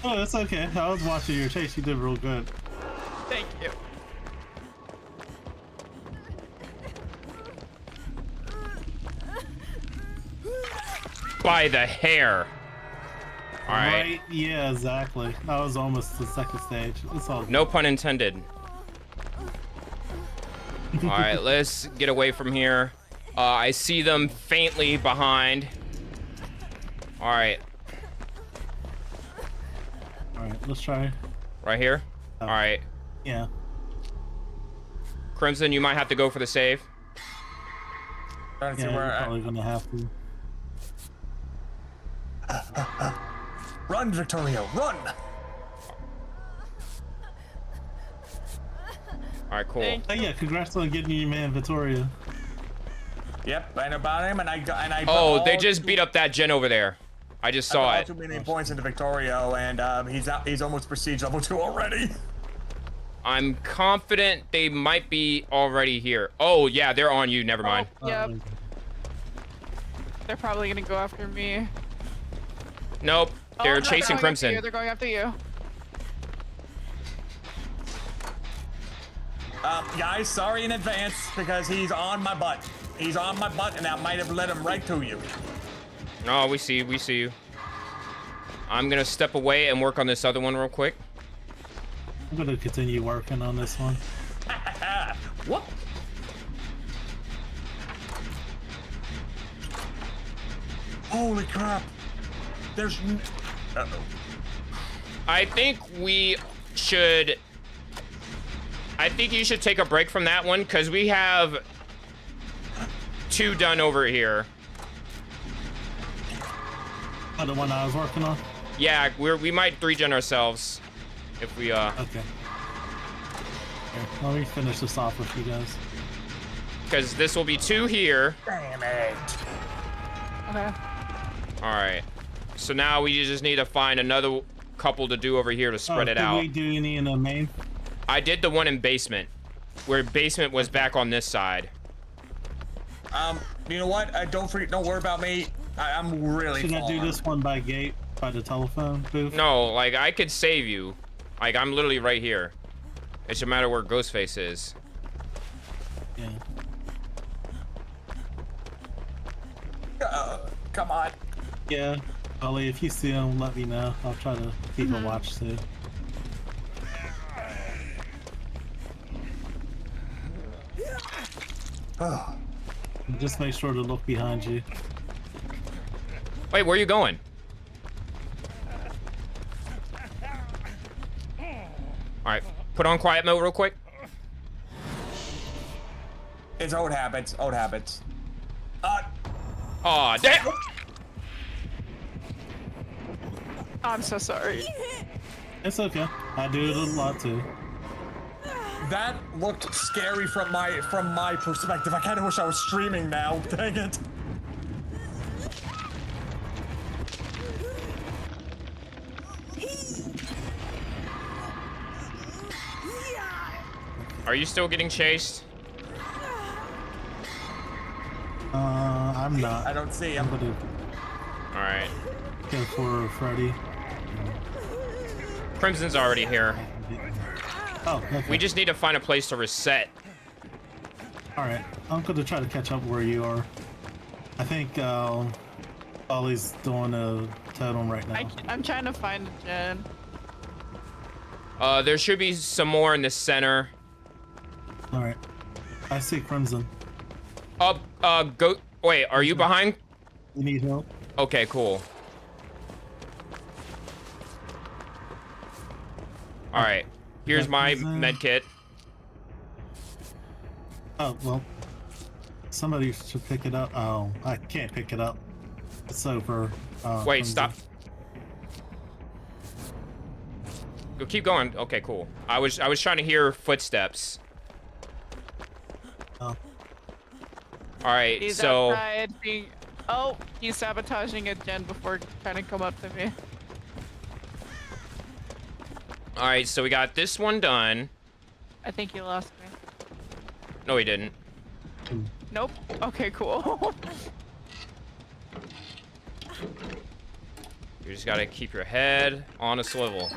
Oh, that's okay. I was watching your chase. You did real good. Thank you. By the hair. All right. Yeah, exactly. I was almost the second stage. It's all No pun intended. All right, let's get away from here. I see them faintly behind. All right, All right, let's try. right here. All right, Yeah. Crimson, you might have to go for the save. Trying to Yeah, see you're where probably gonna have to. Run, Victoria, run! All right, cool. Thank Oh yeah, congrats on getting your man Vittoria. Yep, I know about him, and I. Oh, they just beat up that gen over there. I just saw all it. too many points into Victorio, and he's almost prestige level 2 already. I'm confident they might be already here. Oh yeah, they're on you. Never mind. Yep. They're probably gonna go after me. Nope. Oh, They're no, chasing going after Crimson. you. They're going after you. Guys, sorry in advance because he's on my butt. He's on my butt, and I might have led him right to you. No, we see you. I'm gonna step away and work on this other one real quick. I'm gonna continue working on this one. What? Holy crap! There's. Uh-oh. I think we should. I think you should take a break from that one because we have 2 done over here. Oh, the one I was working on. Yeah, we might 3-gen ourselves if we Okay. Here, let me finish this off with you guys. because this will be 2 here. Damn it! Okay. All right. So now we just need to find another couple to do over here to spread it did out. we do any in the main? I did the one in basement, where basement was back on this side. You know what? Don't worry about me. I'm really. Should I do falling. this one by gate, by the telephone booth? No, like I could save you. Like I'm literally right here. It should matter where Ghostface is. Yeah. Come on. Yeah. Ollie, if you see him, let me know. I'll try to keep a watch too. Oh. Just make sure to look behind you. Wait, where are you going? All right, put on quiet mode real quick. It's old habits. Old habits. Aw, damn! I'm so sorry. It's okay. I do it a lot too. That looked scary from my perspective. I kind of wish I was streaming now. Dang it. Are you still getting chased? I'm not. I don't see I'm him. gonna All right. go for Freddy. Crimson's already here. Oh, okay. We just need to find a place to reset. Alright, I'm gonna try to catch up where you are. I think Ollie's doing a totem right now. I'm trying to find a gen. There should be some more in the center. All right. I see Crimson. Go. Wait, are you behind? You need help? Okay, cool. All right. Here's my med kit. Oh, well. Somebody should pick it up. Oh, I can't pick it up. It's over. Wait, Crimson. stop. Go, keep going. Okay, cool. I was trying to hear footsteps. Oh. All right, He's so outside being... Oh, he's sabotaging a gen before trying to come up to me. all right, so we got this one done. I think you lost me. No, he didn't. Nope. Okay, cool. You just gotta keep your head on a swivel.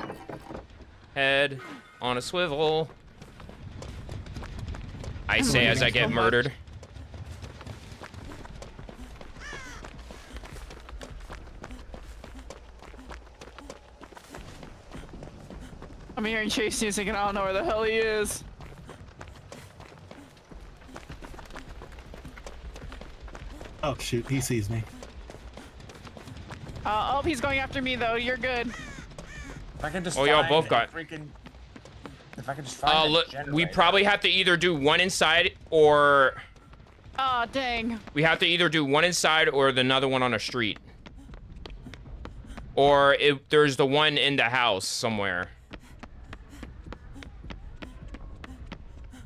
Head on a swivel. I say as I get murdered. I'm hearing chase music and I don't know where the hell he is. Oh shoot, he sees me. Oh, he's going after me though. You're good. If I can just Oh, y'all find both a got- freaking. If I can just find. a Look, we generator. probably have to either do one inside or Oh, dang. we have to either do one inside or the another one on a street. Or if there's the one in the house somewhere.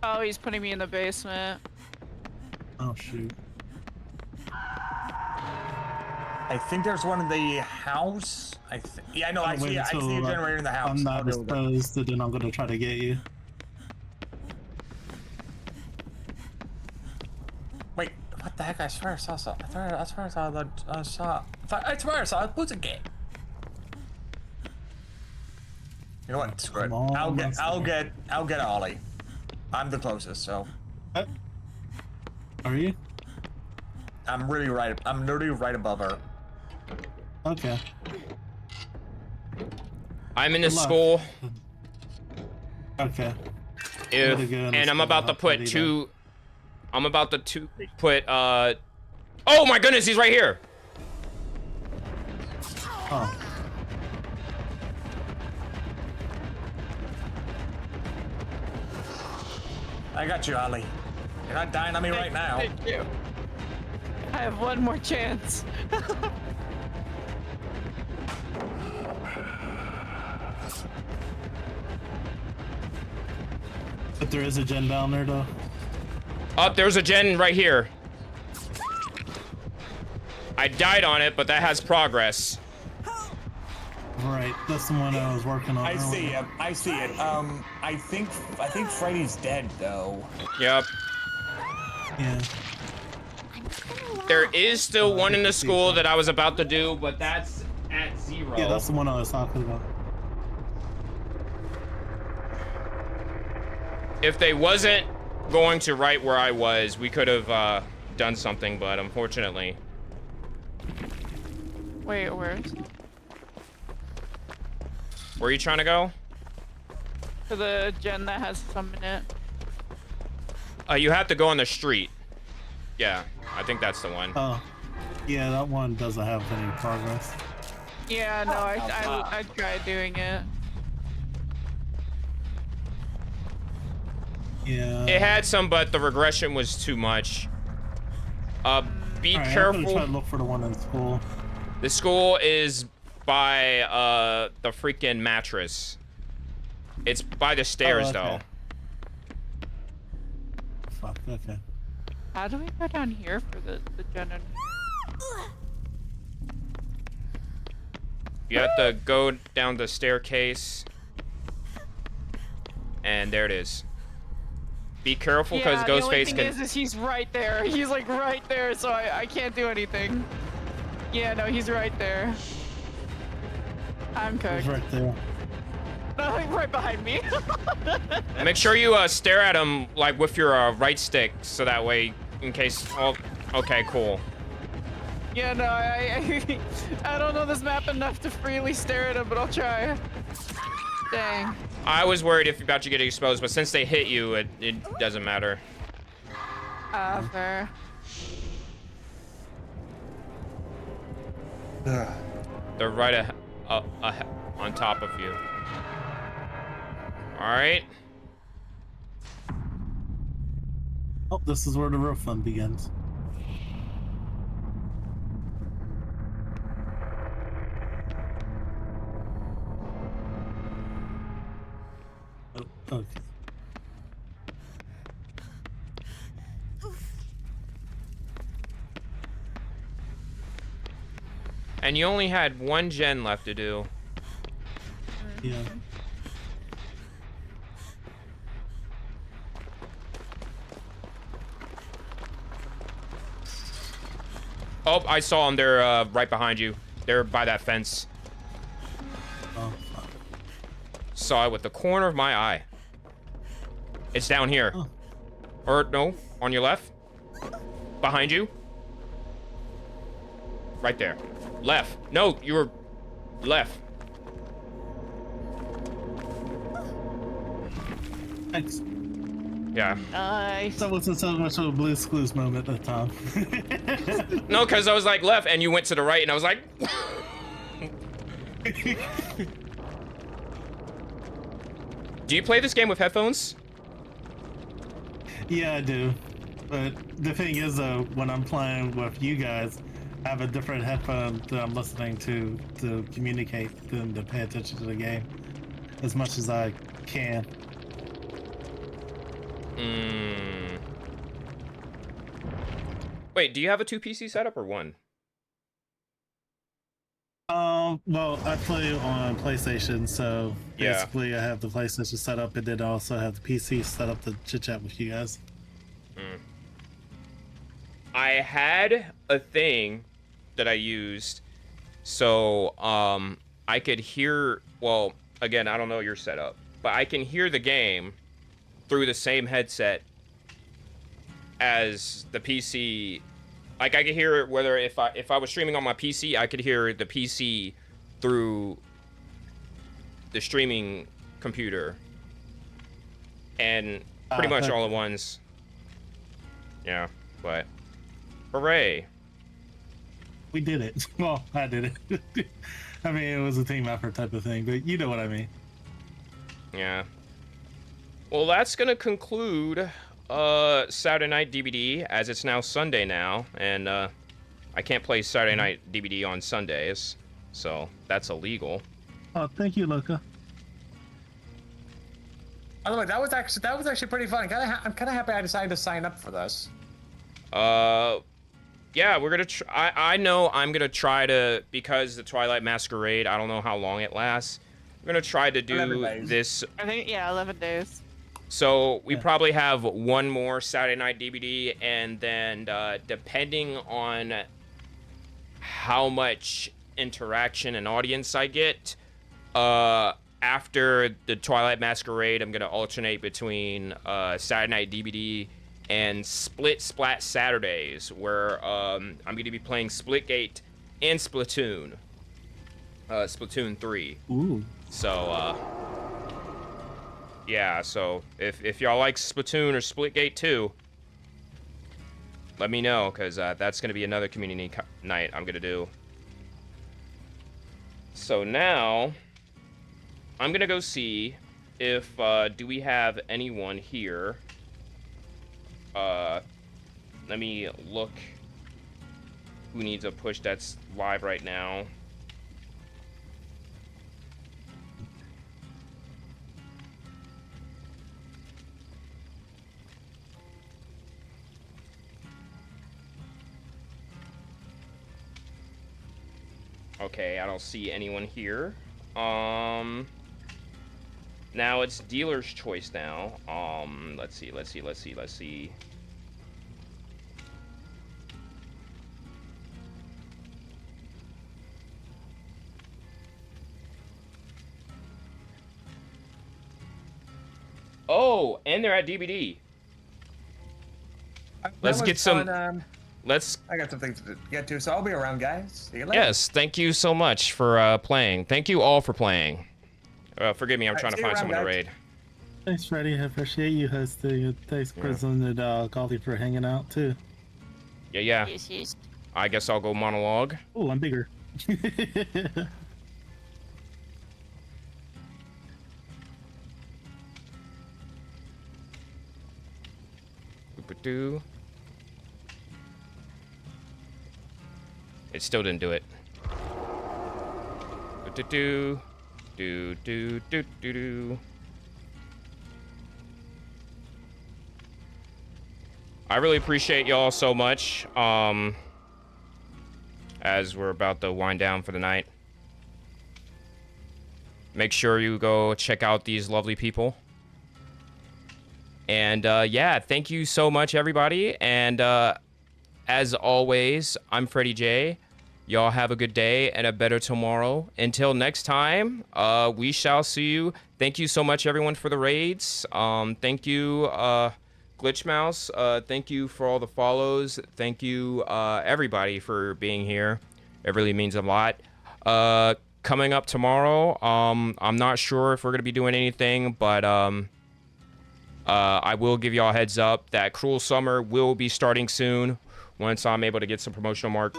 Oh, he's putting me in the basement. Oh shoot. I think there's one in the house. Yeah, no, I Wait see a until, generator in the house. I'm not I'll deal with it. exposed, and then I'm gonna try to get you. Wait, what the heck? I swear I saw something. I swear I saw the. I swear I saw a pussycat. You know what? Screw it. Come on, I'll monster. get Ollie. I'm the closest, so Are you? I'm literally right above her. Okay. I'm in the Good luck. school. Okay. If, Gotta go in and the I'm school, about to I'll put tell you two. I'm about to put oh my goodness, he's right here. Oh. I got you, Ollie. You're not dying on me right now. Thank you. I have one more chance. But there is a gen down there though. Oh, there's a gen right here. I died on it, but that has progress. Right, that's the one I was working on. I see earlier. it. I see it. I think Freddy's dead though. Yep. Yeah. There is still one in the school that I was about to do, but that's at 0. Yeah, that's the one I was talking about. If they wasn't going to right where I was, we could have done something, but unfortunately. Wait, where is it? Where are you trying to go? To the gen that has some in it. You have to go on the street. Yeah, I think that's the one. Oh. Yeah, that one doesn't have any progress. Yeah, no, I tried doing it. Yeah. It had some, but the regression was too much. Be Alright, I'm gonna try careful. to look for the one in school. The school is by the freaking mattress. It's by the stairs, Oh, okay. though. Fuck, okay. How do we go down here for the gen? You have to go down the staircase. And there it is. Be careful, because Yeah, the only Ghostface thing can... is he's right there. He's like right there, so I can't do anything. Yeah, no, he's right there. I'm cooked. He's right there. No, he's right behind me. Make sure you stare at him like with your right stick, so that way, in case... Oh, okay, cool. Yeah, no, I don't know this map enough to freely stare at him, but I'll try. Dang. I was worried if about you getting exposed, but since they hit you, it doesn't matter. Fair. They're right on top of you. All right. Oh, this is where the real fun begins. Oh, okay. And you only had one gen left to do. Yeah. Oh, I saw them. They're right behind you. They're by that fence. Oh, fuck. Saw it with the corner of my eye. It's down here. Oh. Or no, on your left. Behind you. Right there. Left. No, you were left. Thanks. Yeah. Nice. That wasn't so much of a Blue's Clues moment that time. No, because I was like left and you went to the right and I was like... Do you play this game with headphones? Yeah, I do. But the thing is, though, when I'm playing with you guys, I have a different headphone that I'm listening to communicate than to pay attention to the game as much as I can. Wait, do you have a 2 PC setup or one? Well, I play on PlayStation, so Yeah. basically I have the PlayStation set up and then I also have the PC set up to chit chat with you guys. I had a thing that I used so I could hear, well, again, I don't know your setup, but I can hear the game through the same headset as the PC. Like I could hear it whether if I was streaming on my PC, I could hear the PC through the streaming computer. And pretty much all at once. Yeah, but hooray. We did it. Well, I did it. I mean, it was a team effort type of thing, but you know what I mean. Yeah. Well, that's gonna conclude Saturday Night DBD, as it's now Sunday now, and I can't play Saturday Night DBD on Sundays, so that's illegal. Oh, thank you, Luca. By the way, that was actually pretty fun. I'm kind of happy I decided to sign up for this. Yeah, we're gonna I know I'm gonna try to, because the Twilight Masquerade, I don't know how long it lasts. We're gonna try to do this. I think, yeah, 11 days. So we probably have one more Saturday Night DBD, and then depending on how much interaction and audience I get, after the Twilight Masquerade, I'm gonna alternate between Saturday Night DBD and Split Splat Saturdays, where I'm gonna be playing Splitgate and Splatoon. Splatoon 3. Ooh. So, yeah, so if y'all like Splatoon or Splitgate 2, let me know, because that's going to be another community night I'm going to do. So now, I'm going to go see if, do we have anyone here? Let me look who needs a push that's live right now. Okay, I don't see anyone here. Now it's dealer's choice now. Let's see. Oh, and they're at DBD. Let's get some. I got some things to get to, so I'll be around, guys. See you later. Yes, thank you so much for playing. Thank you all for playing. Forgive me, I'm trying to see you find around, someone to guys. raid. Thanks, Freddie. I appreciate you hosting. Thanks, Grizzlin and Golly for hanging out too. Yeah. Yes, yes. I guess I'll go monologue. Oh, I'm bigger. Boop-a-doo. It still didn't do it. Do-do-do. Do-do-do-do-do. I really appreciate y'all so much. As we're about to wind down for the night. Make sure you go check out these lovely people. And yeah, thank you so much, everybody. And as always, I'm Freddie J. Y'all have a good day and a better tomorrow. Until next time, we shall see you. Thank you so much, everyone, for the raids. Thank you, Glitch Mouse. Thank you for all the follows. Thank you, everybody, for being here. It really means a lot. Coming up tomorrow, I'm not sure if we're going to be doing anything, but I will give y'all a heads up that Cruel Summer will be starting soon once I'm able to get some promotional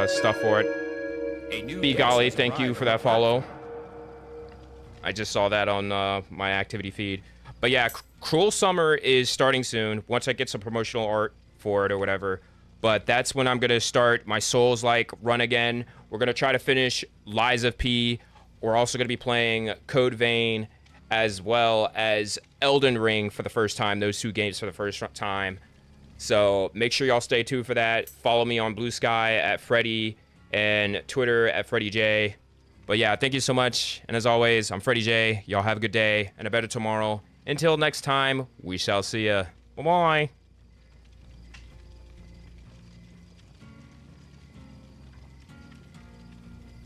stuff for it. Be golly, thank you for that follow. I just saw that on my activity feed. But yeah, Cruel Summer is starting soon once I get some promotional art for it or whatever. But that's when I'm going to start my Souls-like run again. We're going to try to finish Lies of P. We're also going to be playing Code Vein as well as Elden Ring for the first time. Those two games for the first time. So make sure y'all stay tuned for that. Follow me on Blue Sky at Freddy and Twitter at Freddie J. But yeah, thank you so much. And as always, I'm Freddie J. Y'all have a good day and a better tomorrow. Until next time, we shall see ya. Bye-bye.